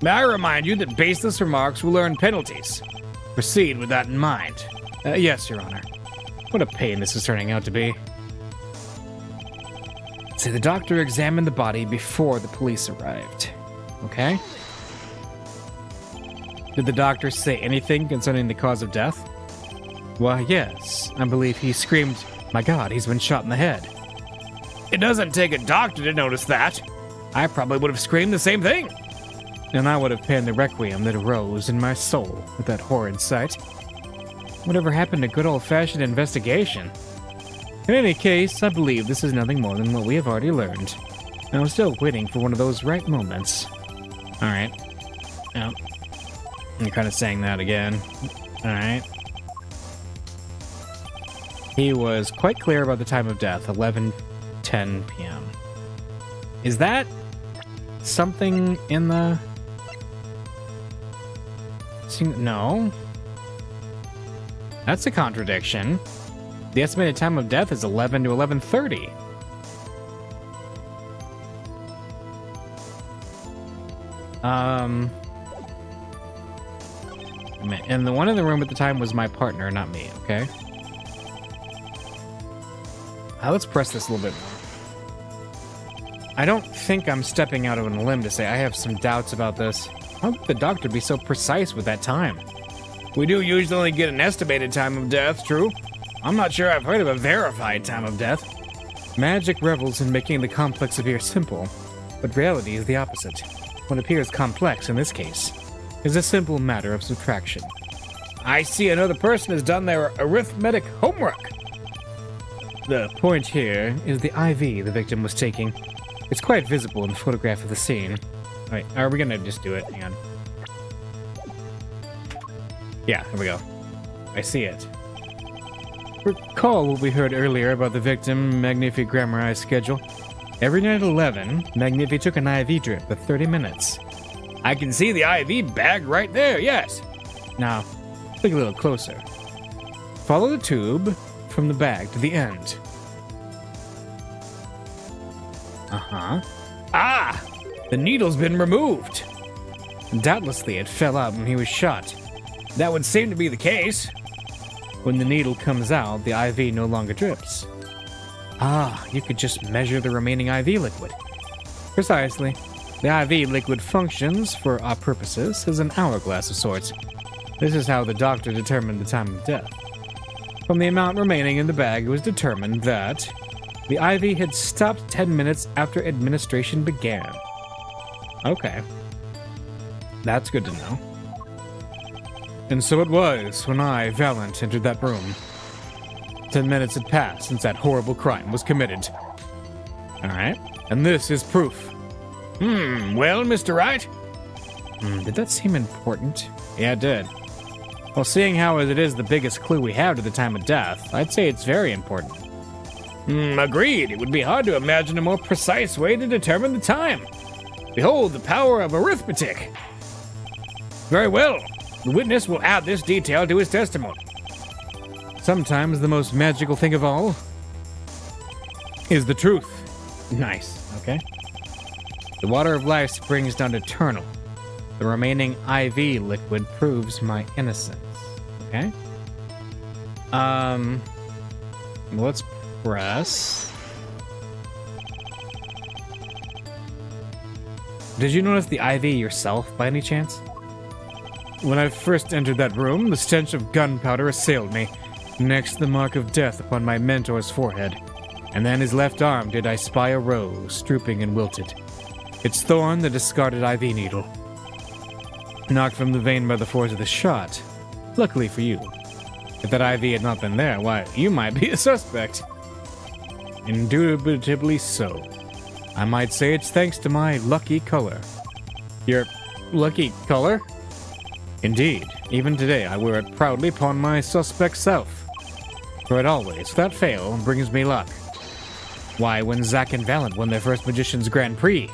May I remind you that baseless remarks will earn penalties. Proceed with that in mind. Yes, Your Honor. What a pain this is turning out to be. So the doctor examined the body before the police arrived. Okay. Did the doctor say anything concerning the cause of death? Why, yes. I believe he screamed, "My God, he's been shot in the head." It doesn't take a doctor to notice that. I probably would have screamed the same thing. And I would have penned the requiem that arose in my soul with that horrid sight. Whatever happened to good old-fashioned investigation? In any case, I believe this is nothing more than what we have already learned. And I'm still waiting for one of those right moments. Alright. Yeah. I'm kind of saying that again. Alright. He was quite clear about the time of death, 11:10 p.m. Is that something in the... No. That's a contradiction. The estimated time of death is 11 to 11:30. And the one in the room at the time was my partner, not me, okay? Let's press this a little bit more. I don't think I'm stepping out on a limb to say I have some doubts about this. How could the doctor be so precise with that time? We do usually only get an estimated time of death, true? I'm not sure I've heard of a verified time of death. Magic revels in making the complex appear simple, but reality is the opposite. What appears complex in this case is a simple matter of subtraction. I see another person has done their arithmetic homework. The point here is the IV the victim was taking. It's quite visible in the photograph of the scene. Wait, are we gonna just do it? Hang on. Yeah, here we go. I see it. Recall what we heard earlier about the victim Magnifi Grammarized schedule. Every night at 11, Magnifi took an IV drip for 30 minutes. I can see the IV bag right there, yes. Now, look a little closer. Follow the tube from the bag to the end. Uh-huh. Ah! The needle's been removed. Doubtlessly, it fell out when he was shot. That would seem to be the case. When the needle comes out, the IV no longer drips. Ah, you could just measure the remaining IV liquid. Precisely. The IV liquid functions, for our purposes, as an hourglass of sorts. This is how the doctor determined the time of death. From the amount remaining in the bag, it was determined that the IV had stopped 10 minutes after administration began. Okay. That's good to know. And so it was when I, Valent, entered that room. 10 minutes had passed since that horrible crime was committed. Alright, and this is proof. Well, Mr. Wright? Did that seem important? Yeah, it did. Well, seeing how it is the biggest clue we have to the time of death, I'd say it's very important. Agreed. It would be hard to imagine a more precise way to determine the time. Behold the power of arithmetic. Very well. The witness will add this detail to his testimony. Sometimes the most magical thing of all is the truth. Nice. Okay. The water of life springs down eternal. The remaining IV liquid proves my innocence. Okay. Let's press. Did you notice the IV yourself by any chance? When I first entered that room, the stench of gunpowder assailed me. Next, the mark of death upon my mentor's forehead. And then his left arm did I spy a rose, drooping and wilted. Its thorn, the discarded IV needle. Knocked from the vein by the force of the shot. Luckily for you. If that IV had not been there, why, you might be a suspect. Indubitably so. I might say it's thanks to my lucky color. Your lucky color? Indeed, even today I wear it proudly upon my suspect self. For it always, without fail, brings me luck. Why, when Zack and Valent won their first Magician's Grand Prix.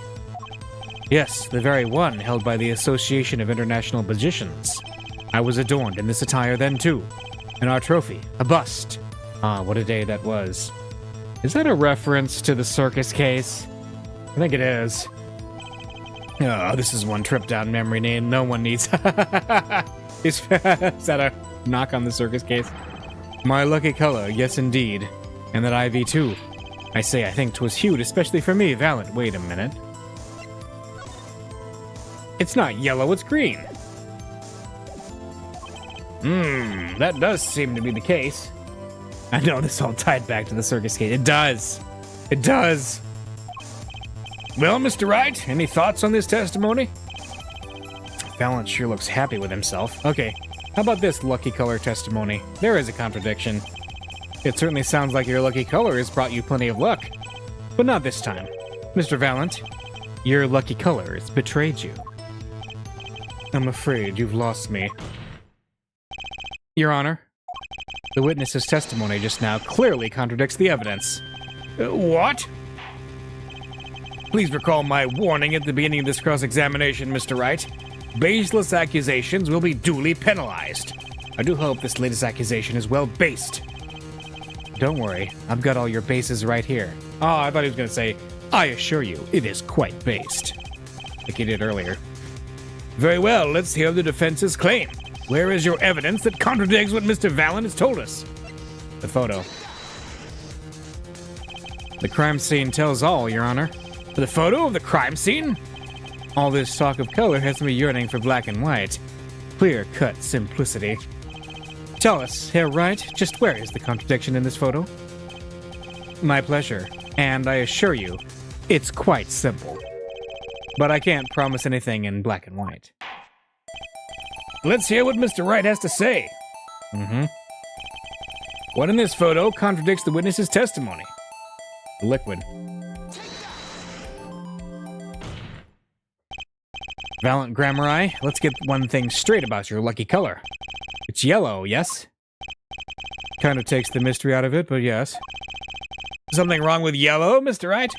Yes, the very one held by the Association of International Magicians. I was adorned in this attire then too. And our trophy, a bust. Ah, what a day that was. Is that a reference to the circus case? I think it is. Oh, this is one trip down memory lane no one needs. Is that a knock on the circus case? My lucky color, yes indeed. And that IV too. I say I think 'twas hued especially for me, Valent. Wait a minute. It's not yellow, it's green. That does seem to be the case. I know this all tied back to the circus case. It does. It does. Well, Mr. Wright, any thoughts on this testimony? Valent sure looks happy with himself. Okay, how about this lucky color testimony? There is a contradiction. It certainly sounds like your lucky color has brought you plenty of luck. But not this time. Mr. Valent, your lucky color has betrayed you. I'm afraid you've lost me. Your Honor, the witness's testimony just now clearly contradicts the evidence. What? Please recall my warning at the beginning of this cross-examination, Mr. Wright. Baseless accusations will be duly penalized. I do hope this latest accusation is well-based. Don't worry, I've got all your bases right here. Oh, I thought he was going to say, I assure you, it is quite based. Like he did earlier. Very well, let's hear the defense's claim. Where is your evidence that contradicts what Mr. Valent has told us? The photo. The crime scene tells all, Your Honor. The photo of the crime scene? All this talk of color has me yearning for black and white. Clear-cut simplicity. Tell us, Herr Wright, just where is the contradiction in this photo? My pleasure, and I assure you, it's quite simple. But I can't promise anything in black and white. Let's hear what Mr. Wright has to say. Mm-hmm. What in this photo contradicts the witness's testimony? The liquid. Valiant Grammari, let's get one thing straight about your lucky color. It's yellow, yes? Kind of takes the mystery out of it, but yes. Something wrong with yellow, Mr. Wright?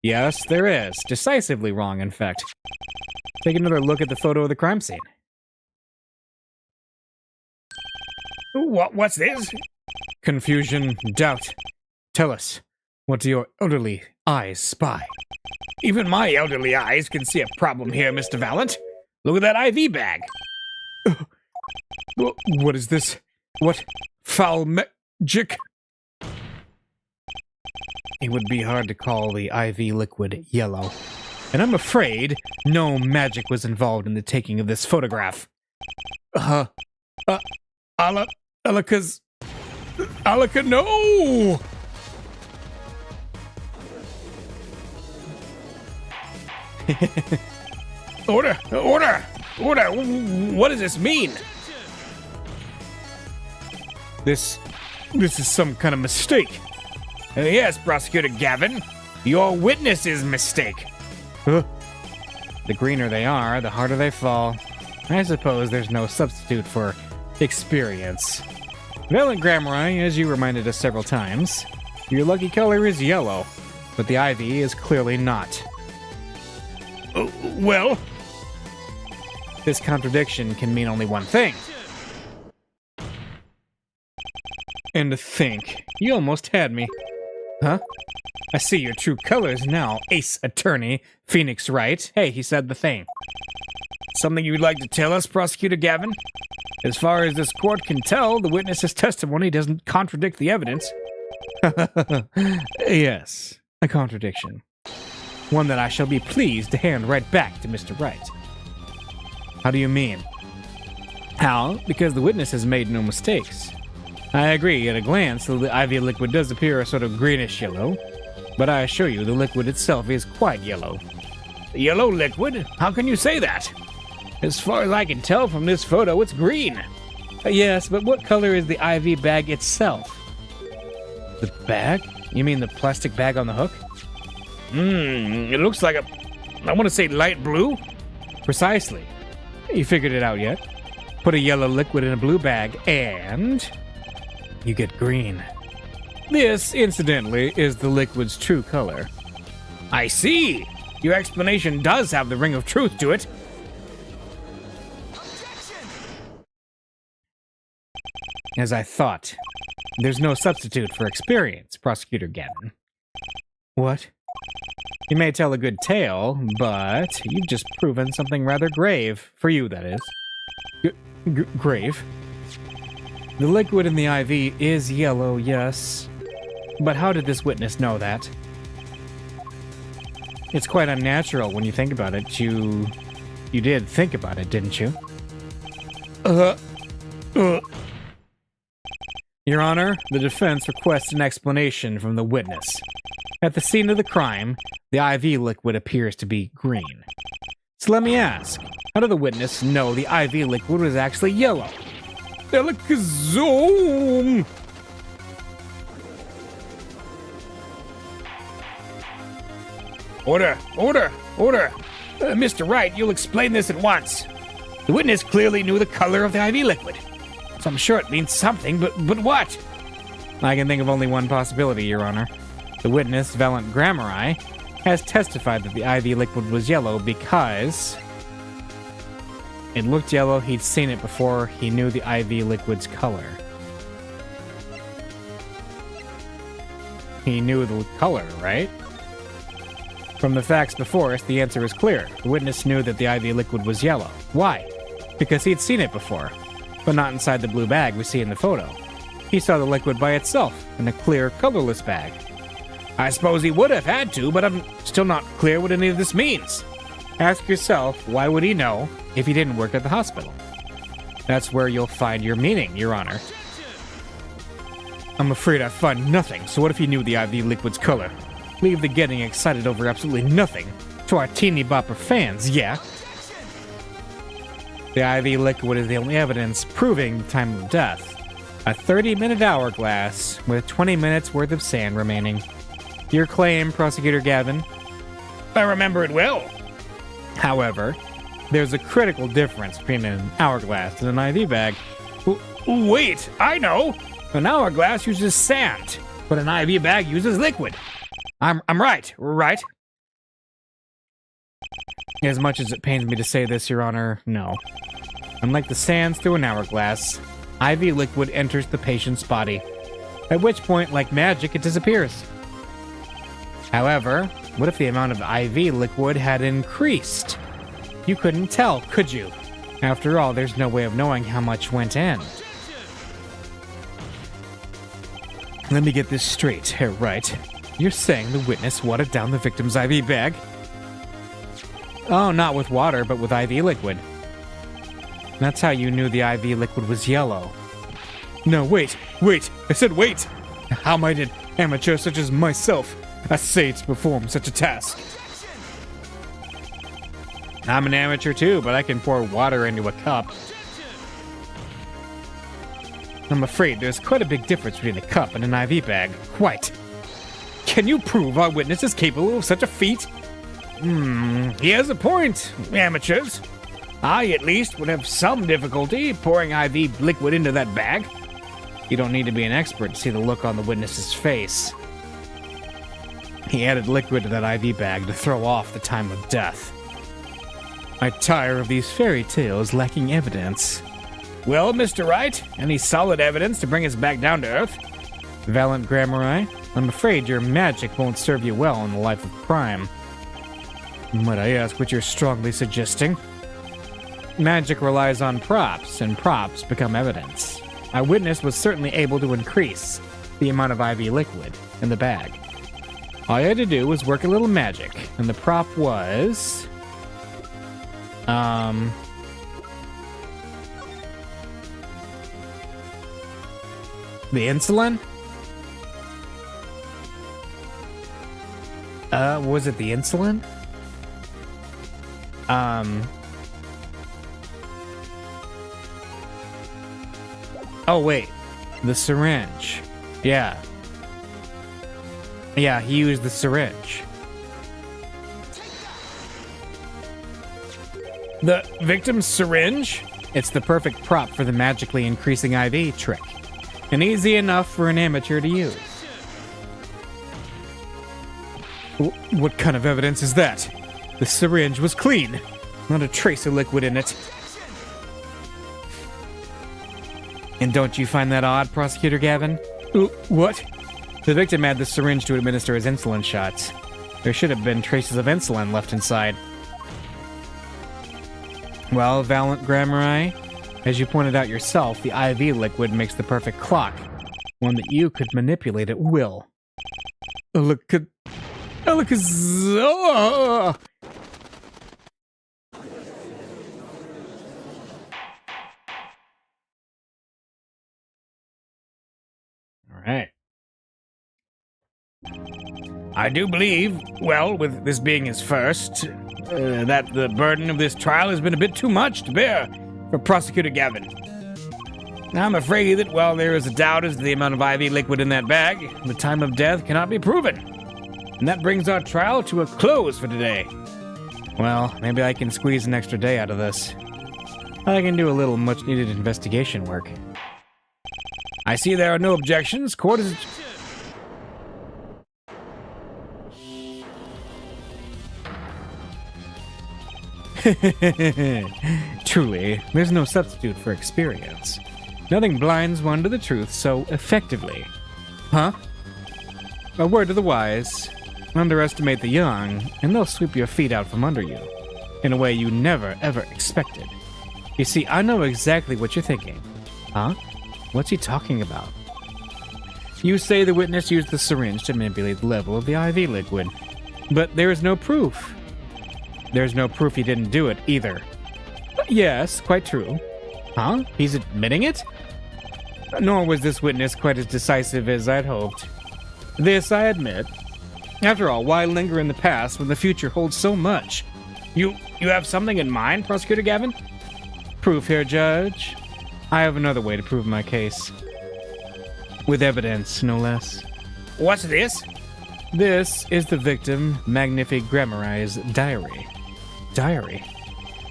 Yes, there is. Decisively wrong, in fact. Take another look at the photo of the crime scene. What's this? Confusion, doubt. Tell us, what do your elderly eyes spy? Even my elderly eyes can see a problem here, Mr. Valiant. Look at that IV bag. What is this? What foul magic? It would be hard to call the IV liquid yellow. And I'm afraid no magic was involved in the taking of this photograph. Alaka, no! Order! What does this mean? This is some kind of mistake. Yes, Prosecutor Gavin. Your witness's mistake. Huh? The greener they are, the harder they fall. I suppose there's no substitute for experience. Valiant Grammari, as you reminded us several times, your lucky color is yellow, but the IV is clearly not. Well? This contradiction can mean only one thing. And to think, you almost had me. Huh? I see your true colors now, Ace Attorney, Phoenix Wright. Hey, he said the thing. Something you'd like to tell us, Prosecutor Gavin? As far as this court can tell, the witness's testimony doesn't contradict the evidence. Yes, a contradiction. One that I shall be pleased to hand right back to Mr. Wright. How do you mean? How? Because the witness has made no mistakes. I agree, at a glance, the IV liquid does appear a sort of greenish yellow, but I assure you the liquid itself is quite yellow. Yellow liquid? How can you say that? As far as I can tell from this photo, it's green. Yes, but what color is the IV bag itself? The bag? You mean the plastic bag on the hook? It looks like I want to say light blue? Precisely. You figured it out yet? Put a yellow liquid in a blue bag and you get green. This, incidentally, is the liquid's true color. I see. Your explanation does have the ring of truth to it. As I thought. There's no substitute for experience, Prosecutor Gavin. What? You may tell a good tale, but you've just proven something rather grave. For you, that is. Grave? The liquid in the IV is yellow, yes. But how did this witness know that? It's quite unnatural when you think about it. You did think about it, didn't you? Your Honor, the defense requests an explanation from the witness. At the scene of the crime, the IV liquid appears to be green. So let me ask, how did the witness know the IV liquid was actually yellow? Zoom! Order! Mr. Wright, you'll explain this at once. The witness clearly knew the color of the IV liquid. So I'm sure it means something, but what? I can think of only one possibility, Your Honor. The witness, Valiant Grammari, has testified that the IV liquid was yellow because it looked yellow, he'd seen it before, he knew the IV liquid's color. He knew the color, right? From the facts before us, the answer is clear. The witness knew that the IV liquid was yellow. Why? Because he'd seen it before, but not inside the blue bag we see in the photo. He saw the liquid by itself in a clear, colorless bag. I suppose he would have had to, but I'm still not clear what any of this means. Ask yourself, why would he know if he didn't work at the hospital? That's where you'll find your meaning, Your Honor. I'm afraid I find nothing, so what if he knew the IV liquid's color? Leave the getting excited over absolutely nothing to our teeny bopper fans, yeah? The IV liquid is the only evidence proving the time of death. A 30-minute hourglass with 20 minutes worth of sand remaining. Your claim, Prosecutor Gavin? I remember it well. However, there's a critical difference between an hourglass and an IV bag. Wait, I know. An hourglass uses sand, but an IV bag uses liquid. I'm right? As much as it pains me to say this, Your Honor, no. Unlike the sands through an hourglass, IV liquid enters the patient's body, at which point, like magic, it disappears. However, what if the amount of IV liquid had increased? You couldn't tell, could you? After all, there's no way of knowing how much went in. Let me get this straight, right? You're saying the witness watered down the victim's IV bag? Oh, not with water, but with IV liquid. That's how you knew the IV liquid was yellow. No, wait! I said wait! How might an amateur such as myself essay to perform such a task? I'm an amateur too, but I can pour water into a cup. I'm afraid there's quite a big difference between a cup and an IV bag. Quite. Can you prove our witness is capable of such a feat? He has a point, amateurs. I, at least, would have some difficulty pouring IV liquid into that bag. You don't need to be an expert to see the look on the witness's face. He added liquid to that IV bag to throw off the time of death. I tire of these fairy tales lacking evidence. Well, Mr. Wright, any solid evidence to bring us back down to earth? Valiant Grammari, I'm afraid your magic won't serve you well in the life of crime. Might I ask what you're strongly suggesting? Magic relies on props, and props become evidence. Our witness was certainly able to increase the amount of IV liquid in the bag. All I had to do was work a little magic, and the prop was... the insulin? Was it the insulin? Oh, wait. The syringe. Yeah. Yeah, he used the syringe. The victim's syringe? It's the perfect prop for the magically increasing IV trick. And easy enough for an amateur to use. What kind of evidence is that? The syringe was clean. Not a trace of liquid in it. And don't you find that odd, Prosecutor Gavin? What? The victim had the syringe to administer his insulin shots. There should have been traces of insulin left inside. Well, Valiant Grammari, as you pointed out yourself, the IV liquid makes the perfect clock. One that you could manipulate at will. Alright. I do believe, well, with this being his first, that the burden of this trial has been a bit too much to bear for Prosecutor Gavin. I'm afraid that while there is a doubt as to the amount of IV liquid in that bag, the time of death cannot be proven. And that brings our trial to a close for today. Well, maybe I can squeeze an extra day out of this. I can do a little much-needed investigation work. I see there are no objections. Court is... Truly, there's no substitute for experience. Nothing blinds one to the truth so effectively. Huh? A word to the wise. Underestimate the young, and they'll sweep your feet out from under you, in a way you never, ever expected. You see, I know exactly what you're thinking. Huh? What's he talking about? You say the witness used the syringe to manipulate the level of the IV liquid, but there is no proof. There's no proof he didn't do it, either. Yes, quite true. Huh? He's admitting it? Nor was this witness quite as decisive as I'd hoped. This I admit. After all, why linger in the past when the future holds so much? You have something in mind, Prosecutor Gavin? Proof here, Judge. I have another way to prove my case. With evidence, no less. What's this? This is the victim, Magnific Grammarai's diary. Diary?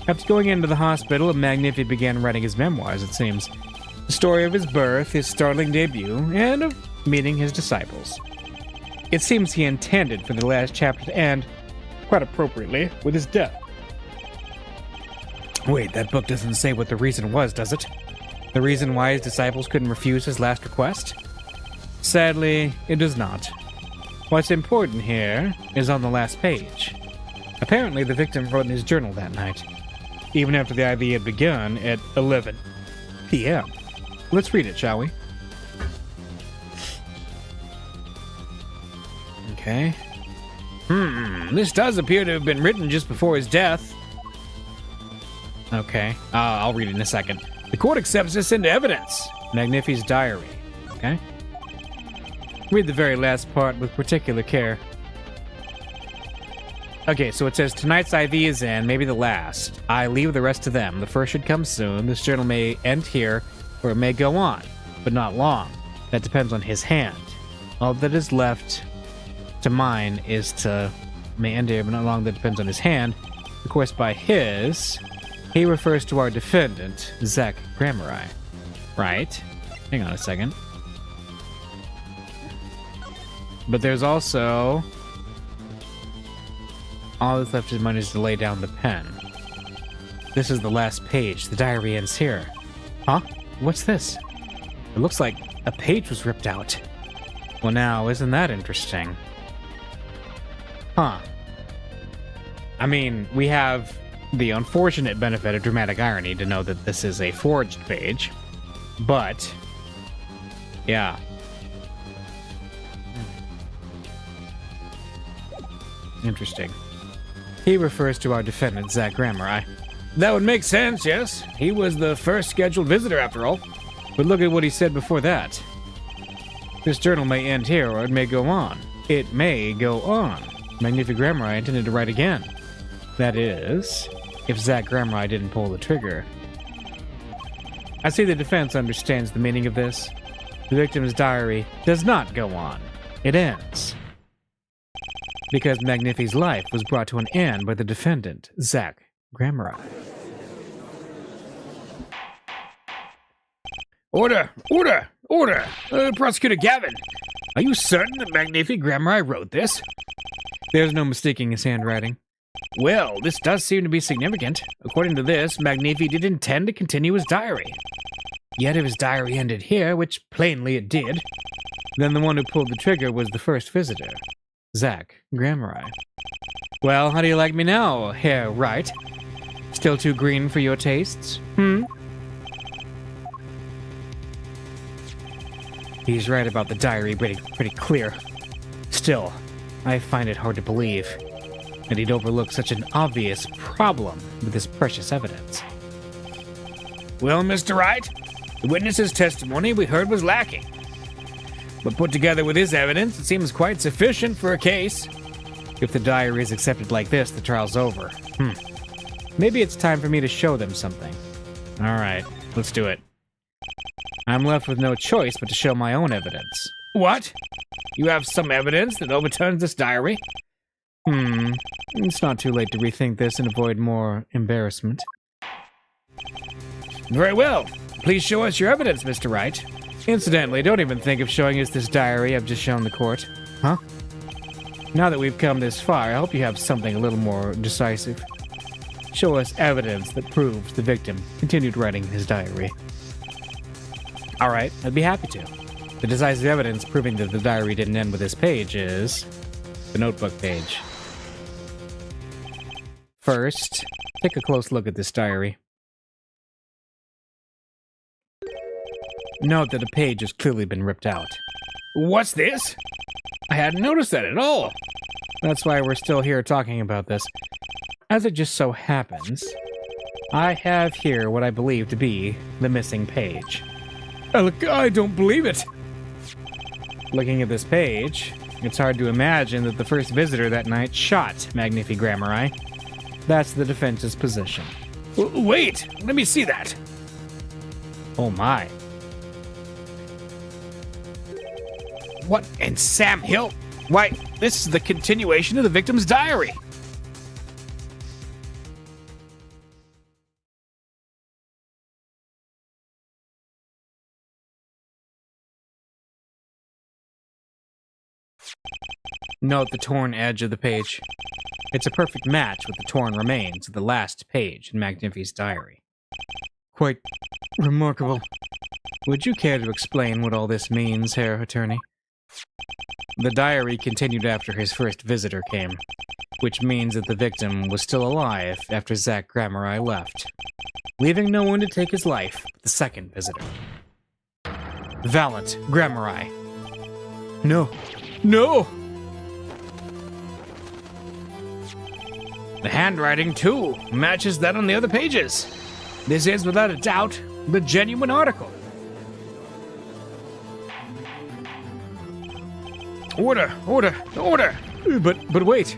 After going into the hospital, Magnific began writing his memoirs, it seems. The story of his birth, his startling debut, and of meeting his disciples. It seems he intended for the last chapter to end, quite appropriately, with his death. Wait, that book doesn't say what the reason was, does it? The reason why his disciples couldn't refuse his last request? Sadly, it does not. What's important here is on the last page. Apparently, the victim wrote in his journal that night, even after the IV had begun at 11 p.m. Let's read it, shall we? Okay. This does appear to have been written just before his death. Okay, I'll read it in a second. The court accepts this into evidence. Magnifi's diary. Okay. Read the very last part with particular care. Okay, so it says, tonight's IV is in, maybe the last. I leave the rest to them. The first should come soon. This journal may end here, or it may go on, but not long. That depends on his hand. All that is left to mine is to, may end here, but not long. That depends on his hand. Of course, by his, he refers to our defendant, Zach Gramarai. Right? Hang on a second. But there's also... all that's left of mine is to lay down the pen. This is the last page. The diary ends here. Huh? What's this? It looks like a page was ripped out. Well now, isn't that interesting? Huh. I mean, we have the unfortunate benefit of dramatic irony to know that this is a forged page. But, yeah. Interesting. He refers to our defendant, Zach Gramarai. That would make sense, yes. He was the first scheduled visitor, after all. But look at what he said before that. This journal may end here, or it may go on. It may go on. Magnific Gramarai intended to write again. That is, if Zach Gramarai didn't pull the trigger. I see the defense understands the meaning of this. The victim's diary does not go on. It ends. Because Magnifi's life was brought to an end by the defendant, Zach Gramarai. Order! Order! Order! Prosecutor Gavin, are you certain that Magnific Gramarai wrote this? There's no mistaking his handwriting. Well, this does seem to be significant. According to this, Magnifi did intend to continue his diary. Yet if his diary ended here, which plainly it did, then the one who pulled the trigger was the first visitor, Zach Gramarai. Well, how do you like me now, Herr Wright? Still too green for your tastes? He's right about the diary, pretty clear. Still, I find it hard to believe that he'd overlook such an obvious problem with this precious evidence. Well, Mr. Wright, the witness's testimony we heard was lacking. But put together with his evidence, it seems quite sufficient for a case. If the diary is accepted like this, the trial's over. Maybe it's time for me to show them something. Alright, let's do it. I'm left with no choice but to show my own evidence. What? You have some evidence that overturns this diary? It's not too late to rethink this and avoid more embarrassment. Very well. Please show us your evidence, Mr. Wright. Incidentally, don't even think of showing us this diary I've just shown the court. Huh? Now that we've come this far, I hope you have something a little more decisive. Show us evidence that proves the victim continued writing his diary. Alright, I'd be happy to. The decisive evidence proving that the diary didn't end with this page is the notebook page. First, take a close look at this diary. Note that a page has clearly been ripped out. What's this? I hadn't noticed that at all. That's why we're still here talking about this. As it just so happens, I have here what I believe to be the missing page. Look, I don't believe it. Looking at this page, it's hard to imagine that the first visitor that night shot Magnifi Gramarai. That's the defense's position. Wait, let me see that. Oh my. What in Sam Hill? Why, this is the continuation of the victim's diary. Note the torn edge of the page. It's a perfect match with the torn remains of the last page in McNiffy's diary. Quite remarkable. Would you care to explain what all this means, Herr Attorney? The diary continued after his first visitor came, which means that the victim was still alive after Zach Grammeri left, leaving no one to take his life but the second visitor. Valant Grammeri. No. No! The handwriting, too, matches that on the other pages. This is, without a doubt, the genuine article. Order! Order! Order! But wait,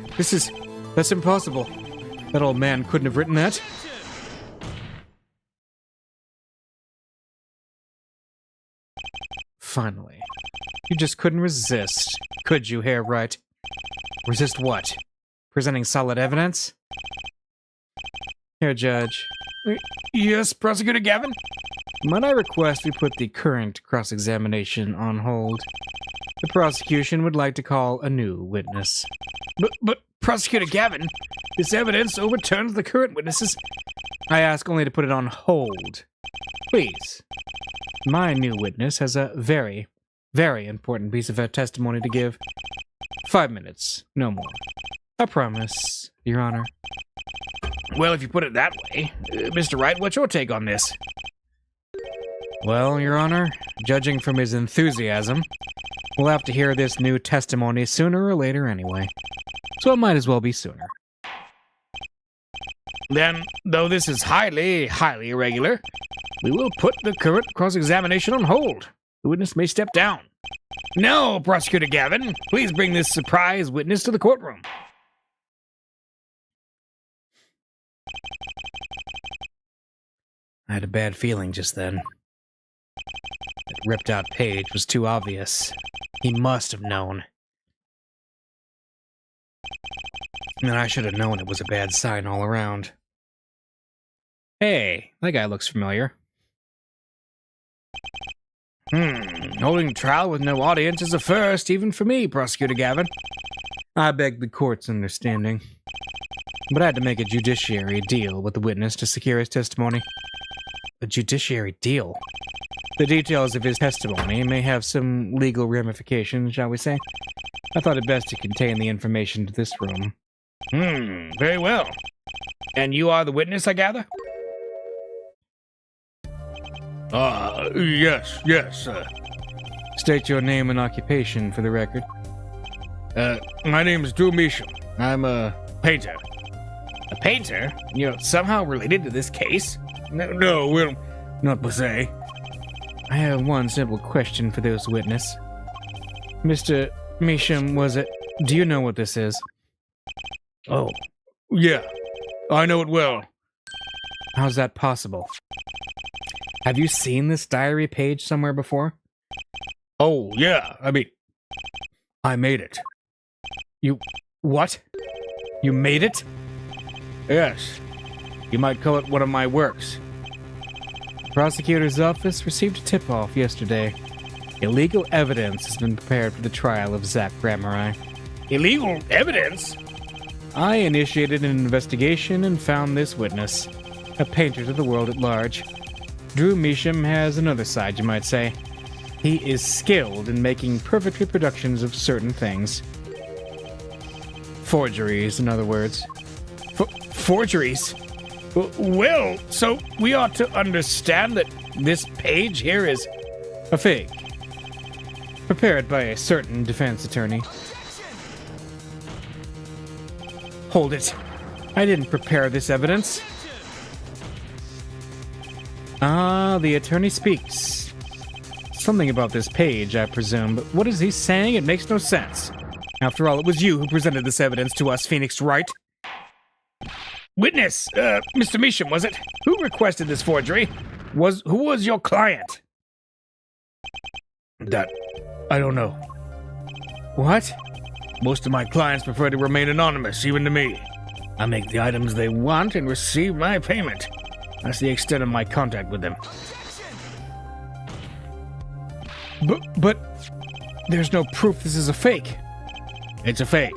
that's impossible. That old man couldn't have written that. Finally. You just couldn't resist, could you, Herr Wright? Resist what? Presenting solid evidence? Herr Judge. Yes, Prosecutor Gavin? Might I request we put the current cross-examination on hold? The prosecution would like to call a new witness. But Prosecutor Gavin, this evidence overturns the current witnesses. I ask only to put it on hold. Please. My new witness has a very, very important piece of testimony to give. 5 minutes, no more. I promise, Your Honor. Well, if you put it that way, Mr. Wright, what's your take on this? Well, Your Honor, judging from his enthusiasm, we'll have to hear this new testimony sooner or later anyway. So it might as well be sooner. Then, though this is highly, highly irregular, we will put the current cross-examination on hold. The witness may step down. No, Prosecutor Gavin, please bring this surprise witness to the courtroom. I had a bad feeling just then. That ripped-out page was too obvious. He must have known. And I should have known it was a bad sign all around. Hey, that guy looks familiar. Holding trial with no audience is a first, even for me, Prosecutor Gavin. I beg the court's understanding. But I had to make a judiciary deal with the witness to secure his testimony. A judiciary deal? The details of his testimony may have some legal ramifications, shall we say. I thought it best to contain the information to this room. Very well. And you are the witness, I gather? Yes. State your name and occupation for the record. My name is Drew Measham. I'm a painter. A painter? You're somehow related to this case? No, well, not per se. I have one simple question for this witness. Mr. Measham, do you know what this is? Oh, yeah. I know it well. How's that possible? Have you seen this diary page somewhere before? Oh, yeah. I made it. What? You made it? Yes. You might call it one of my works. The prosecutor's office received a tip-off yesterday. Illegal evidence has been prepared for the trial of Zach Grammeri. Illegal evidence? I initiated an investigation and found this witness, a painter to the world at large. Drew Measham has another side, you might say. He is skilled in making perfect reproductions of certain things. Forgeries, in other words. Forgeries? Well, so we ought to understand that this page here is a fake, prepared by a certain defense attorney. Hold it. I didn't prepare this evidence. The attorney speaks. Something about this page, I presume, but what is he saying? It makes no sense. After all, it was you who presented this evidence to us, Phoenix Wright. Witness, Mr. Measham, was it? Who requested this forgery? Who was your client? That, I don't know. What? Most of my clients prefer to remain anonymous, even to me. I make the items they want and receive my payment. That's the extent of my contact with them. But there's no proof this is a fake. It's a fake.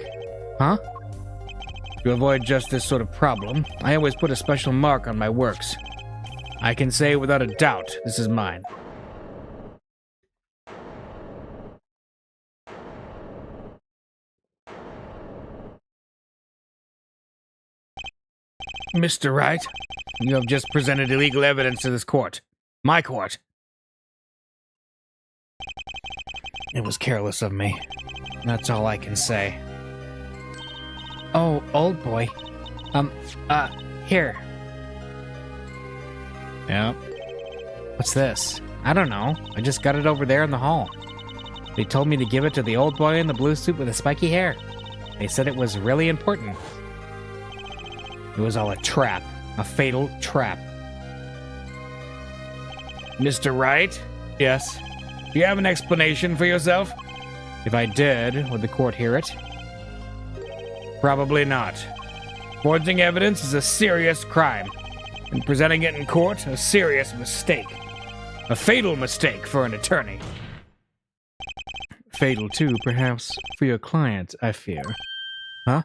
Huh? To avoid just this sort of problem, I always put a special mark on my works. I can say without a doubt this is mine. Mr. Wright, you have just presented illegal evidence to this court. My court. It was careless of me. That's all I can say. Oh, old boy. Here. Yeah. What's this? I don't know. I just got it over there in the hall. They told me to give it to the old boy in the blue suit with the spiky hair. They said it was really important. It was all a trap. A fatal trap. Mr. Wright? Yes? Do you have an explanation for yourself? If I did, would the court hear it? Probably not. Forging evidence is a serious crime, and presenting it in court, a serious mistake. A fatal mistake for an attorney. Fatal too, perhaps, for your client, I fear. Huh?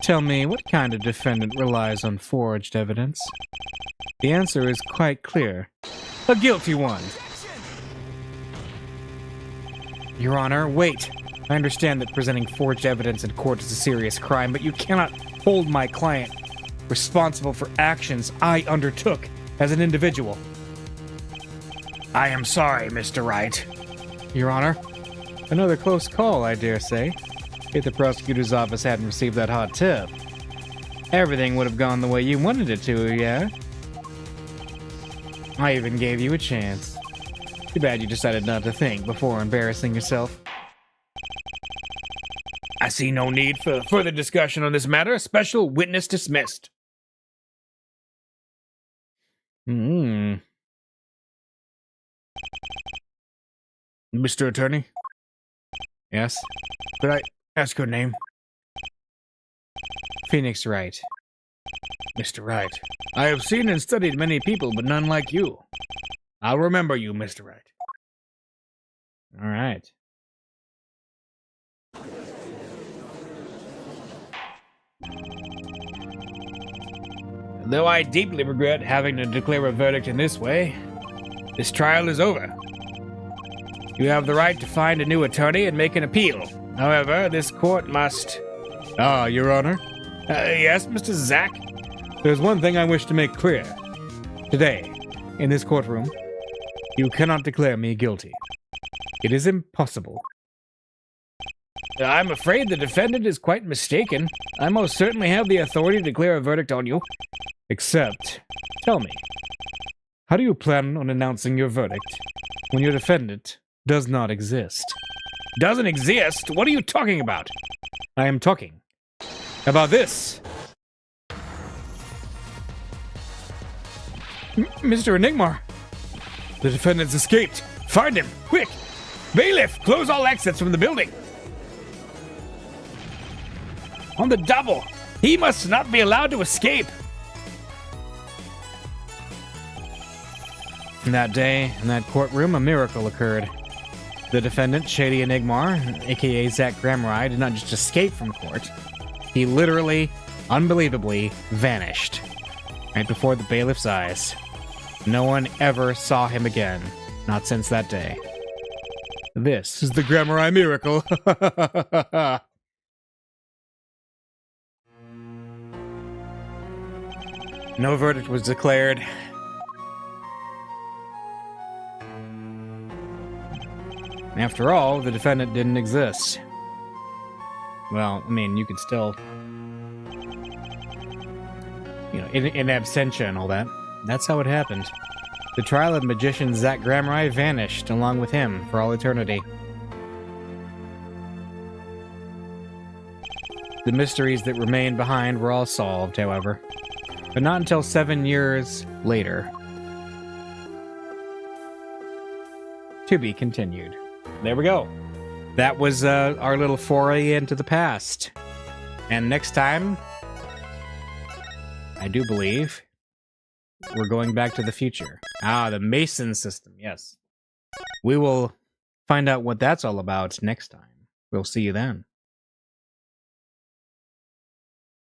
Tell me, what kind of defendant relies on forged evidence? The answer is quite clear. A guilty one. Your Honor, wait. I understand that presenting forged evidence in court is a serious crime, but you cannot hold my client responsible for actions I undertook as an individual. I am sorry, Mr. Wright. Your Honor, another close call, I dare say. If the prosecutor's office hadn't received that hot tip, everything would have gone the way you wanted it to, yeah? I even gave you a chance. Too bad you decided not to think before embarrassing yourself. I see no need for further discussion on this matter. Special witness dismissed. Mr. Attorney? Yes? Could I ask your name? Phoenix Wright. Mr. Wright, I have seen and studied many people, but none like you. I'll remember you, Mr. Wright. All right. Though I deeply regret having to declare a verdict in this way, this trial is over. You have the right to find a new attorney and make an appeal. However, this court must... Your Honor? Yes, Mr. Zack? There's one thing I wish to make clear. Today, in this courtroom, you cannot declare me guilty. It is impossible. I'm afraid the defendant is quite mistaken. I most certainly have the authority to declare a verdict on you. Except, tell me, how do you plan on announcing your verdict when your defendant does not exist? Doesn't exist? What are you talking about? I am talking about this. Mr. Enigmar, the defendant's escaped. Find him, quick! Bailiff, close all exits from the building. On the double, he must not be allowed to escape. That day, in that courtroom, a miracle occurred. The defendant, Shady Enigmar, aka Zack Grammeri, did not just escape from court. He literally, unbelievably, vanished. Right before the bailiff's eyes. No one ever saw him again. Not since that day. This is the Grammeri miracle. No verdict was declared. After all, the defendant didn't exist. Well, I mean, you could still... You know, in absentia and all that. That's how it happened. The trial of magician Zack Grammeri vanished along with him for all eternity. The mysteries that remained behind were all solved, however, but not until 7 years later. To be continued. There we go. That was our little foray into the past. And next time, I do believe, we're going back to the future. Ah, the Mason system, yes. We will find out what that's all about next time. We'll see you then.